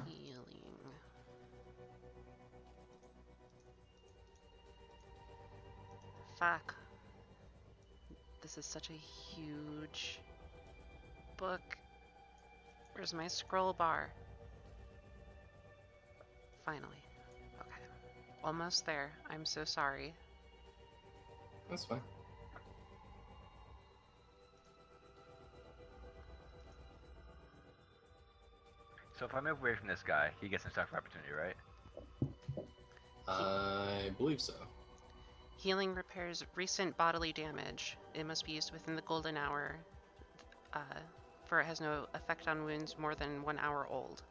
Healing. Fuck. This is such a huge book. Where's my scroll bar? Finally. Okay. Almost there. I'm so sorry. That's fine. So if I move away from this guy, he gets an attack of opportunity, right? I believe so. Healing repairs recent bodily damage. It must be used within the golden hour, for it has no effect on wounds more than 1 hour old.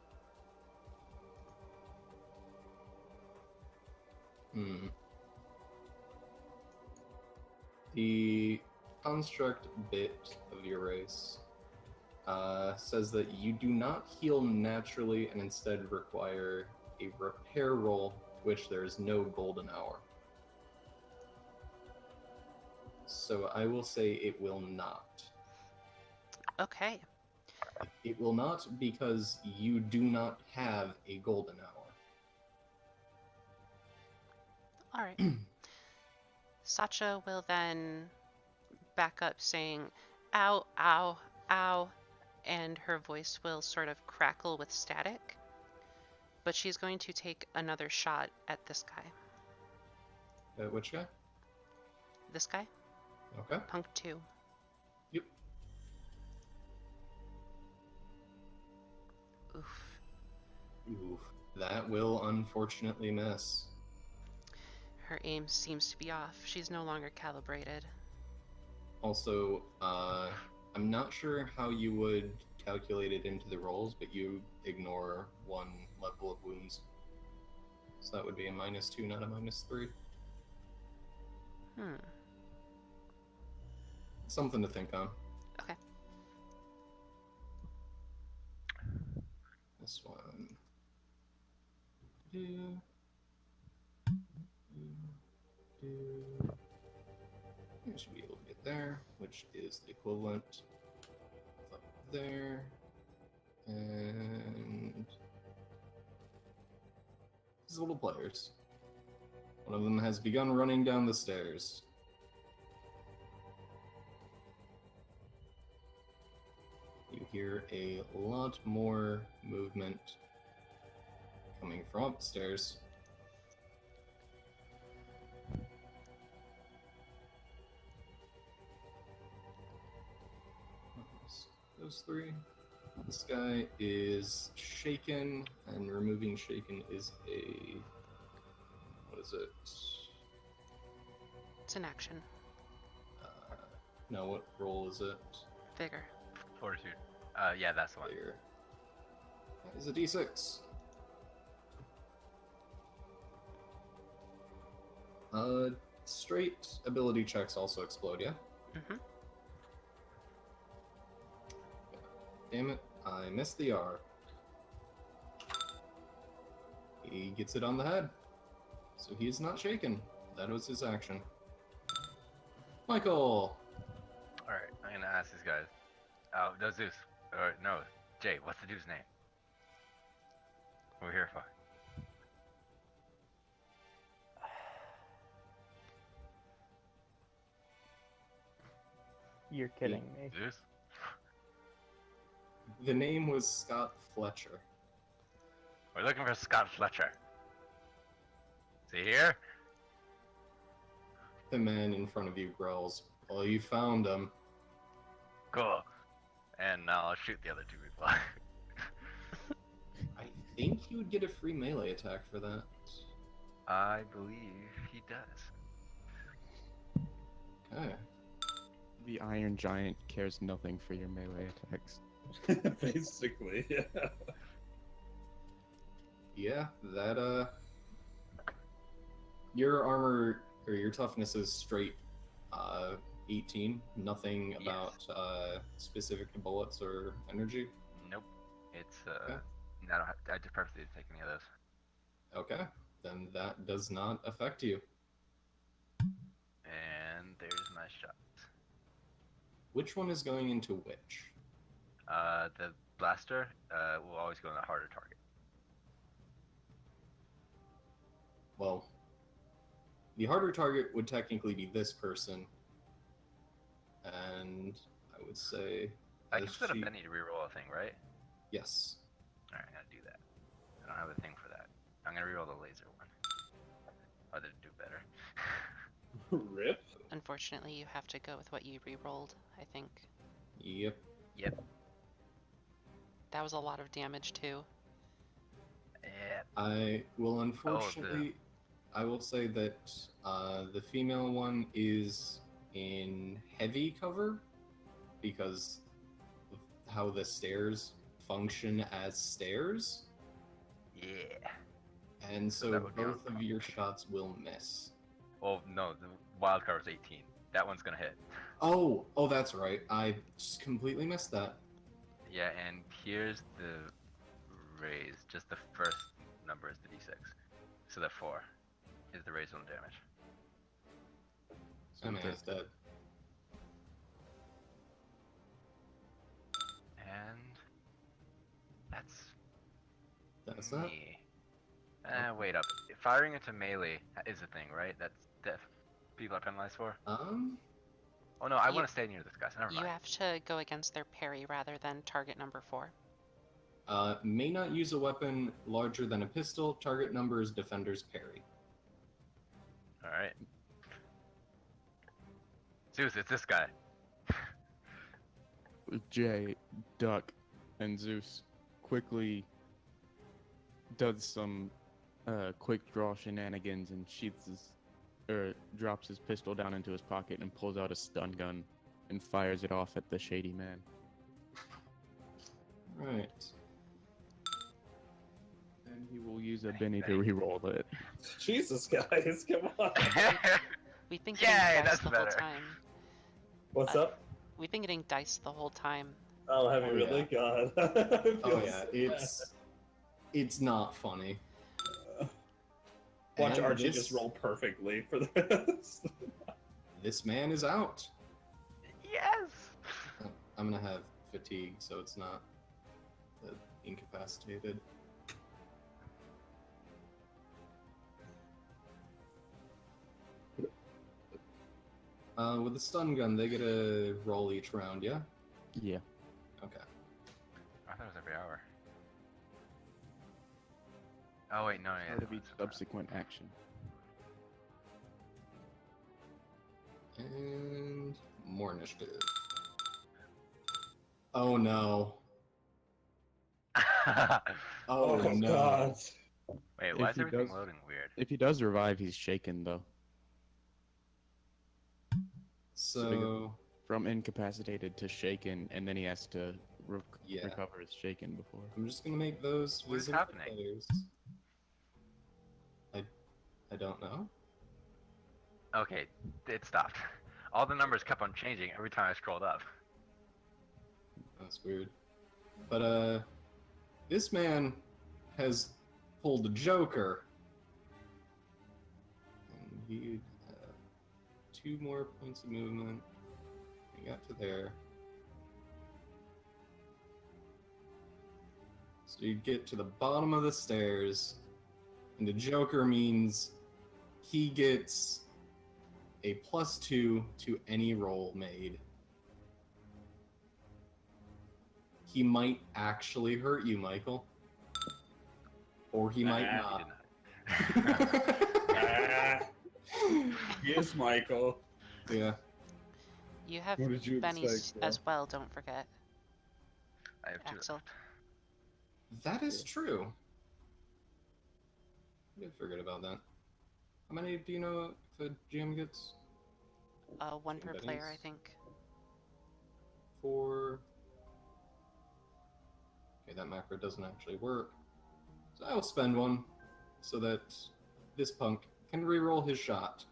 The construct bit of your race says that you do not heal naturally and instead require a repair roll, to which there is no golden hour. So I will say it will not. Okay. It will not, because you do not have a golden hour. All right. Sacha will then back up saying, ow, ow, ow, and her voice will sort of crackle with static. But she's going to take another shot at this guy. Which guy? This guy? Okay. Punk 2. Yep. Oof. Oof. That will unfortunately miss. Her aim seems to be off. She's no longer calibrated. Also, I'm not sure how you would calculate it into the rolls, but you ignore 1 level of wounds. So that would be a -2, not a -3. Something to think on. Okay. This one. I should be able to get there, which is the equivalent of up there. And these little players. One of them has begun running down the stairs. You hear a lot more movement coming from upstairs. Those 3. This guy is shaken, and removing shaken is a... what is it? It's an action. No, what roll is it? Vigor. Fortitude. Yeah, that's the one. Here. That is a d6. Straight ability checks also explode, yeah? Mm-hmm. Damn it, I missed the R. He gets it on the head. So he is not shaken. That was his action. Michael! Alright, I'm gonna ask these guys. Oh, no, Zeus. Or, no, Jay, what's the dude's name? What we're here for? You're kidding me. Zeus? The name was Scott Fletcher. We're looking for Scott Fletcher. Is he here? The man in front of you growls. Well, you found him. Cool. And now I'll shoot the other 2 people. I think you would get a free melee attack for that. I believe he does. Okay. The Iron Giant cares nothing for your melee attacks. Basically, yeah. Yeah, that, your armor, or your toughness is straight, 18. Nothing Yes. about, specific to bullets or energy. Nope. It's, Okay. I don't have, I just purposely didn't take any of those. Okay, then that does not affect you. And there's my shot. Which one is going into which? The blaster, will always go on the harder target. Well, the harder target would technically be this person. And I would say... I can as set up she- Benny to reroll a thing, right? Yes. Alright, I'm gonna do that. I don't have a thing for that. I'm gonna reroll the laser one. Oh, did it do better? Rip. Unfortunately, you have to go with what you re-rolled, I think. Yep. Yep. That was a lot of damage, too. Yep. I will unfortunately... I will say that the female one is in heavy cover because of how the stairs function as stairs, Yeah. and So so that would be on both of your shots will miss. Well, no, the wild card was 18. That one's gonna hit. Oh, that's right. I just completely missed that. Yeah, and here's the raise. Just the first number is the d6. So that 4 is the raise on the damage. That man is dead. And That's that. Wait up. Firing into melee is a thing, right? That's people are penalized for. Oh no, I You- want to stay near this guy. So never You mind. have to go against their parry rather than target number 4. May not use a weapon larger than a pistol. Target number is defender's parry. All right. Zeus, it's this guy. Jay, Duck, and Zeus quickly does some quick draw shenanigans and drops his pistol down into his pocket and pulls out a stun gun and fires it off at the shady man. Right. And he will use a Benny to reroll it. Jesus, guys, come on. We've been Yay, getting dice that's the better. whole time. What's up? We've been getting dice the whole time. Oh, have you Oh, really? God. Oh yeah, it's not funny. Watch And Archie this- just roll perfectly for this. This man is out. Yes. I'm gonna have fatigue, so it's not incapacitated. With the stun gun, they get a roll each round, yeah? Yeah. Okay. I thought it was every hour. Oh wait, no, yeah. Part of each that's right. subsequent action. And more initiative. Oh no. Oh, no. God. Wait, why If is he everything does- loading weird? If he does revive, he's shaken though. So, From incapacitated to shaken, and then he has to Yeah. recover his shaken before. I'm just gonna make those What is visible happening? players. I don't know. Okay, it stopped. All the numbers kept on changing every time I scrolled up. That's weird. But this man has pulled a Joker. And he 2 more points of movement. He got to there. So you get to the bottom of the stairs, and the Joker means he gets a +2 to any roll made. He might actually hurt you, Michael. Or he might Nah, He did not. not. Yes, Michael. Yeah. You have What did you bennies expect, bro? as well, don't forget. I have 2 Axel. left. That is true. I did forget about that. How many do you know the GM gets? 1 per player, I Bennies. think. 4. Okay, that macro doesn't actually work. So I will spend 1 so that this punk can reroll his shot.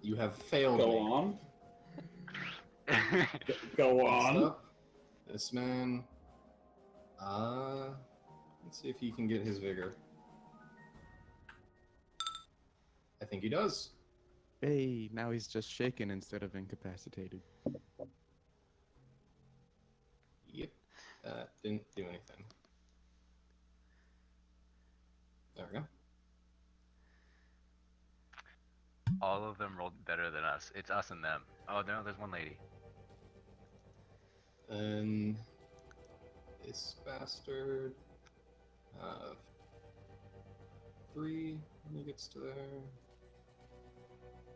You have failed Go me. on. Go Next on. up, this man. Let's see if he can get his vigor. I think he does. Hey, now he's just shaken instead of incapacitated. Yep. That didn't do anything. There we go. All of them rolled better than us. It's us and them. Oh no, there's one lady. And this bastard have 3 when he gets to there.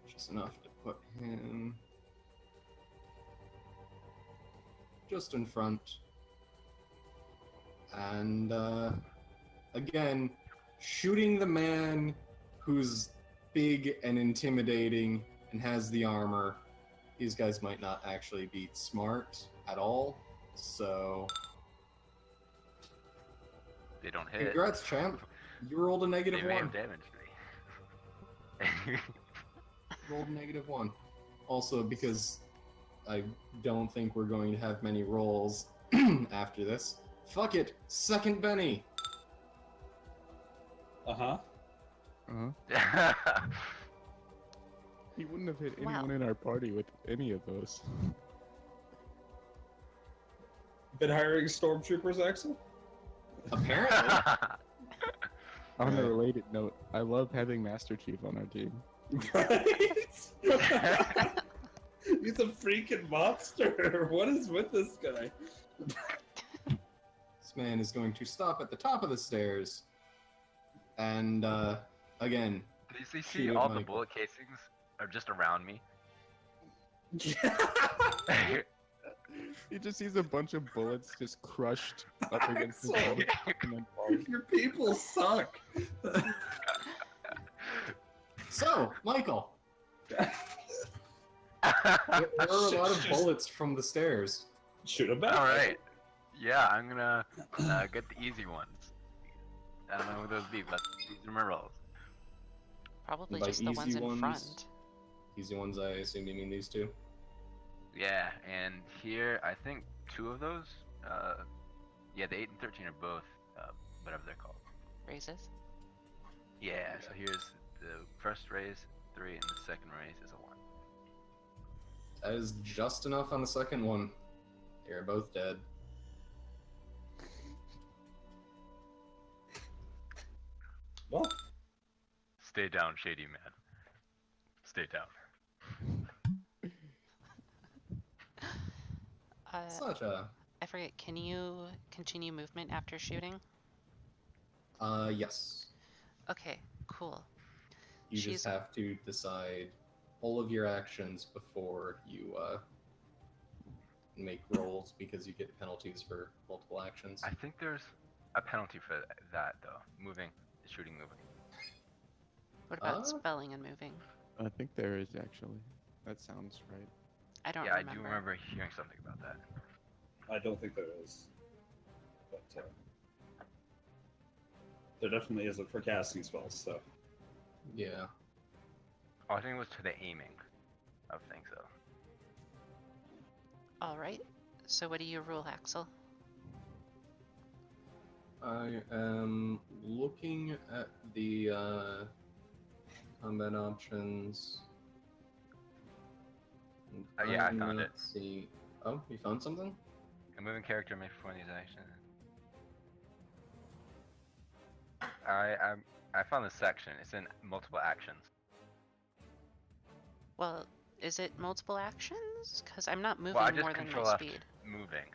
Just enough to put him just in front. And again, shooting the man who's big and intimidating and has the armor. These guys might not actually be smart at all, so They don't hit. congrats, champ. You rolled a They negative may 1. have damaged me. Rolled a negative 1. Also, because I don't think we're going to have many rolls after this. Fuck it, second Benny. Uh-huh. Uh-huh. He wouldn't have hit Wow. anyone in our party with any of those. been hiring stormtroopers, Axel? Apparently. On a Right. related note, I love having Master Chief on our team. Right? He's a freaking monster. What is with this guy? This man is going to stop at the top of the stairs. And, again, Did you see Shoot, all the Michael. bullet casings are just around me? He just sees a bunch of bullets just crushed up against his Axel. head and then falls. Your people suck. so, Michael, there are a lot of bullets from the stairs. Shoot him back. All right. Yeah, I'm gonna get the easy ones. I don't know who those be, but these are my rolls. Probably By just the ones easy in ones- front. Easy ones, I assume you mean these two? Yeah, and here I think 2 of those. Yeah, the 8 and 13 are both whatever they're called. Raises. Yeah. So here's the first raise 3, and the second raise is a 1. That is just enough on the second one. You're both dead. Well, Stay down, shady man. Stay down. Such a... I forget, can you continue movement after shooting? yes. Okay, cool. You She's- just have to decide all of your actions before you, make rolls, because you get penalties for multiple actions. I think there's a penalty for that though. Shooting moving. What about Uh? spelling and moving? I think there is actually. That sounds right. I don't Yeah, remember. I do remember hearing something about that. I don't think there is. But there definitely isn't for casting spells, so. Yeah. Oh, I think it was to the aiming of things though. Alright, so what do you rule, Axel? I am looking at the combat options. And Yeah, I I'm found gonna it. See. Oh, you found something? A moving character may perform these actions. I found this section. It's in multiple actions. Well, is it multiple actions? Because I'm not moving Well, I just more than control my F speed. moving.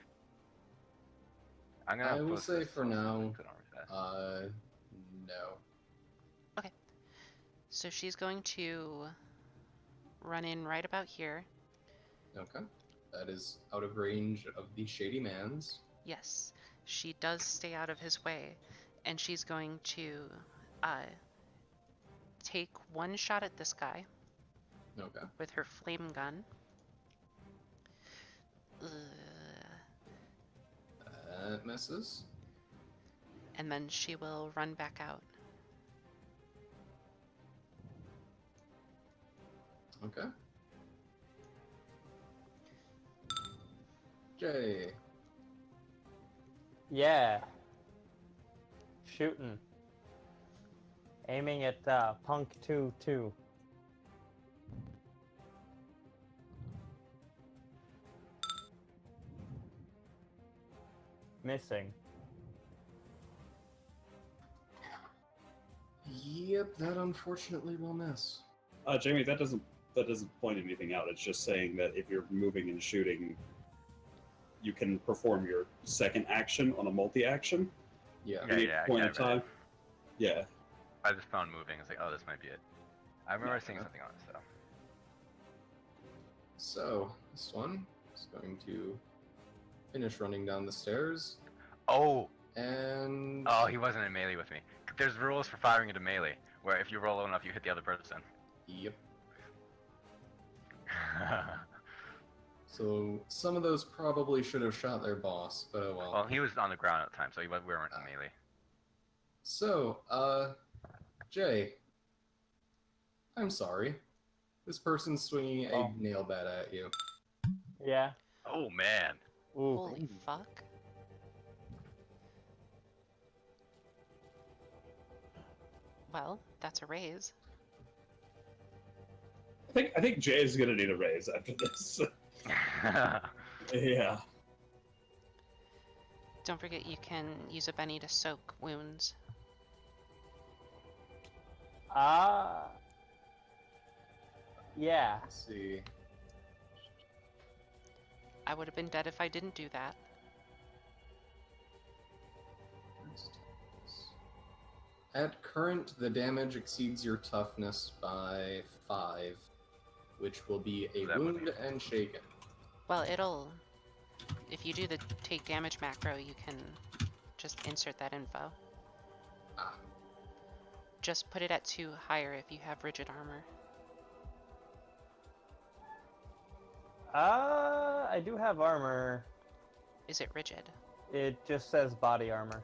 I'm gonna. I will post say this for also, now, so don't read that. No. So she's going to run in right about here. Okay. That is out of range of the Shady Man's. Yes, she does stay out of his way. And she's going to take one shot at this guy Okay. with her flame gun. That misses. And then she will run back out. Okay. Jay. Yeah. Shooting. Aiming at Punk 2-2. Missing. Yep, that unfortunately will miss. Jamie, that doesn't point anything out. It's just saying that if you're moving and shooting, you can perform your second action on a multi-action. Yeah. Yeah, At any yeah, I point in read it. time. Yeah. I just found moving. It's like, oh, this might be it. I remember seeing something on it, so. So, this one is going to finish running down the stairs, Oh! and... Oh, he wasn't in melee with me. There's rules for firing into melee, where if you roll low enough, you hit the other person. Yep. So, some of those probably should have shot their boss, but oh well. Well, he was on the ground at the time, so we weren't in melee. So, Jay. I'm sorry. This person's swinging a Oh. nail bat at you. Yeah. Oh, man. Ooh. Holy fuck. Well, that's a raise. I think Jay's gonna need a raise after this. Yeah. Don't forget you can use a Benny to soak wounds. Yeah. Let's see. I would have been dead if I didn't do that. At current, the damage exceeds your toughness by 5, which will be a That would wound be- and shaken. Well, it'll... If you do the take damage macro, you can just insert that info. Ah, Just put it at 2 higher if you have rigid armor. I do have armor. Is it rigid? It just says body armor.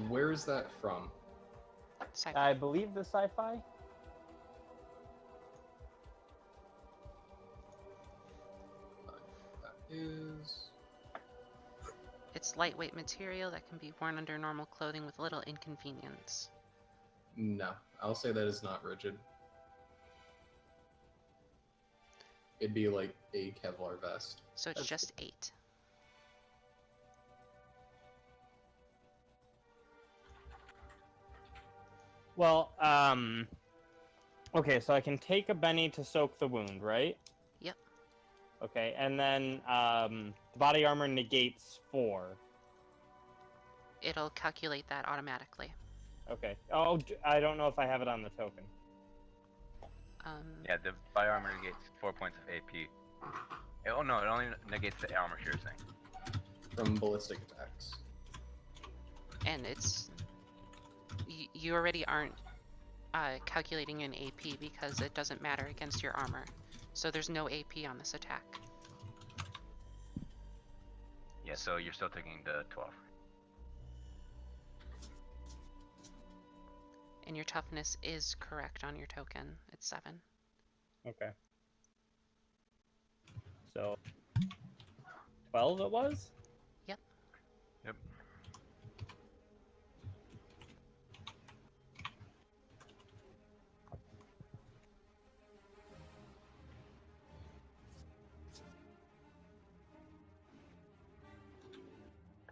where is that from? Sci-fi. I believe the sci-fi. That is... It's lightweight material that can be worn under normal clothing with little inconvenience. No, I'll say that is not rigid. It'd be like a Kevlar vest. So it's That's- just 8. Well, okay, so I can take a Benny to soak the wound, right? Yep. Okay, and then the body armor negates 4. It'll calculate that automatically. Okay. Oh, I don't know if I have it on the token. Yeah, the body armor negates 4 points of AP. Oh no, it only negates the armor piercing. From ballistic attacks. And it's... You already aren't calculating an AP because it doesn't matter against your armor. So there's no AP on this attack. Yeah, so you're still taking the 12. And your toughness is correct on your token. It's 7. Okay. So 12 it was? Yep. Yep.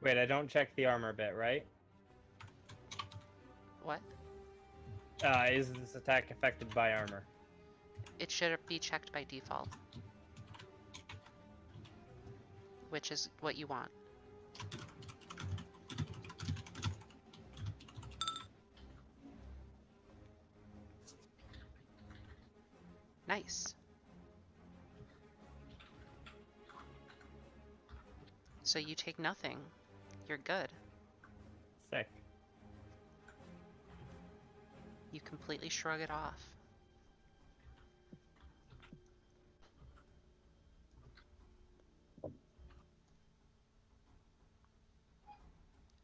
Wait, I don't check the armor bit, right? What? Is this attack affected by armor? It should be checked by default. Which is what you want. Nice. So you take nothing. You're good. Sick. You completely shrug it off.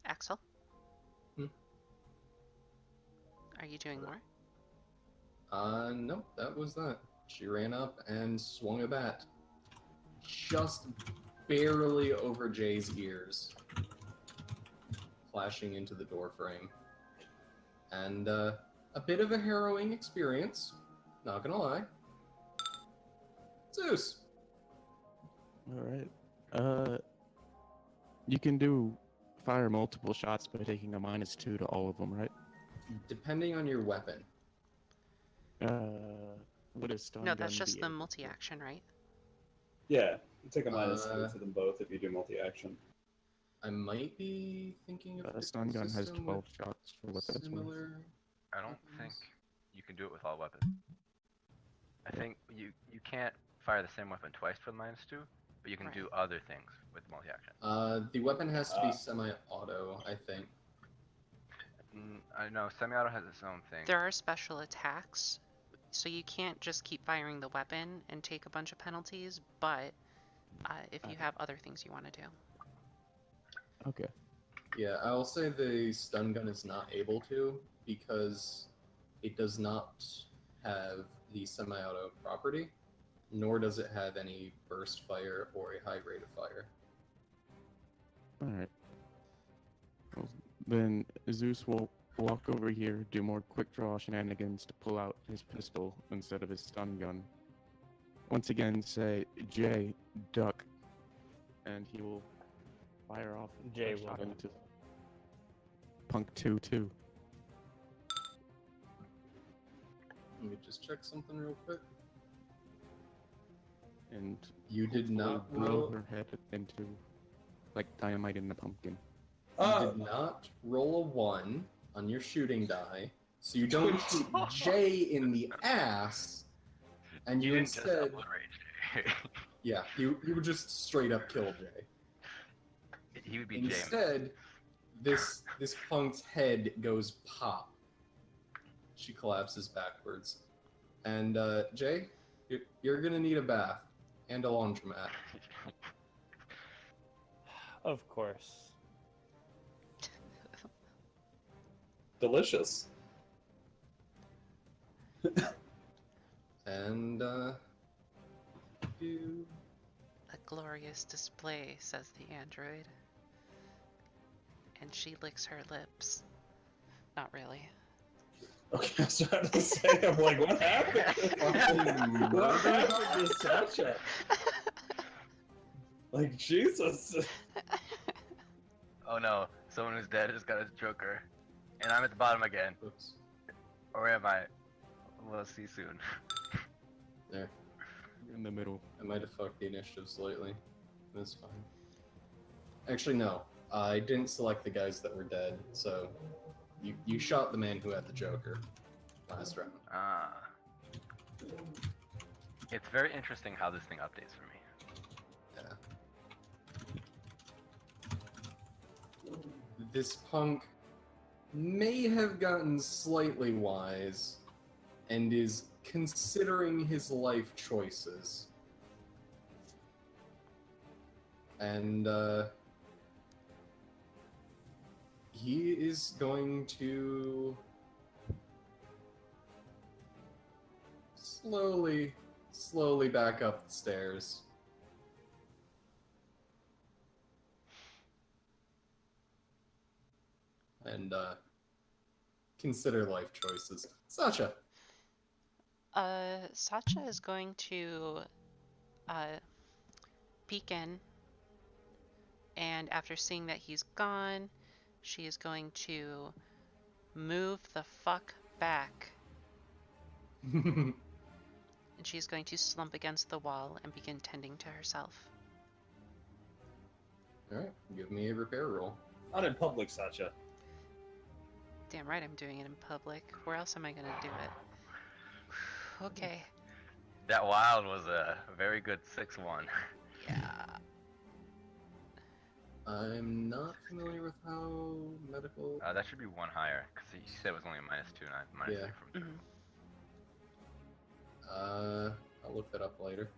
Axel? Hmm? Are you doing more? Nope, that was that. She ran up and swung a bat. Just barely over Jay's ears. Clashing into the door frame. And, a bit of a harrowing experience. Not gonna lie. Zeus! Alright. You can fire multiple shots by taking a -2 to all of them, right? Depending on your weapon. Would a stun No, gun that's just be the able to- multi-action, right? Yeah, you take a minus Uh, 2 to them both if you do multi-action. I might be thinking of A a stun gun has system 12 with shots for what that's worth. similar. I don't think weapons. you can do it with all weapons. I think you can't fire the same weapon twice for the -2, but you can do other things with multi-action. The weapon has to be Ah. semi-auto, I think. I know semi-auto has its own thing. There are special attacks, so you can't just keep firing the weapon and take a bunch of penalties, but if you have other things you want to do. Okay. Yeah, I'll say the stun gun is not able to because it does not have the semi-auto property, nor does it have any burst fire or a high rate of fire. Alright. Well, then Zeus will walk over here, do more quick draw shenanigans to pull out his pistol instead of his stun gun. Once again, say, Jay, duck. And he will fire off Jay a shot will. into Punk 2-2. Let me just check something real quick. And You did hopefully not blow roll. her head into like dynamite in the pumpkin. You did not roll a 1 on your shooting die, so you don't shoot Jay in the ass, and you didn't just instead, obliterate Jay. yeah, you would just straight up kill Jay. He would be James. Instead, this punk's head goes pop. She collapses backwards, and Jay, you're gonna need a bath and a laundromat. Of course. Delicious. And you. A glorious display, says the android. And she licks her lips. Not really. Okay, I was about to say, I'm like, what happened? What happened to Sasha? Like, Jesus. Oh no, someone who's dead has got a Joker. And I'm at the bottom again. Oops. Or am I? We'll see soon. There. You're in the middle. I might have fucked the initiative slightly. That's fine. Actually, no. I didn't select the guys that were dead, so you shot the man who had the Joker last round. Ah. It's very interesting how this thing updates for me. Yeah. This punk may have gotten slightly wise and is considering his life choices. And he is going to slowly back up the stairs. And consider life choices. Sasha. Sacha is going to peek in, and after seeing that he's gone, she is going to move the fuck back, and she's going to slump against the wall and begin tending to herself. Alright, give me a repair roll. Not in public, Sasha. Damn right I'm doing it in public. Where else am I gonna do it? Okay. That wild was a very good 6-1. Yeah. I'm not familiar with how medical... That should be 1 higher, because he said it was only a -2 and I have -3 Yeah. from Mhm. I'll look that up later.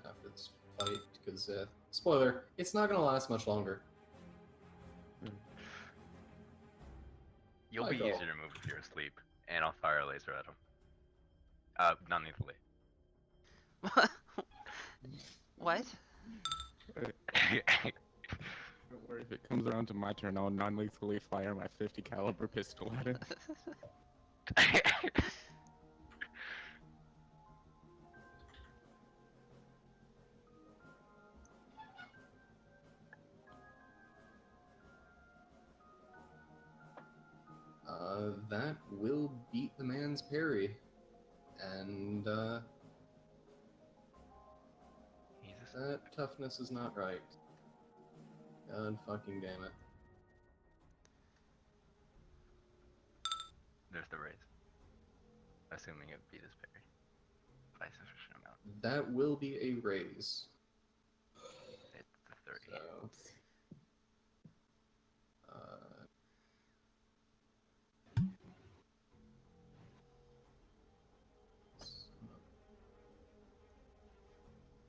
After this fight, because, spoiler, it's not gonna last much longer. You'll be Michael. easier to move if you're asleep, and I'll fire a laser at him. Non-lethally. What? Don't worry, if it comes around to my turn, I'll non-lethally fire my 50 caliber pistol at it. That will beat the man's parry. And, Jesus. that toughness is not right. God fucking damn it. There's the raise. Assuming it beat his parry. By a sufficient amount. That will be a raise. It's the 30. So,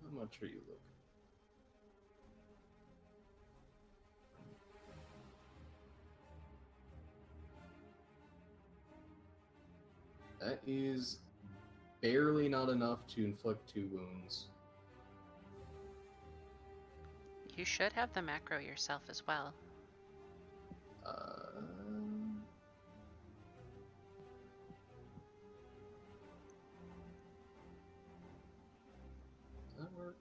how much are you looking? That is barely not enough to inflict 2 wounds. You should have the macro yourself as well. Does that work?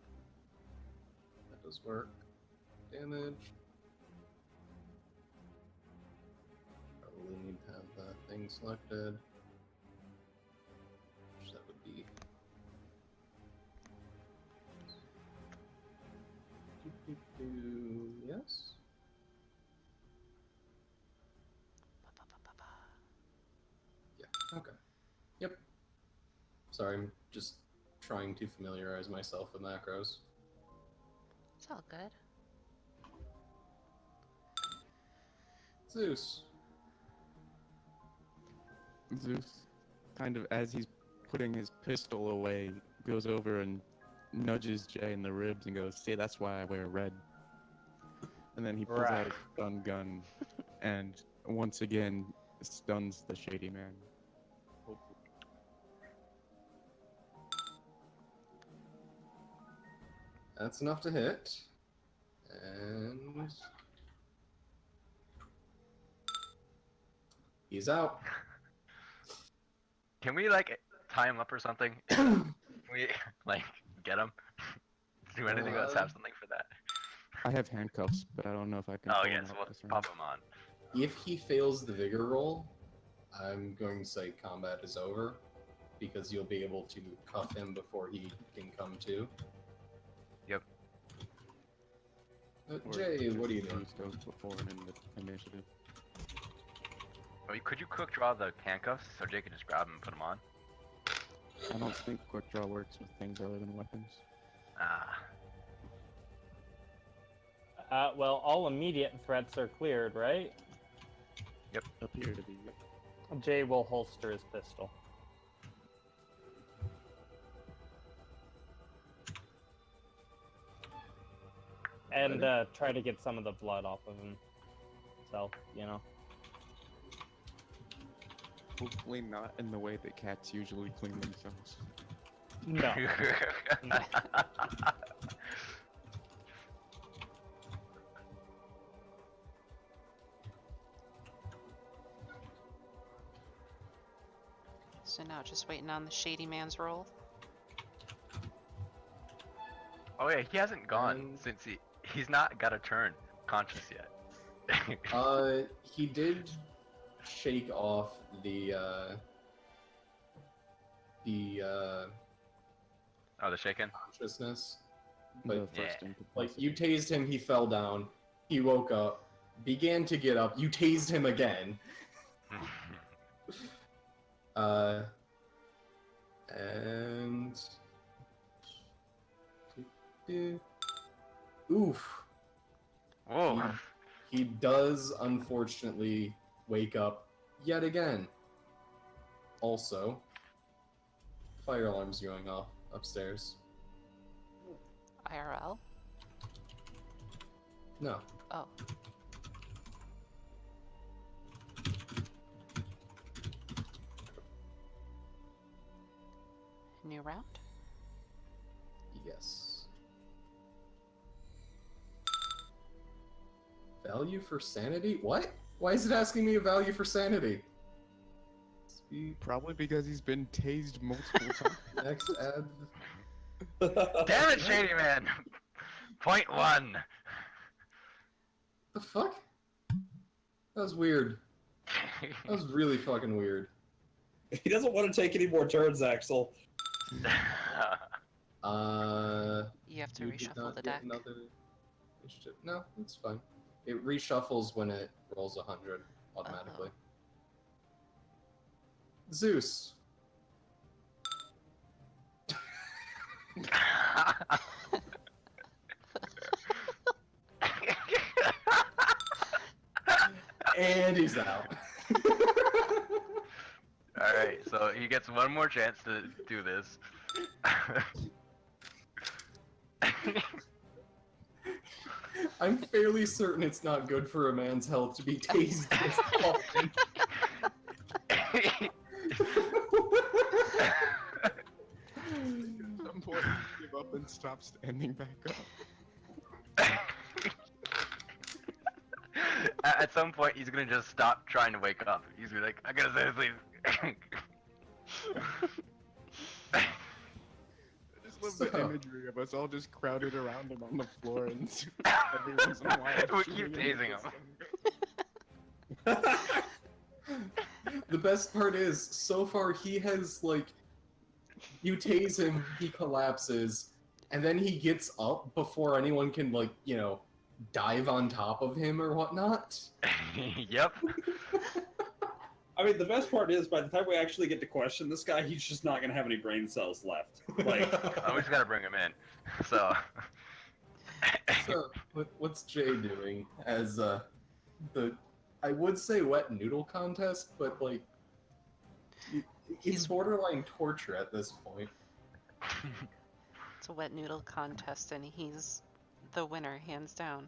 That does work. damage. Probably need to have that thing selected. Which that would be. Yes. Yeah. Okay. Yep. Sorry, I'm just trying to familiarize myself with macros. It's all good. Zeus. Zeus, kind of as he's putting his pistol away, goes over and nudges Jay in the ribs and goes, "See, that's why I wear red." And then he pulls out Right. his stun gun and once again stuns the shady man. That's enough to hit. And he's out. Can we like tie him up or something? We like get him? Do anything? Let's have something for that. I have handcuffs, but I don't know if I can. Oh pull yes, them out we'll this round. pop him on. If he fails the vigor roll, I'm going to say combat is over, because you'll be able to cuff him before he can come to. Yep. Or Jay, what are you just doing? Zeus goes before him in the initiative. Oh, could you quick draw the handcuffs so Jake can just grab them and put them on? I don't think quick draw works with things other than weapons. Ah. Well, all immediate threats are cleared, right? Appear to be. Jay will holster his pistol. And try to get some of the blood off of himself, you know. Hopefully not in the way that cats usually clean themselves. No. So now just waiting on the shady man's roll. Oh yeah, he hasn't gone Um, since he's not got a turn conscious yet. He did shake off the Oh, the shaken? consciousness. The But first Yeah. like incapacity. you tased him, he fell down. He woke up, began to get up. You tased him again. And oof. Whoa. He does unfortunately wake up yet again. Also, fire alarms going off upstairs. IRL? No. Oh. New round? Yes. Value for sanity? What? Why is it asking me a value for sanity? Speed. Probably because he's been tased multiple times. Next add. Damn it, Shady Man! Point one! The fuck? That was weird. That was really fucking weird. He doesn't want to take any more turns, Axel. You have to You did reshuffle not the get deck. another initiative. No, it's fine. It reshuffles when it rolls 100 automatically. Zeus. And he's out. Alright, so he gets one more chance to do this. I'm fairly certain it's not good for a man's health to be tased this often. At some point, you give up and stop standing back up. At some point, he's gonna just stop trying to wake up. He's gonna be like, I gotta say this, please. love the So- imagery of us all just crowded around him on the floor and every once in a while We shooting keep him tasing with him. The best part is, so far he has, like, you tase him, he collapses, and then he gets up before anyone can, like, you know, dive on top of him or whatnot. Yep. I mean, the best part is, by the time we actually get to question this guy, he's just not gonna have any brain cells left. Like, We just gotta bring him in. So. So, what's Jay doing as the, I would say wet noodle contest, but like, it's He's- borderline torture at this point. It's a wet noodle contest, and he's the winner, hands down.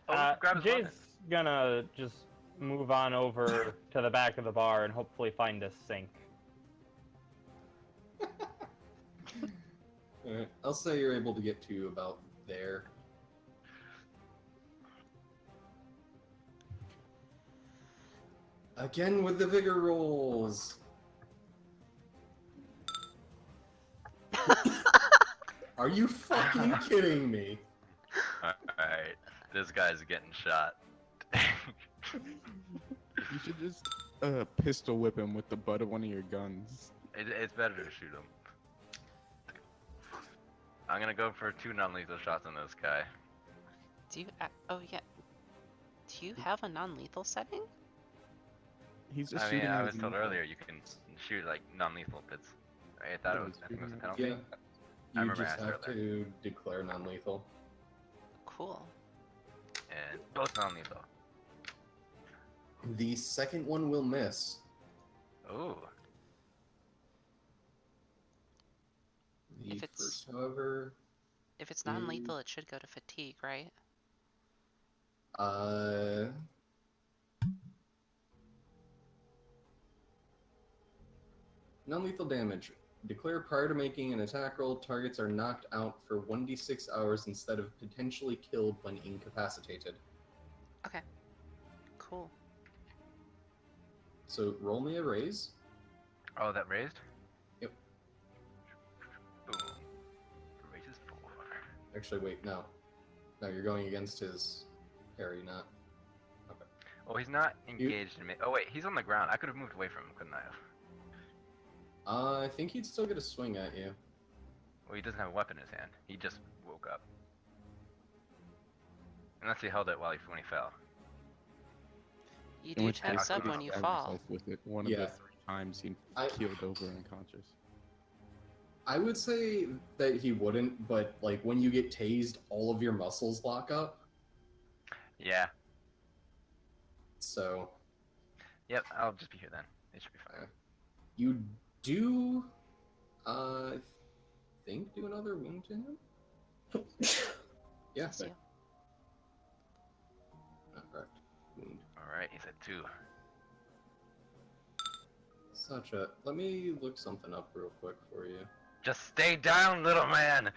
Grab his Jay's weapon. gonna just move on over to the back of the bar and hopefully find a sink. Alright, I'll say you're able to get to about there. Again with the vigor rolls. Are you fucking kidding me? Alright, this guy's getting shot. You should just pistol whip him with the butt of one of your guns. It's better to shoot him. I'm gonna go for 2 non-lethal shots on this guy. Do you? Oh yeah. Do you have a non-lethal setting? He's just I mean, shooting I at was his told kneecap. earlier you can shoot like non-lethal if it's. I thought Yeah, it was. he's I think it was a shooting penalty. Yeah. I You remember just I have asked to declare non-lethal. Cool. And both non-lethal. The second one will miss. Ooh. The If it's- first, however, If it's non-lethal, it should go to fatigue, right? Non-lethal damage. Declare prior to making an attack roll, targets are knocked out for 1d6 hours instead of potentially killed when incapacitated. Okay. Cool. So roll me a raise. Oh, that raised? Yep. Boom. Raises 4. Actually, wait, no. No, you're going against his parry, not... Oh, he's not engaged in me. Oh wait, he's on the ground. I could have moved away from him, couldn't I have? I think he'd still get a swing at you. Well, he doesn't have a weapon in his hand. He just woke up. Unless he held it while when he fell. You In do which case, tense up he when you stabbed fall. himself with it one Yeah. of the 3 times he I- keeled over unconscious. I would say that he wouldn't, but like when you get tased, all of your muscles lock up. Yeah. So Yep, I'll just be here then. It should be fine. you do, I think, do another wound to him. Yeah, Bless you. correct. Wound. Alright, he's at 2. Such a. Let me look something up real quick for you. Just stay down, little man!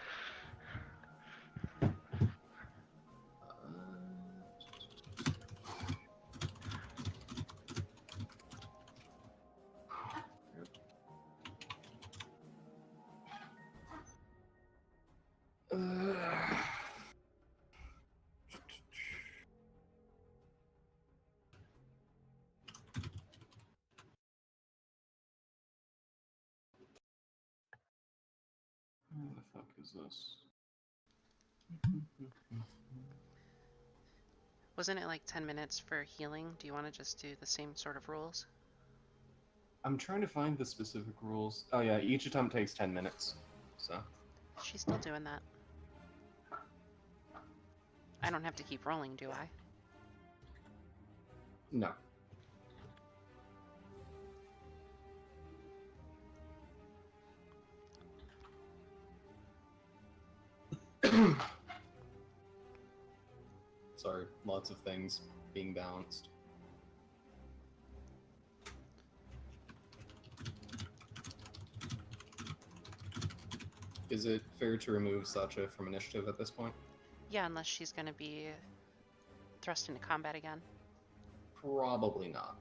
Where the fuck is this? Wasn't it like 10 minutes for healing? Do you want to just do the same sort of rules? I'm trying to find the specific rules. Oh yeah, each attempt takes 10 minutes. So. She's still doing that. I don't have to keep rolling, do I? No. Sorry, lots of things being balanced. Is it fair to remove Sacha from initiative at this point? Yeah, unless she's going to be thrust into combat again. Probably not.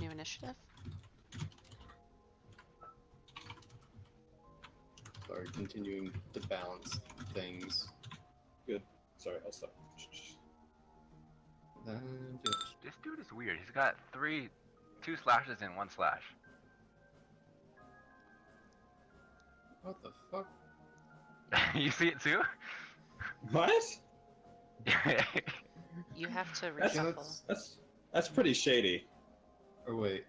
new initiative. Sorry, continuing to balance things. Good. Sorry, I'll stop. And This dude is weird. He's got 2 slashes and 1 slash. what the fuck? You see it too? What? You have to That's- reshuffle. That's pretty shady. Or wait.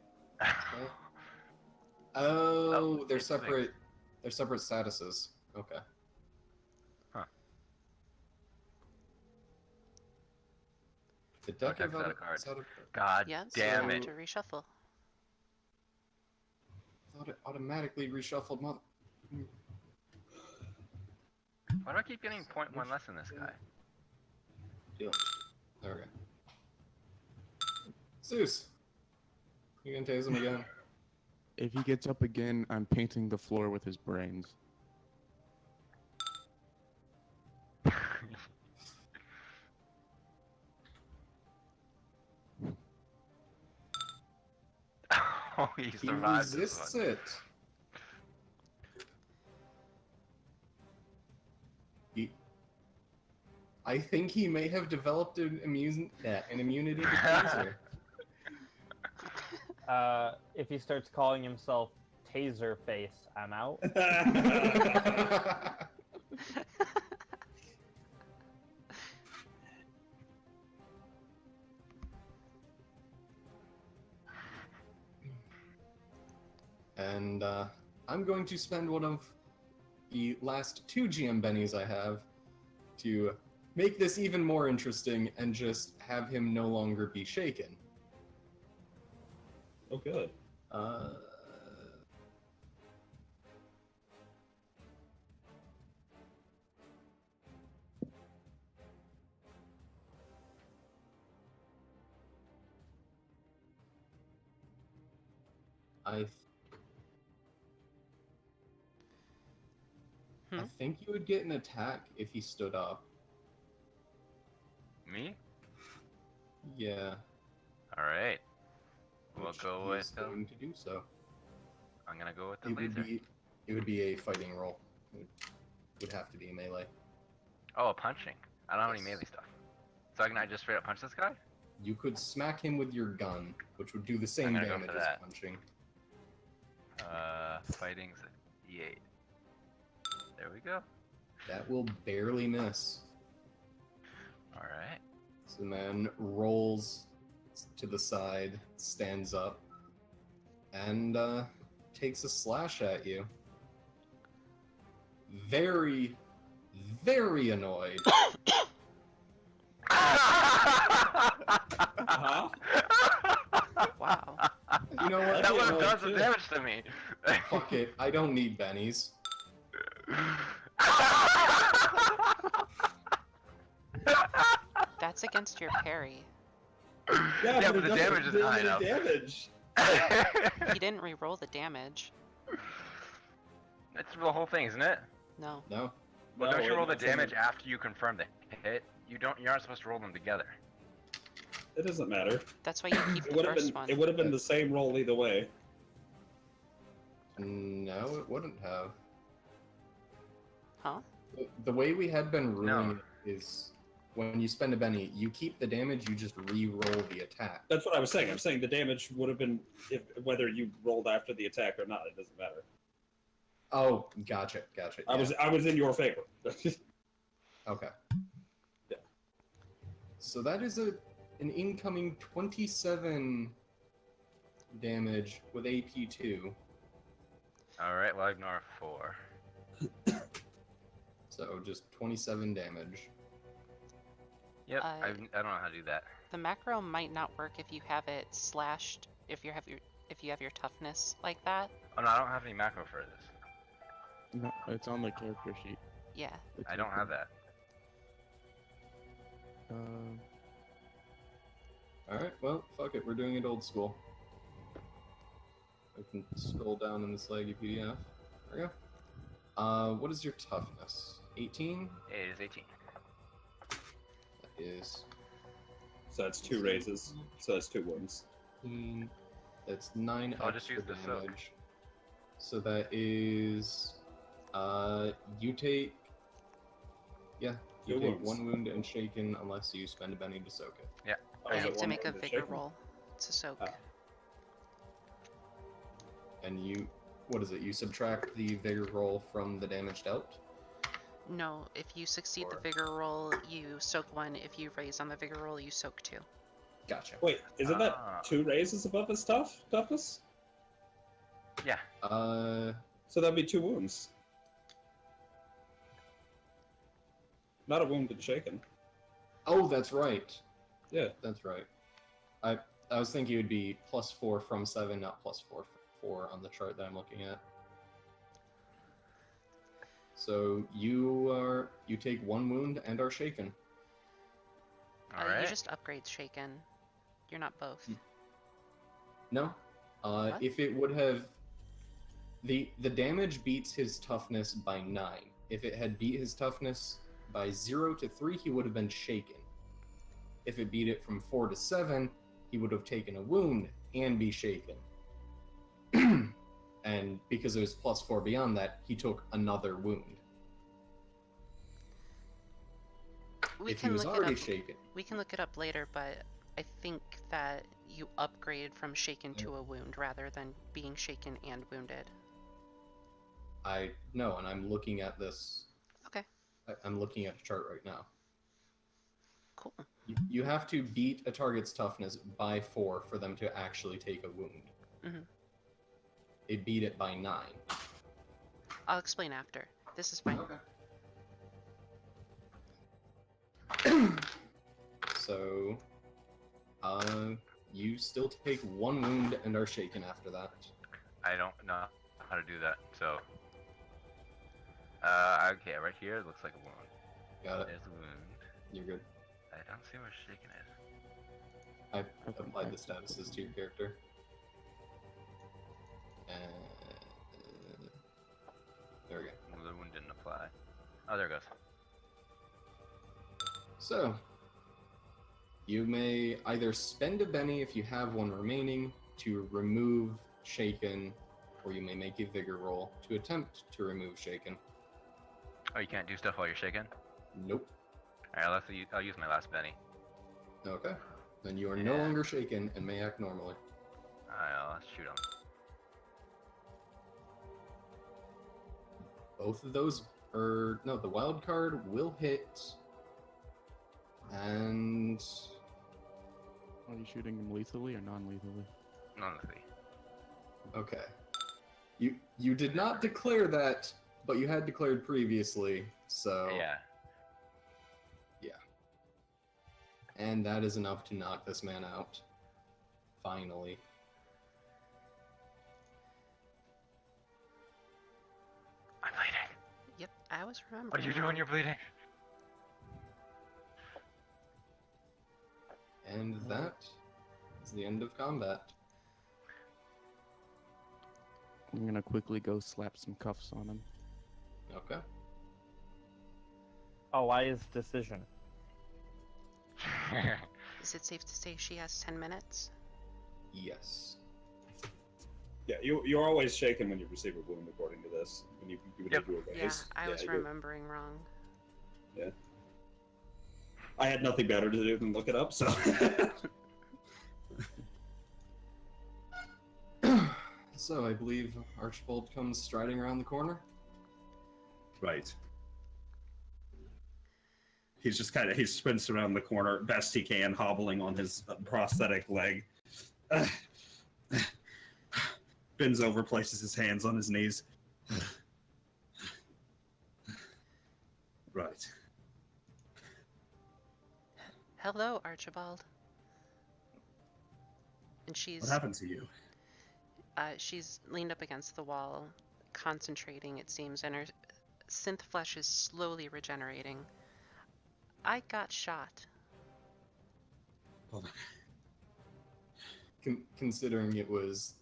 Oh, they're it's like- separate. They're separate statuses. Okay. Huh. The deck Okay, of set of out cards. of God Yeah, so damn you it. have to reshuffle. thought it automatically reshuffled. Mother. Why do I keep getting 0.1 less than this guy? Deal. There we go. Zeus, you gonna tase him again? If he gets up again, I'm painting the floor with his brains. Oh, he He survived this resists one. it. I think he may have developed an immunity to cancer. If he starts calling himself Taser Face, I'm out. And I'm going to spend one of the last 2 GM bennies I have to make this even more interesting and just have him no longer be shaken. Oh, good. I Hmm? think you would get an attack if he stood up. Me? Yeah. Alright. We'll which go he with is going to do so. I'm gonna go with the It would laser. be a fighting roll. It would have to be a melee. Oh, punching. I don't have any Yes. melee stuff. So can I just straight up punch this guy? You could smack him with your gun, which would do the same gonna go damage for as that. punching. Fighting's a D8. There we go. That will barely miss. Alright. So the man rolls to the side, stands up, and takes a slash at you. Very, very annoyed. Uh-huh. Wow. You know what? That would Yeah, have done like some too. damage to me. Fuck it. I don't need bennies. That's against your parry. Yeah, but it the doesn't damage do isn't high any enough. damage. He didn't re-roll the damage. That's the whole thing, isn't it? No. No. Well, No, don't you it- roll the it's in damage after you confirm the hit? You aren't supposed to roll them together. It doesn't matter. That's why you keep It the would have first been. one. It would have been the same roll either way. No, it wouldn't have. Huh? The way we had been ruling No. it is when you spend a Benny, you keep the damage, you just re-roll the attack. That's what I was saying. I'm saying the damage would have been whether you rolled after the attack or not. It doesn't matter. Oh, gotcha. I was in your favor. Okay. Yeah. So that is an incoming 27 damage with AP 2. Alright, well, ignore 4. So just 27 damage. Yep, Uh, I don't know how to do that. The macro might not work if you have it slashed. If you have your toughness like that. Oh no, I don't have any macro for this. No, it's on the character sheet. Yeah. It's I don't have that. Alright, well, fuck it. We're doing it old school. I can scroll down in this laggy PDF. There we go. What is your toughness? 18? It is 18. That is So that's 2 raises. So that's 2 wounds. 18. That's 9 I'll just extra use the soak. damage. So that is, you take, yeah, you Two take wounds. 1 wound and shaken unless you spend a penny to soak it. Oh, I is need it to one make a wound vigor shaken? roll to soak. Ah. And you, what is it? You subtract the vigor roll from the damage dealt. No, if you succeed the Or- vigor roll, you soak 1. If you raise on the vigor roll, you soak 2. Gotcha. Wait, isn't Ah. that 2 raises above his toughness? Yeah. So that'd be 2 wounds. Not a wound and shaken. Oh, that's right. Yeah. That's right. I was thinking it would be +4 from 7, not +4 from 4 on the chart that I'm looking at. So you take 1 wound and are shaken. All You right. just upgrade shaken. You're not both. No. What? If it would have the damage beats his toughness by 9. If it had beat his toughness by 0 to 3, he would have been shaken. If it beat it from 4 to 7, he would have taken a wound and be shaken. And because it was +4 beyond that, he took another wound. We If he can was look it already up. shaken, We can look it up later, but I think that you upgrade from shaken to a wound rather than being shaken and wounded. I know, and I'm looking at this. Okay. I'm looking at a chart right now. Cool. You have to beat a target's toughness by 4 for them to actually take a wound. Mhm. It beat it by 9. I'll explain after. This is fine. Okay. So, you still take 1 wound and are shaken after that. I don't know how to do that, so. Okay, right here it looks like a wound. Got it. There's a wound. You're good. I don't see where shaken is. I applied the statuses to your character. There we go. The wound didn't apply. Oh, there it goes. So, you may either spend a Benny if you have one remaining to remove Shaken, or you may make a Vigor roll to attempt to remove Shaken. Oh, you can't do stuff while you're shaken? Nope. Alright, I'll use my last Benny. Okay. Then you are no Yeah. longer shaken and may act normally. I'll shoot him. Both of those are... No, the wild card will hit. And... Are you shooting him lethally or non-lethally? None of the. Okay. You did not declare that, but you had declared previously, so... Yeah. And that is enough to knock this man out. Finally. I'm bleeding. Yep, I was remembering. What are you doing? You're bleeding. And that is the end of combat. I'm gonna quickly go slap some cuffs on him. Okay. A wise decision. Is it safe to say she has 10 minutes? Yes. Yeah, you're always shaken when you receive a wound, according to this. When you do a Yeah, raise. I was you're- remembering wrong. Yeah. I had nothing better to do than look it up, so. So I believe Archibald comes striding around the corner. Right. He's just he sprints around the corner best he can, hobbling on his prosthetic leg. Bends over, places his hands on his knees. Right. Hello, Archibald. And What she's happened to you? she's leaned up against the wall, concentrating, it seems, and her synth flesh is slowly regenerating. I got shot. Hold on. Considering it was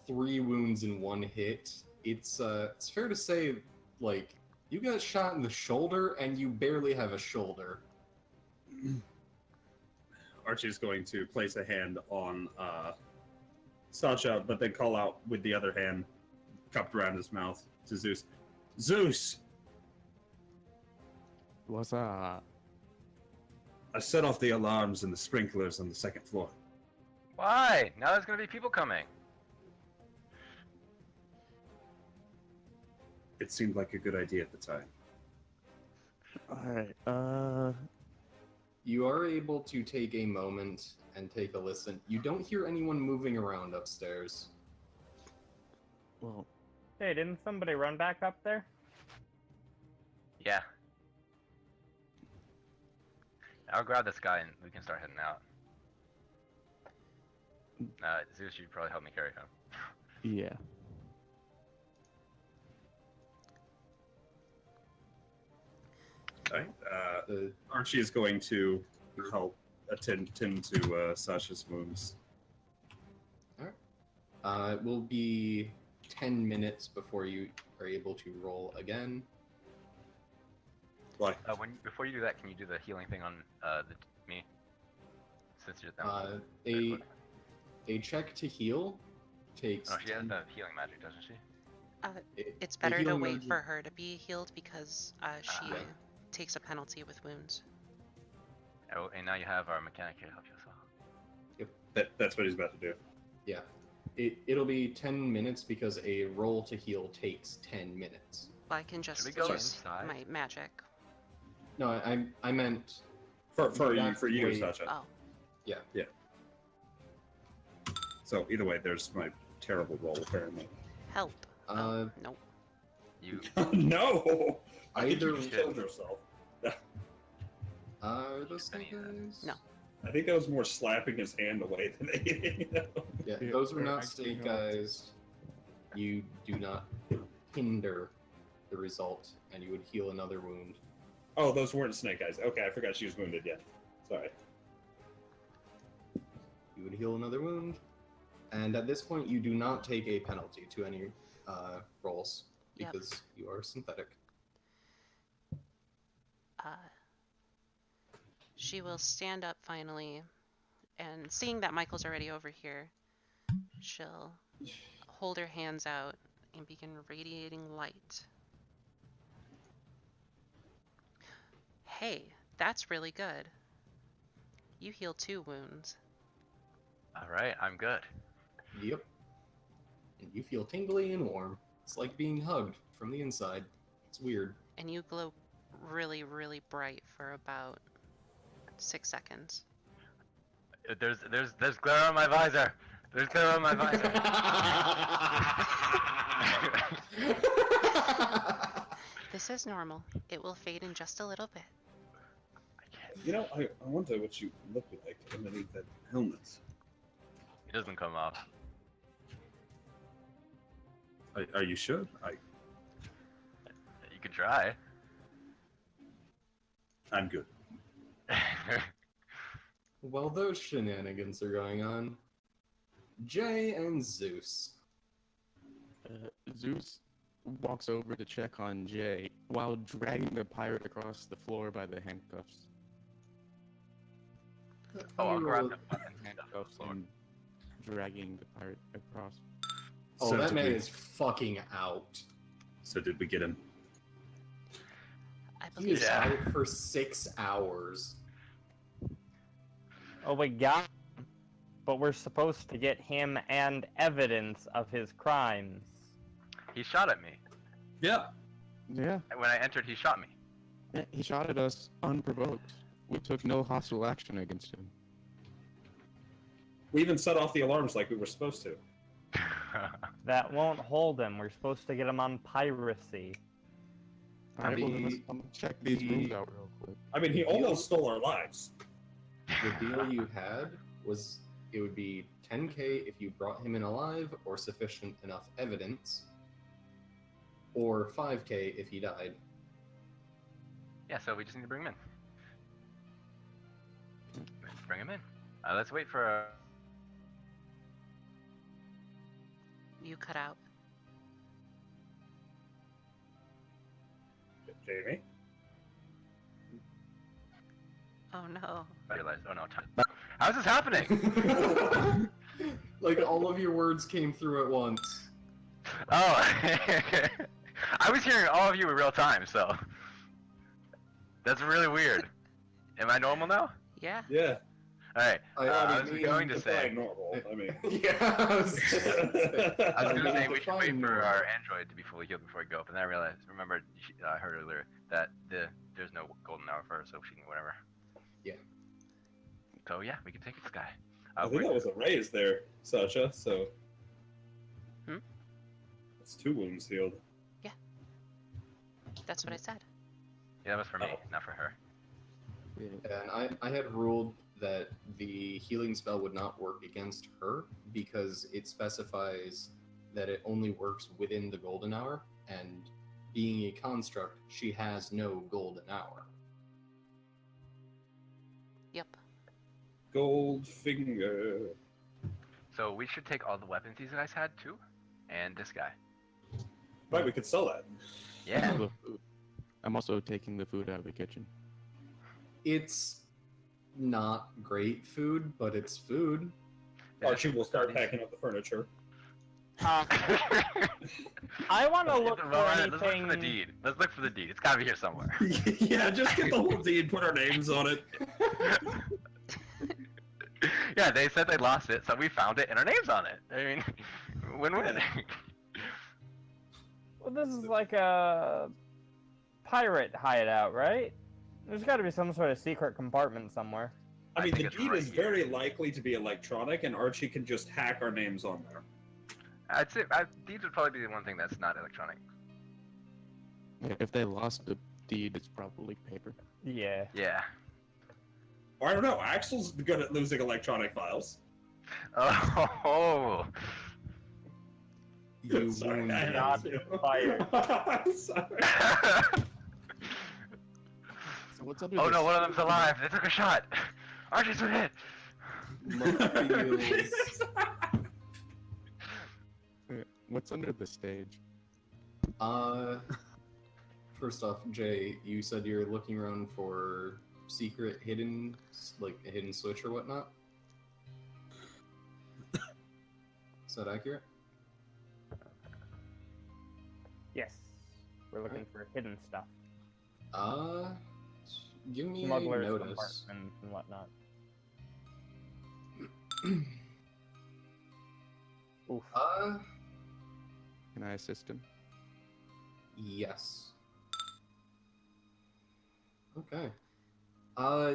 3 wounds in 1 hit, it's fair to say, like, you got shot in the shoulder and you barely have a shoulder. Archie's going to place a hand on Sasha, but then call out with the other hand cupped around his mouth to Zeus. Zeus! What's up? I set off the alarms and the sprinklers on the second floor. Why? Now there's gonna be people coming. It seemed like a good idea at the time. Alright, You are able to take a moment and take a listen. You don't hear anyone moving around upstairs. well, Hey, didn't somebody run back up there? Yeah. I'll grab this guy and we can start heading out. Zeus, you should probably help me carry him. yeah. Alright, The Archie is going to help attend to Sasha's wounds. It will be 10 minutes before you are able to roll again. Like, Before you do that, can you do the healing thing on me? Since you're down. A check to heal takes. Oh, she has 10 the healing magic, doesn't she? It's the better to healing wait magic- for her to be healed because she Yeah. takes a penalty with wounds. Oh, and now you have our mechanic here to help you as well. that's what he's about to do. Yeah. It'll be 10 minutes because a roll to heal takes 10 minutes. Well, I can just we go use inside? my magic. No, I meant. For you, That's for you, way- Sasha. Oh, So either way, there's my terrible roll apparently. help. Nope. You No! I think Either- you killed yourself. Are those snake eyes? No. I think that was more slapping his hand away than anything else. Yeah, Yeah, those were they're not actually snake not. eyes. You do not hinder the result, and you would heal another wound. Oh, those weren't snake eyes. Okay, I forgot she was wounded. Yeah, sorry. You would heal another wound, and at this point, you do not take a penalty to any rolls Yep. because you are synthetic. She will stand up finally, and seeing that Michael's already over here, she'll hold her hands out and begin radiating light. Hey, that's really good. You heal 2 wounds. alright, I'm good. Yep. And you feel tingly and warm. It's like being hugged from the inside. It's weird. And you glow really, really bright for about 6 seconds. There's glare on my visor! There's glare on my visor! This is normal. It will fade in just a little bit. You know, I wonder what you look like underneath that helmet. It doesn't come off. Are you sure? You can try. I'm good. While those shenanigans are going on, Jay and Zeus. Zeus walks over to check on Jay while dragging the pirate across the floor by the handcuffs. Oh, I'll grab You- the fucking Handcuffs floor. and dragging the pirate across. Oh, So that did man we- is fucking out. So did we get him? I He believe is so. Yeah. out for 6 hours. Oh, we got him, but we're supposed to get him and evidence of his crimes. He shot at me. Yeah. Yeah, When I entered, he shot me. yeah, he shot at us unprovoked. We took no hostile action against him. We even set off the alarms like we were supposed to. That won't hold him. We're supposed to get him on piracy. Alright, well, then let's The- come check these the- rooms out real quick. I mean, he almost stole our lives. The deal you had was it would be 10k if you brought him in alive or sufficient enough evidence, or 5k if he died. Yeah, so we just need to bring him in. Bring him in. Let's wait for You cut out. Jamie? Oh no. I realized. Oh no, time. How's this happening? Like all of your words came through at once. Oh, I was hearing all of you in real time, so that's really weird. Am I normal now? Yeah. Yeah. All right. I I was mean, going to say. Define normal. I mean. Yeah, I was just gonna say. I was gonna I say mean, we should define wait for normal. our android to be fully healed before we go, but then I I heard earlier that there's no golden hour for her, so she can whatever. Yeah. So yeah, we can take this guy. I think that was a raise there, Sasha. So. Hmm? It's 2 wounds healed. That's what I said. Yeah, that was for me, Oh. not for her. Yeah. And I had ruled that the healing spell would not work against her because it specifies that it only works within the golden hour, and being a construct, she has no golden hour. Yep. Goldfinger. So we should take all the weapons these guys had too, and this guy. Right, we could sell that. Yeah. The food. I'm also taking the food out of the kitchen. It's not great food, but it's food. Archie will start packing up the furniture. I want to look for Let's look for the anything. deed. Let's look for the deed. It's gotta be here somewhere. Yeah, just get the whole deed, put our names on it. Yeah, they said they lost it, so we found it and our name's on it. I mean, win-win. Well, this is like a pirate hideout, right? There's got to be some sort of secret compartment somewhere. I mean, think the it's deed right is here. very likely to be electronic, and Archie can just hack our names on there. I'd say deeds would probably be the one thing that's not electronic. Yeah, if they lost the deed, it's probably paper. Yeah. Yeah. Or I don't know, Axel's good at losing electronic files. Oh. You Sorry, wound I him. Not had to. fired. Sorry. So what's under Oh this? no, one of them's alive. They took a shot. Archie's been hit. Feels- What's under the stage? First off, Jay, you said you're looking around for secret hidden, like a hidden switch or whatnot. Is that accurate? Yes. We're looking for hidden stuff. Give me a Smugglers, notice. compartments, and whatnot. Oof. Can I assist him? Yes. Okay.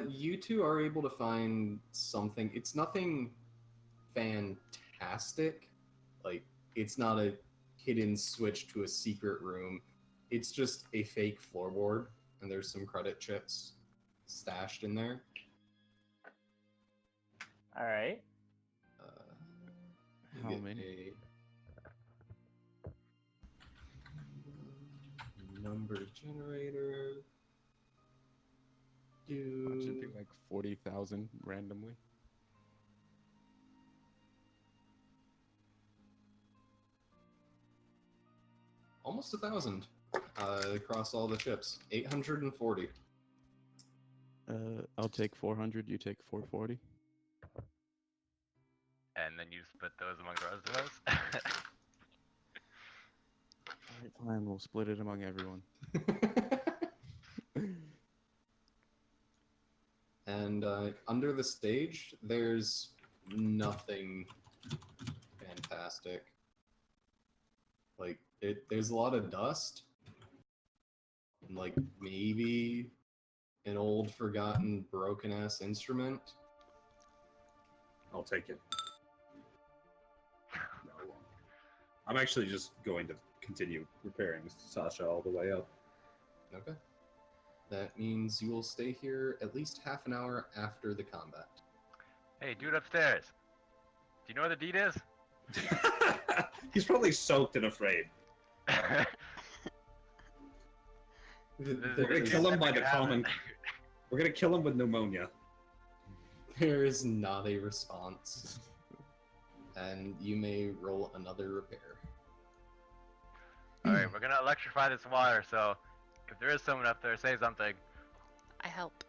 You two are able to find something. It's nothing fantastic. Like, it's not a hidden switch to a secret room. It's just a fake floorboard, and there's some credit chips stashed in there. All right. You How get many? a number generator. That should be Do like 40,000 randomly. almost 1,000 across all the chips. 840. I'll take 400. You take 440. And then you split those among the rest of us. Alright, fine. We'll split it among everyone. And under the stage, there's nothing fantastic. Like, there's a lot of dust. And, like, maybe an old, forgotten, broken-ass instrument. I'll take it. No. I'm actually just going to continue repairing Sasha all the way up. Okay. That means you will stay here at least half an hour after the combat. Hey, dude upstairs. Do you know where the deed is? He's probably soaked and afraid. We're gonna kill him by the common. We're gonna kill him with pneumonia. There is not a response. And you may roll another repair. Alright, we're gonna electrify this water, so if there is someone up there, say something. I help.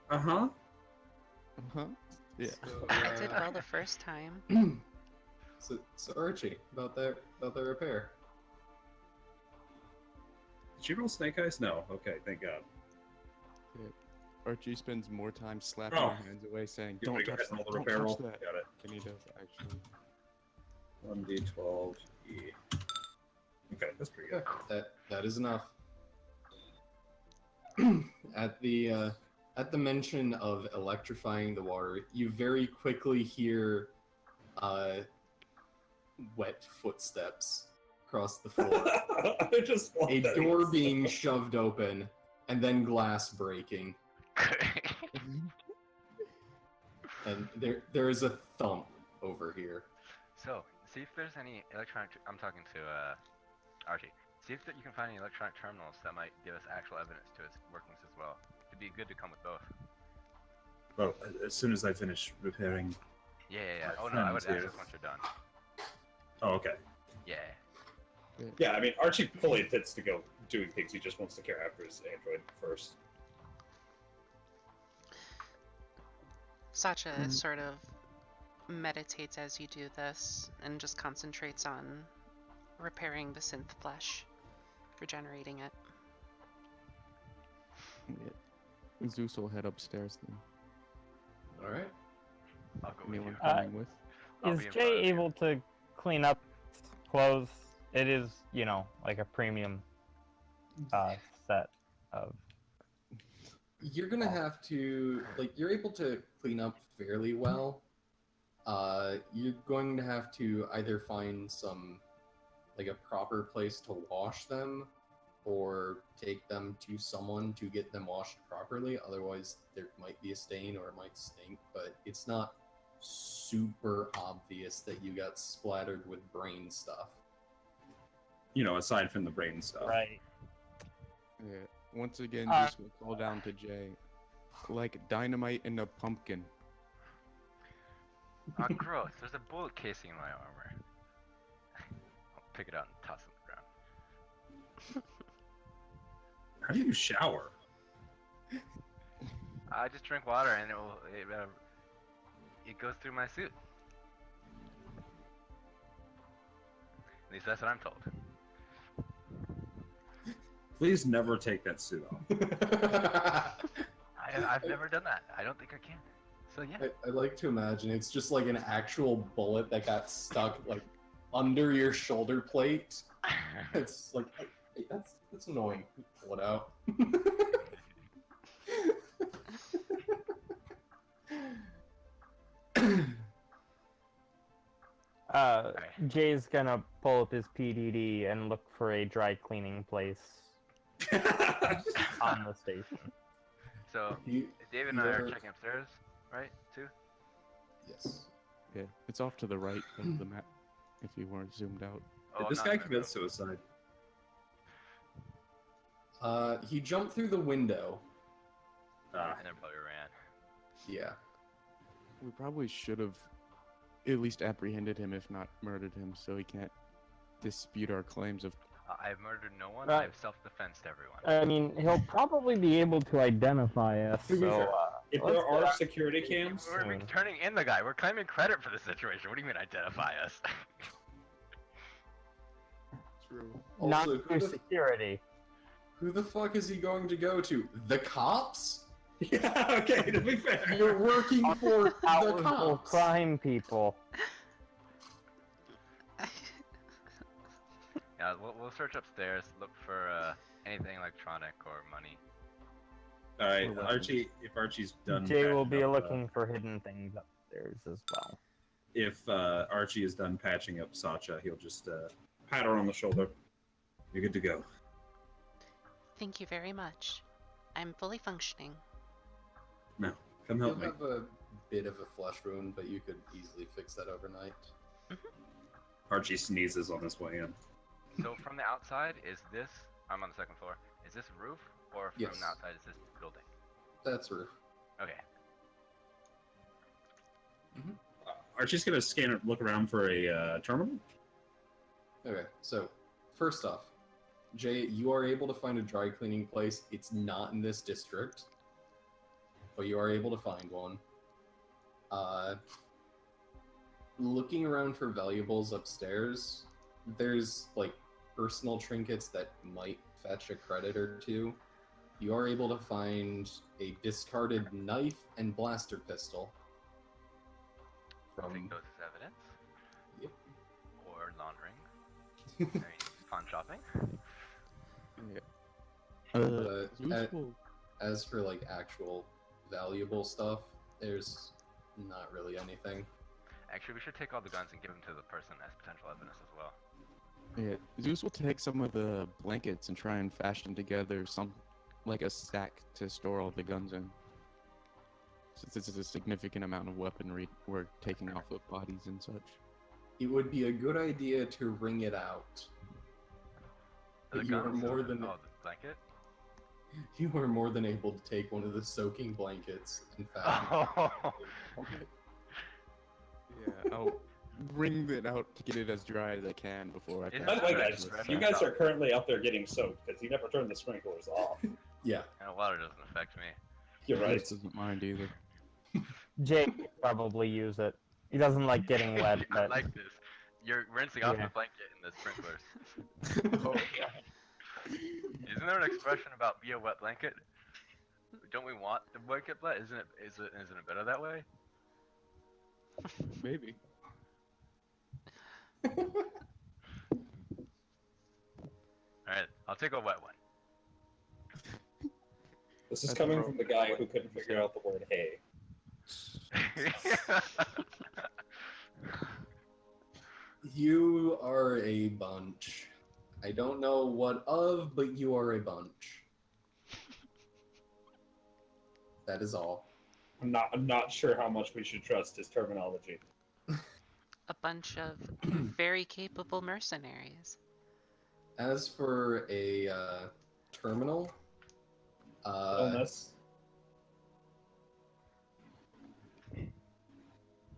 Uh huh. Huh? Yeah. I did well the So, first time. so Archie, about the repair. Did you roll Snake Eyes? No. Okay, thank God. Archie spends more time slapping Oh. your hands away, saying, You want "Don't me to go touch ahead and that! roll the Don't repair touch roll? that!" Got it. And he does actually. 1d12 Okay, that's pretty good. That is enough. At the mention of electrifying the water, you very quickly hear wet footsteps across the floor. I just love A that door he's- being shoved open, and then glass breaking. And there is a thump over here. So, see if there's any electronic. I'm talking to Archie. See if that you can find any electronic terminals that might give us actual evidence to its workings as well. It'd be good to come with both. Well, as soon as I finish repairing. Yeah. My Oh no, I would friends ask here. once you're done. Oh, okay. Yeah. Yeah, I mean, Archie fully intends to go doing things. He just wants to care after his android first. Sacha sort of meditates as you do this and just concentrates on repairing the synth flesh, regenerating it. Yeah. Zeus will head upstairs then. All right. I'll go with Anyone you. coming with? I'll Is be in Jay front of you. able to clean up clothes? It is, like a premium set of. You're gonna have to you're able to clean up fairly well. You're going to have to either find some a proper place to wash them, or take them to someone to get them washed properly. Otherwise, there might be a stain or it might stink. But it's not super obvious that you got splattered with brain stuff. Aside from the brain stuff. Right. Yeah. Once again, Uh, Zeus will call down to Jay, like dynamite in a pumpkin. Gross. There's a bullet casing in my armor. I'll pick it out and toss it on the ground. How do you shower? I just drink water and it goes through my suit. At least that's what I'm told. Please never take that suit off. I've never done that. I don't think I can. So yeah. I like to imagine it's just like an actual bullet that got stuck under your shoulder plate. It's like, hey, that's annoying. Pull it out. Jay's gonna pull up his PDD and look for a dry cleaning place on the station. So You- David and I are you're- checking upstairs, right? Too. Yes. Yeah, it's off to the right of the map. If you weren't zoomed out. Oh, Did I'm this not guy gonna commit go. suicide? He jumped through the window. Ah, And then probably ran. Yeah. We probably should have at least apprehended him, if not murdered him, so he can't dispute our claims of. I've murdered no one. Right. I've self-defensed everyone. I mean, he'll probably be able to identify us. To be So, fair, if let's there are go. security cams, We're turning in the guy. We're claiming credit for the situation. What do you mean identify us? True. Not Also, through security. who the fuck is he going to go to? The cops? yeah, okay, to be fair. You're working for the Powerful cops. crime people. Yeah, we'll search upstairs. Look for anything electronic or money. All right, Or weapons. Archie. If Archie's done, Jay will patching be up, looking for hidden things upstairs as well. If Archie is done patching up Sacha, he'll just pat her on the shoulder. You're good to go. Thank you very much. I'm fully functioning. Now, come You'll help me. have a bit of a flesh wound, but you could easily fix that overnight. Archie sneezes on his way in. So from the outside, is this? I'm on the second floor. Is this roof, or from Yes. the outside is this building? That's roof. Okay. Archie's gonna look around for a terminal. Okay, so first off, Jay, you are able to find a dry cleaning place. It's not in this district, but you are able to find one. Looking around for valuables upstairs, there's like personal trinkets that might fetch a credit or two. You are able to find a discarded knife and blaster pistol. I'll take From those as evidence. Yep. Or laundering. I mean, pawn shopping. Yeah. But, Zeus will- as for like actual valuable stuff, there's not really anything. Actually, we should take all the guns and give them to the person as potential evidence as well. Yeah, Zeus will take some of the blankets and try and fashion together some, like a sack to store all the guns in. Since this is a significant amount of weaponry we're taking off of bodies and such. It would be a good idea to wring it out. The But you are guns? more than Oh, the blanket? you are more than able to take one of the soaking blankets and fashion. Oh! Yeah, I'll wring it out to get it as dry as I can before I. Isn't By the way, Yeah, guys, just you guys are currently out there getting soaked because you never turned the sprinklers off. Yeah. And water doesn't affect me. You're right. Zeus doesn't mind either. Jake could probably use it. He doesn't like getting wet, I but like this. You're rinsing off Yeah. the blanket in the sprinklers. Isn't there an expression about be a wet blanket? Don't we want the blanket wet? Isn't it better that way? Maybe. Alright, I'll take a wet one. This is That's coming broke. from the guy who couldn't figure out the word "hey." You are a bunch. I don't know what of, but you are a bunch. That is all. I'm not sure how much we should trust his terminology. A bunch of very capable mercenaries. As for a terminal, Illness.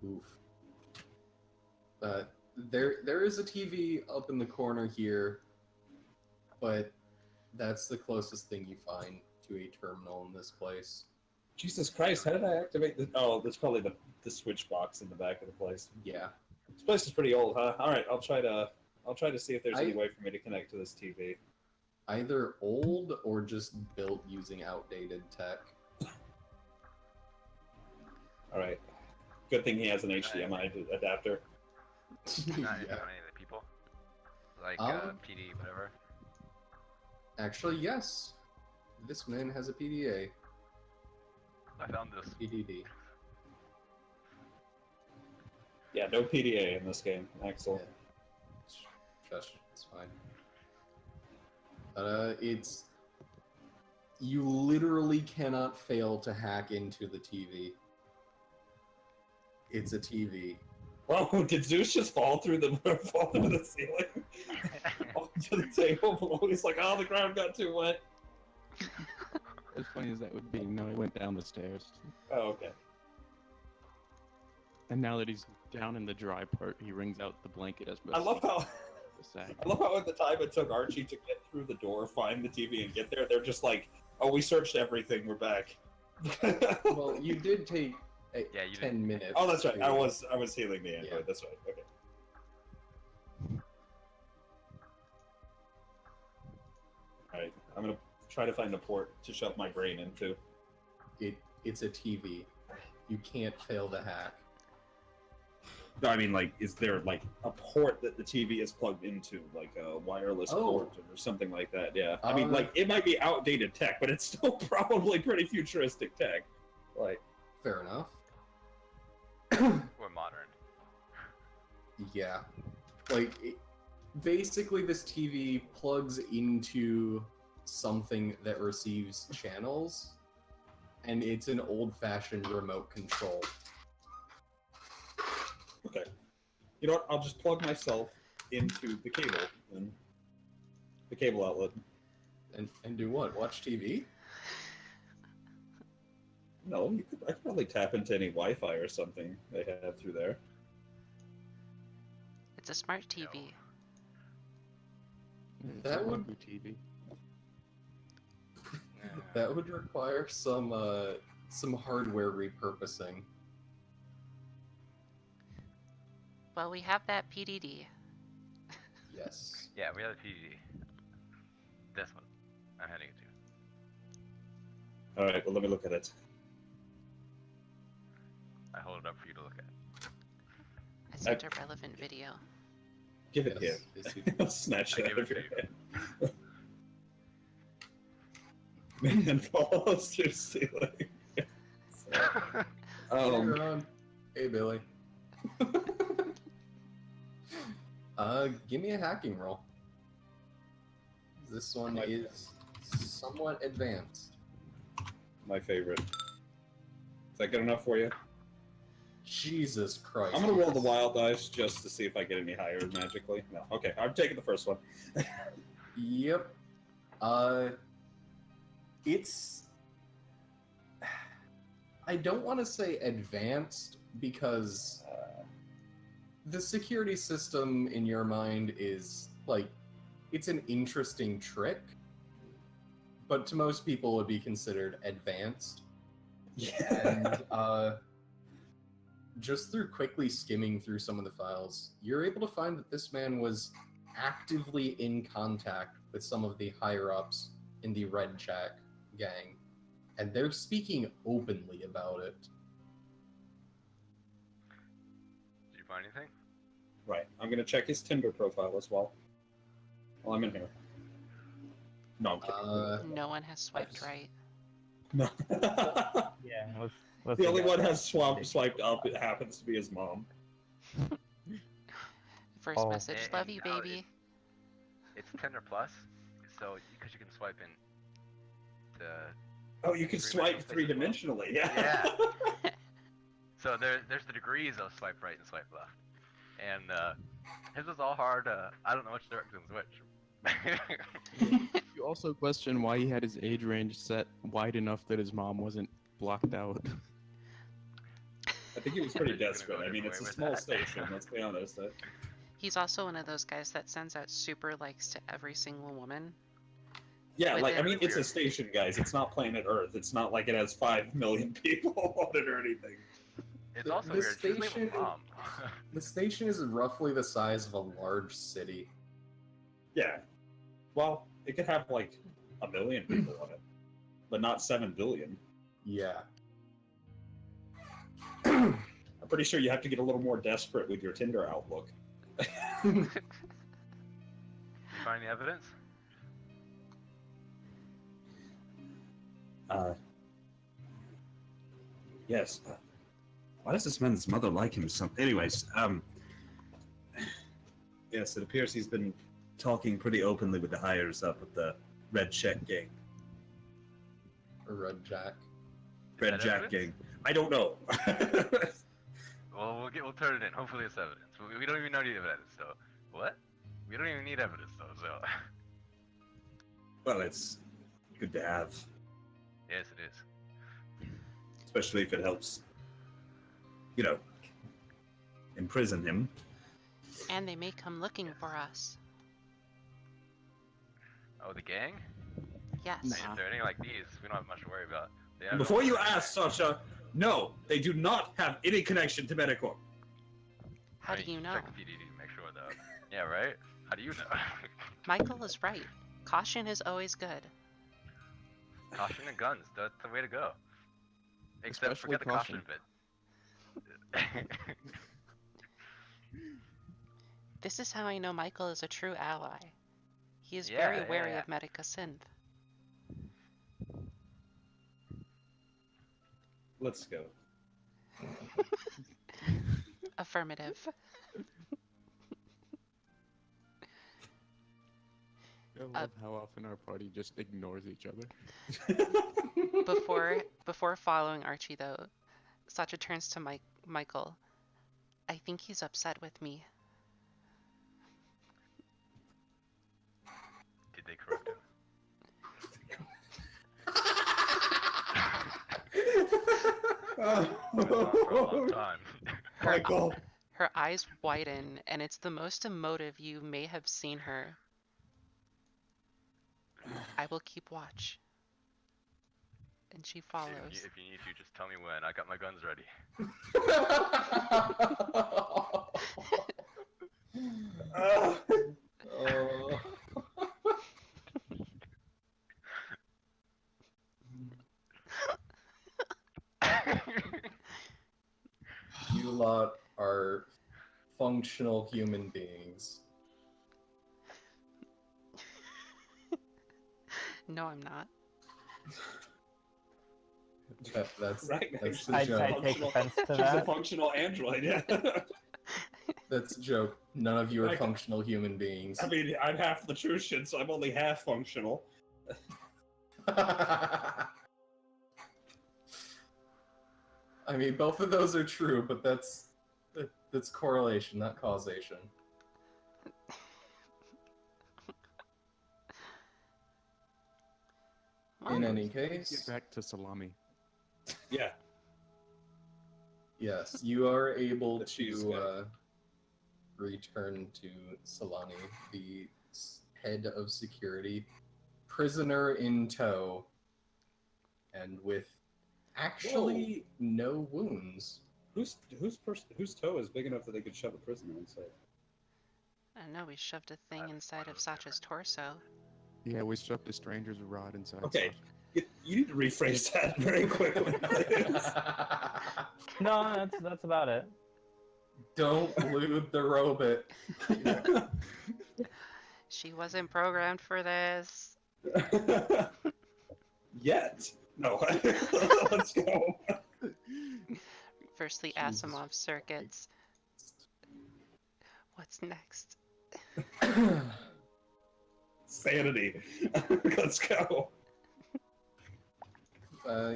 oof. There is a TV up in the corner here, but that's the closest thing you find to a terminal in this place. Jesus Christ! How did I activate this? Oh, that's probably the switch box in the back of the place. Yeah. This place is pretty old, huh? All right, I'll try to see if there's any I- way for me to connect to this TV. Either old or just built using outdated tech. All right. Good thing he has an HDMI adapter. Not Yeah. any of the people. Like Um, PD, whatever. Actually, yes. This man has a PDA. I found this. PDD. Yeah, no PDA in this game. Excellent. Shush, it's fine. It's... You literally cannot fail to hack into the TV. It's a TV. Whoa! Did Zeus just fall through fall into the ceiling? Onto the table below. He's like, oh, the ground got too wet. As funny as that would be, no, he went down the stairs. Oh, okay. And now that he's down in the dry part, he wrings out the blanket as best I love how the sack. I love how at the time it took Archie to get through the door, find the TV, and get there, they're just like, "Oh, we searched everything. We're back." Well, you did take Yeah, you 10 minutes. Oh, that's right. to- I was healing the android. Yeah. That's right. Okay. All right. I'm gonna try to find a port to shove my brain into. It's a TV. You can't fail to hack. No, I mean, like, is there like a port that the TV is plugged into, like a wireless Oh. port or something like that? Yeah. I mean, Uh, like, it might be outdated tech, but it's still probably pretty futuristic tech. Like, Fair enough. We're modern. Yeah. Like, basically, this TV plugs into something that receives channels, and it's an old-fashioned remote control. okay. You know what? I'll just plug myself into the cable and the cable outlet. And do what? Watch TV? No, I could probably tap into any Wi-Fi or something they have through there. It's a smart TV. That would- be TV. That would require some hardware repurposing. Well, we have that PDD. Yes. Yeah, we have a PDD. This one. I'm handing it to you. All right, well, let me look at it. I hold it up for you to look at. I sent a relevant video. Give it Yes, here. yes, you I'll snatch I it give out of it your to hand. Man falls through ceiling. Later on. Hey, Billy. Give me a hacking roll. This one is somewhat advanced. My favorite. Is that good enough for you? Jesus Christ. I'm gonna roll the yes. wild dice just to see if I get any higher magically. No. Okay, I'm taking the first one. Yep. It's. I don't want to say advanced because the security system in your mind is like it's an interesting trick, but to most people would be considered advanced. And just through quickly skimming through some of the files, you're able to find that this man was actively in contact with some of the higher ups in the Red Jack gang, and they're speaking openly about it. Did you find anything? Right. I'm gonna check his Tinder profile as well. While I'm in here. No, I'm kidding. No one has swiped right. No. Yeah, let's The only forget one that. has swiped up. It happens to be his mom. First Oh. message, And love you, now baby. It's Tinder Plus, so because you can swipe in the Oh, you can swipe three-dimensionally. Yeah. Yeah. So there's the degrees of swipe right and swipe left, and his was all hard. I don't know which direction's which. You also question why he had his age range set wide enough that his mom wasn't blocked out. I think he was pretty You're gonna desperate. go I mean, different it's a way with small that. station. Let's be honest. He's also one of those guys that sends out super likes to every single woman. Yeah, With like I it. mean, it's a station, guys. It's not planet Earth. It's not like it has 5 million people on it or anything. It's also weird. She's labeled mom. The station is roughly the size of a large city. Yeah. Well, it could have like 1 million people on it, but not 7 billion. Yeah. I'm pretty sure you have to get a little more desperate with your Tinder outlook. You find any evidence? Yes. Why does this man's mother like him so? Anyways, yes, it appears he's been talking pretty openly with the hires up at the Red Check gang. Or Red Jack. Red that Jack evidence? gang. I don't know. Well, we'll turn it in. Hopefully, it's evidence. We don't even need evidence, so what? We don't even need evidence, though. So Well, it's good to have, yes, it is. especially if it helps, imprison him. And they may come looking for us. Oh, the gang? Yes. I mean, if they're anything like these, we don't have much to worry about. They have Before you ask, Sasha, no, they do not have any connection to Medicorp. How I do mean, you know? Check the PDD to make sure, though. Yeah, right? How do you know? Michael is right. Caution is always good. Caution and guns. That's the way to go. Except Especially forget the caution bit. This is how I know Michael is a true ally. He is Yeah, very wary yeah. of Medica Synth. Let's go. Affirmative. I love how often our party just ignores each other. Before following Archie, though, Sacha turns to Michael. I think he's upset with me. Did they correct him? Went on for a long time. Michael. Her eyes widen, and it's the most emotive you may have seen her. I will keep watch. And she follows. If you need to, just tell me when. I got my guns ready. Oh. You lot are functional human beings. No, I'm not. That's Right, the I joke. take offense to She's a that. functional android, yeah. That's a joke. None of you are Right. functional human beings. I mean, I'm half the Trucian, so I'm only half functional. I mean, both of those are true, but that's correlation, not causation. In any Get case, back to salami. Yeah. yes, you are able The cheese to guy. return to Solani, the head of security, prisoner in tow, and with actually no wounds. Whose toe is big enough that they could shove a prisoner inside? I don't know, we shoved a thing That's inside one of of Sacha's torso. Yeah, we shoved a stranger's rod inside. Okay. Sasha. You need to rephrase that very quickly, please. No, that's about it. Don't lewd the robot. She wasn't programmed for this. Yet. No. Let's go. First the Jesus Asimov circuits. What's next? Sanity. Let's go.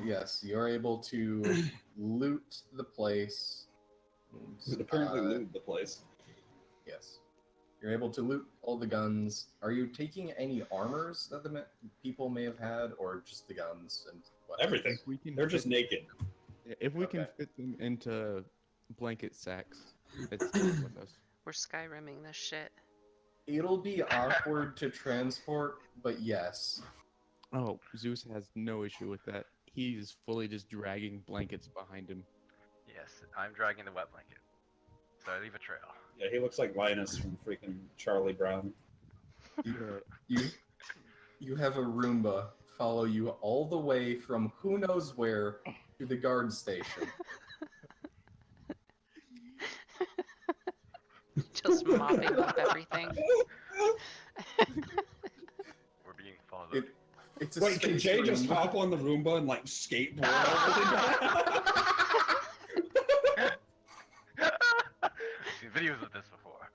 Yes, you're able to loot the place. Apparently looted the place. Yes. You're able to loot all the guns. Are you taking any armors that the people may have had, or just the guns and weapons? Everything. We can They're just fit- naked. If we can Okay. fit them into blanket sacks, it's fine with us. We're Skyrimming this shit. It'll be awkward to transport, but yes. Oh, Zeus has no issue with that. He's fully just dragging blankets behind him. Yes, I'm dragging the wet blanket. So I leave a trail. Yeah, he looks like Linus from freaking Charlie Brown. You have a Roomba follow you all the way from who knows where to the guard station. Just mopping up everything. We're being followed. It's a Wait, can space Jay just Roomba. hop on the Roomba and like skateboard over I've seen videos of this before.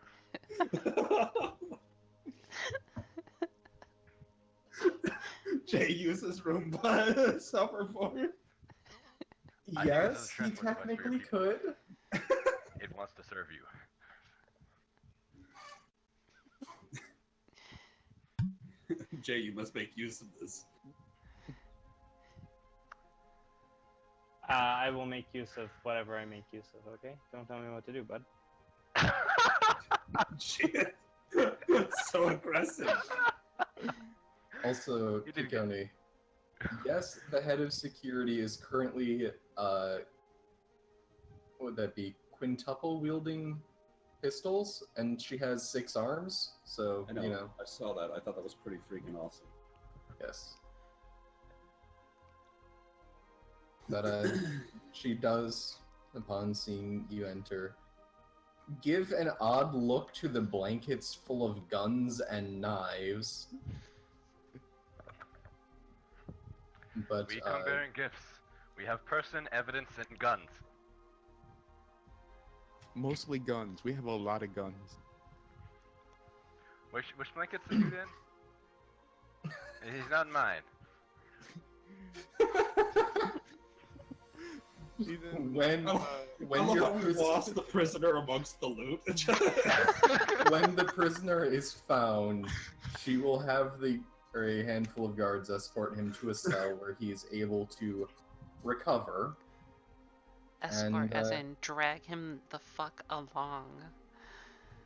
Jay uses Roomba as hoverboard. I think this is Yes, a he transport device for your technically people. could. It wants to serve you. Jay, you must make use of this. I will make use of whatever I make use of, okay? Don't tell me what to do, bud. Shit. So aggressive. Also, You did good. Kikoni, yes, the head of security is currently, what would that be, quintuple wielding pistols, and she has 6 arms, so, I know. you know, I saw that. I thought that was pretty freaking awesome. yes. But, she does, upon seeing you enter, give an odd look to the blankets full of guns and knives. But, We come bearing gifts. We have person, evidence, and guns. Mostly guns. We have a lot of guns. Which blanket's the dude in? He's not in mine. when I when love your how we pris- lost the prisoner amongst the loot. when the prisoner is found, she will have a handful of guards escort him to a cell where he is able to recover. Escort, And, as in drag him the fuck along.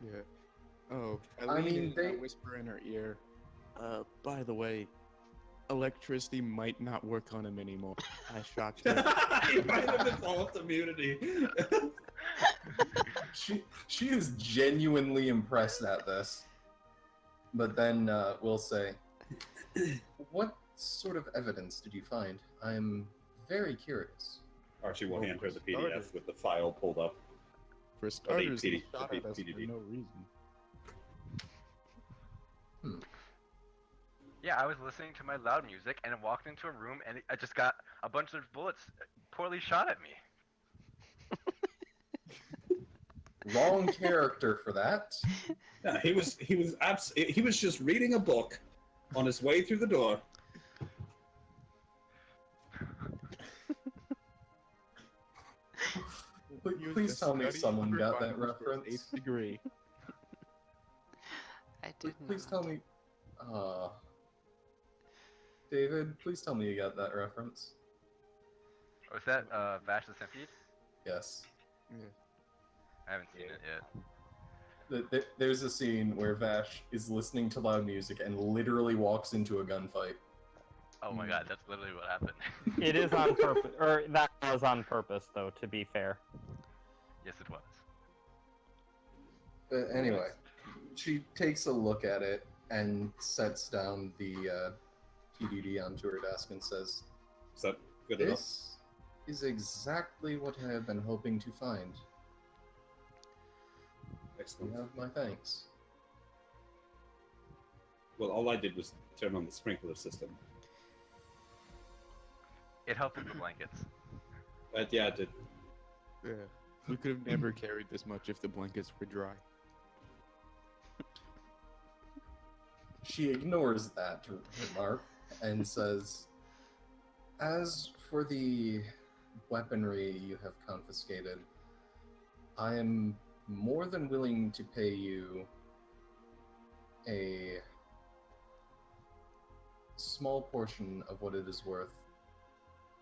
Yeah. Oh, I I mean, they- whisper in her ear. By the way, electricity might not work on him anymore. I shocked him. He might have evolved immunity. she is genuinely impressed at this. But then we'll say, what sort of evidence did you find? I'm very curious. Archie will Well, hand her the for PDF starters- with the file pulled up. For starters, PD he shot the at us for PDD. no reason. Yeah, I was listening to my loud music and walked into a room and I just got a bunch of bullets poorly shot at me. Wrong character for that. Yeah, he was just reading a book on his way through the door. He was Please just tell me studying someone for got that finals for his reference. 8th degree. I did Please not. tell me. David, please tell me you got that reference. Was that Vash the Centipede? Yes. Yeah. I haven't seen it yet. There's a scene where Vash is listening to loud music and literally walks into a gunfight. Oh my god, that's literally what happened. It is on purpose, or that was on purpose, though. To be fair. Yes, it was. But anyway, she takes a look at it and sets down the PDD onto her desk and says, Is that good enough? "This is exactly what I have been hoping to find. You Excellent. have my thanks." Well, all I did was turn on the sprinkler system. It helped with the blankets. Yeah, it did. Yeah. We could have never carried this much if the blankets were dry. She ignores that remark and says, "As for the weaponry you have confiscated, I am more than willing to pay you a small portion of what it is worth.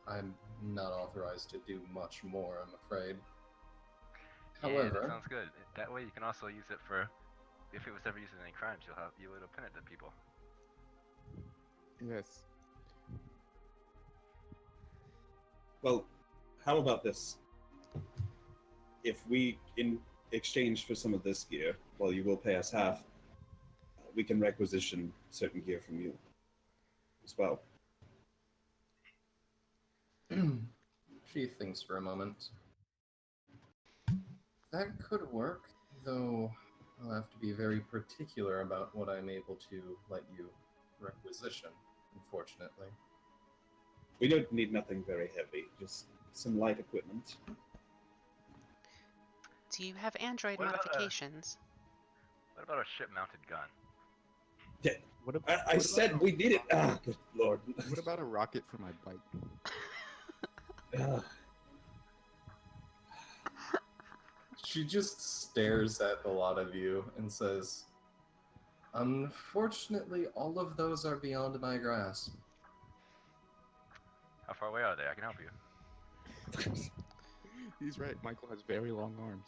I'm not authorized to do much more, I'm afraid. Yeah, that However, sounds good. That way you can also use it for, if it was ever used in any crimes, you would pin it to people. Yes. Well, how about this? If we, in exchange for some of this gear, well, you will pay us half, we can requisition certain gear from you as well. she thinks for a moment. That could work, though I'll have to be very particular about what I'm able to let you requisition, unfortunately. We don't need nothing very heavy, just some light equipment. Do you have Android What about, modifications? What about a ship-mounted gun? What about, I said we need it. Ah, good lord. what about a rocket for my bike? Ah, She just stares at the lot of you and says, "Unfortunately, all of those are beyond my grasp." How far away are they? I can help you. He's right. Michael has very long arms.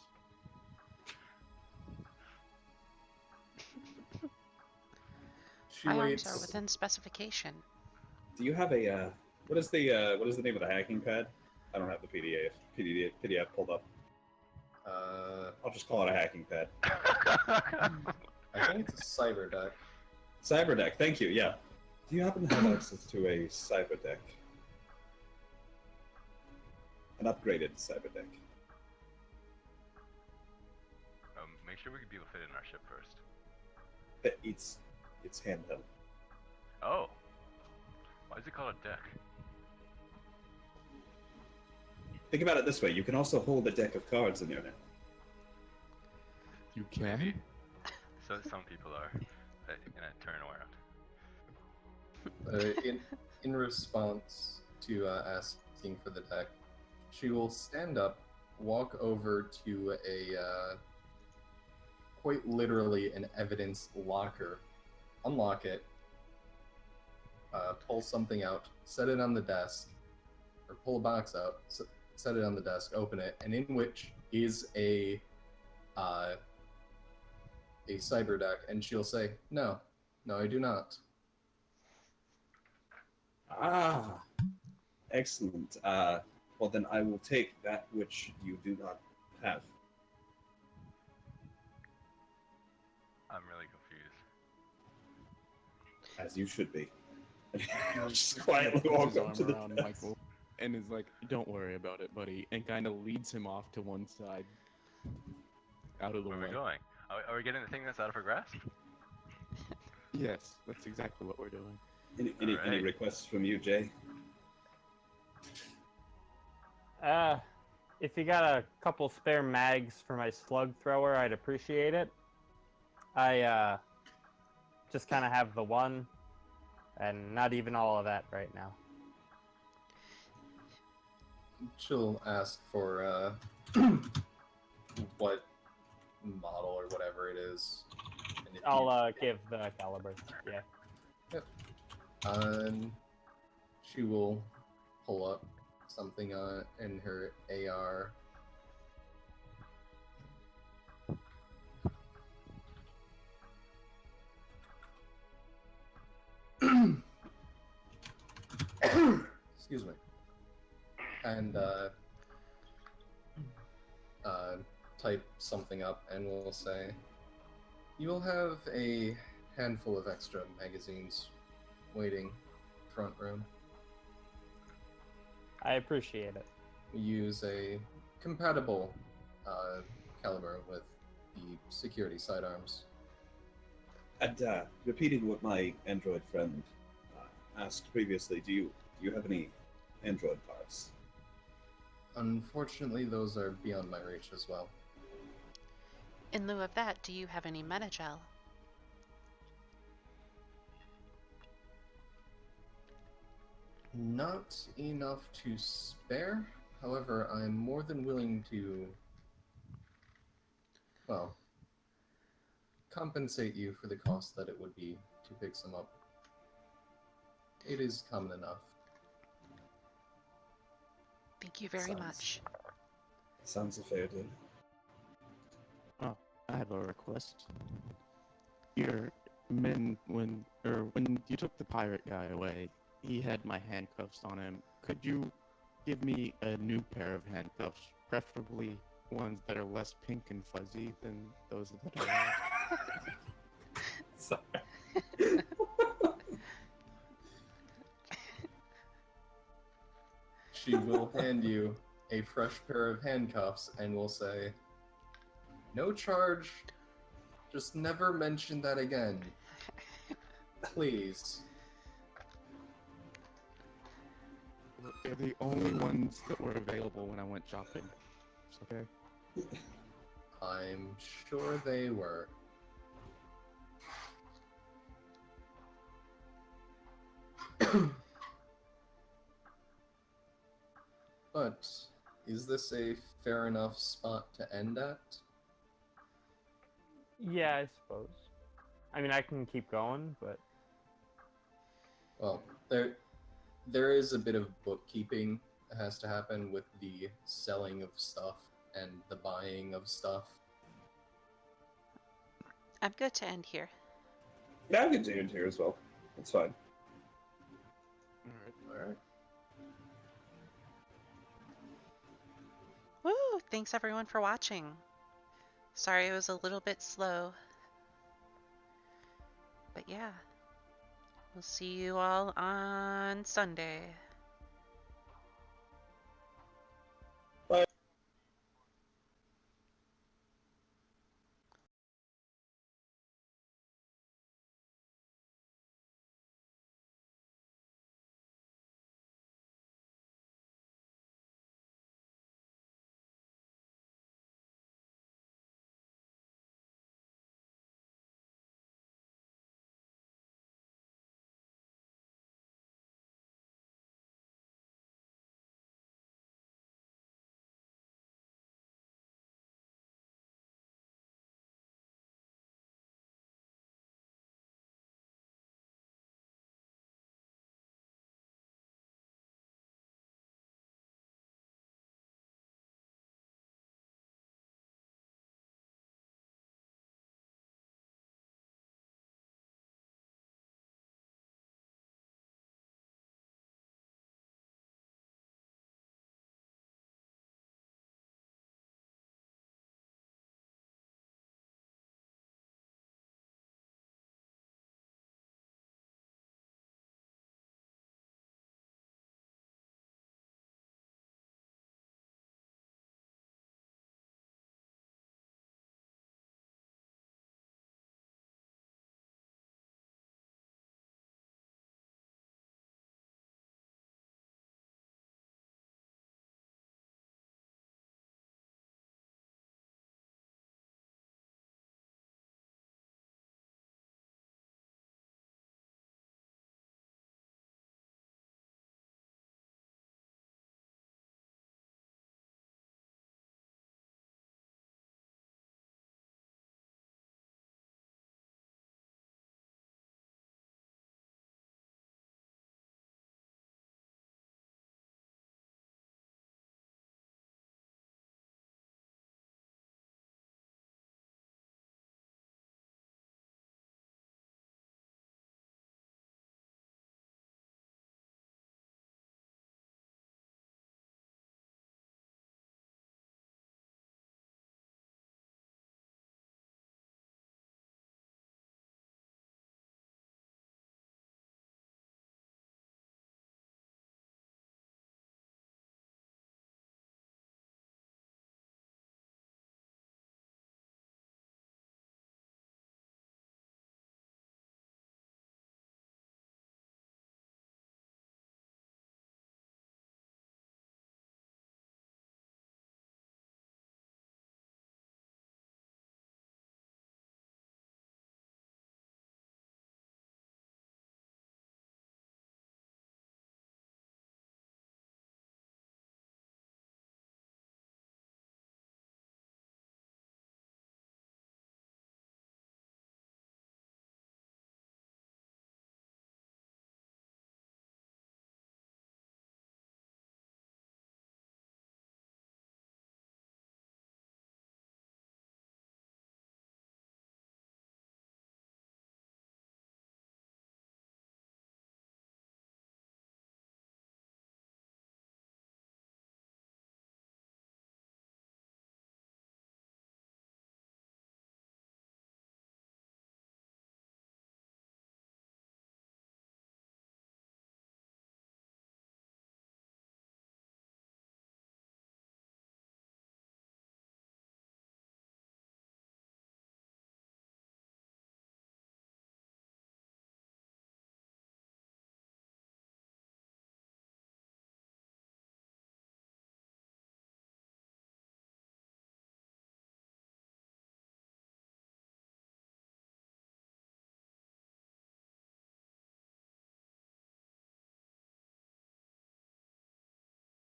She My waits. arms are within specification. do you have a what is the name of the hacking pad? I don't have the PDF pulled up. I'll just call it a hacking pad. I think it's a cyber deck. Cyberdeck, thank you. Yeah. Do you happen to have access to a cyberdeck? An upgraded cyberdeck. Make sure we can be able to fit it in our ship first. It's handheld. Oh. Why is it called a deck? Think about it this way: you can also hold a deck of cards in your hand. You can? Maybe. So some people are gonna turn around. In response to asking for the deck, she will stand up, walk over to a quite literally an evidence locker, unlock it, pull something out, set it on the desk, or pull a box out, set it on the desk, open it, and in which is a cyber deck, and she'll say, "No, I do not." Ah, excellent. Well, then I will take that which you do not have. As you should be. Just Puts quietly walk his up arm to the around desk. Michael and is like, "Don't worry about it, buddy," and kind of leads him off to one side, out of the Where are way. we going? Are we getting the thing that's out of her grasp? Yes, that's exactly what we're doing. Any Alright. requests from you, Jay? If you got a couple spare mags for my slug thrower, I'd appreciate it. I just kind of have the one, and not even all of that right now. She'll ask for what model or whatever it is. And if I'll give the caliber. Yeah. she will pull up something in her AR. Excuse me. And type something up, and we'll say, "You will have a handful of extra magazines waiting front room. I appreciate it. We use a compatible caliber with the security sidearms." And repeating what my android friend asked previously, do you have any android parts? Unfortunately, those are beyond my reach as well. In lieu of that, do you have any Metagel? Not enough to spare. However, I'm more than willing to, well, compensate you for the cost that it would be to pick some up. It is common enough. Thank you very Sounds- much. Sounds a fair deal. Oh, I have a request. Your men, when you took the pirate guy away, he had my handcuffs on him. Could you give me a new pair of handcuffs, preferably ones that are less pink and fuzzy than those that I have? Sorry. She will hand you a fresh pair of handcuffs and will say, "No charge. Just never mention that again. Please." They're the only ones that were available when I went shopping. It's okay. I'm sure they were. But is this a fair enough spot to end at? Yeah, I suppose. I mean, I can keep going, but Well, there is a bit of bookkeeping that has to happen with the selling of stuff and the buying of stuff. I'm good to end here. Yeah, I can do it here as well. That's fine. Alright. Woo! Thanks everyone for watching. Sorry it was a little bit slow. But yeah. We'll see you all on Sunday.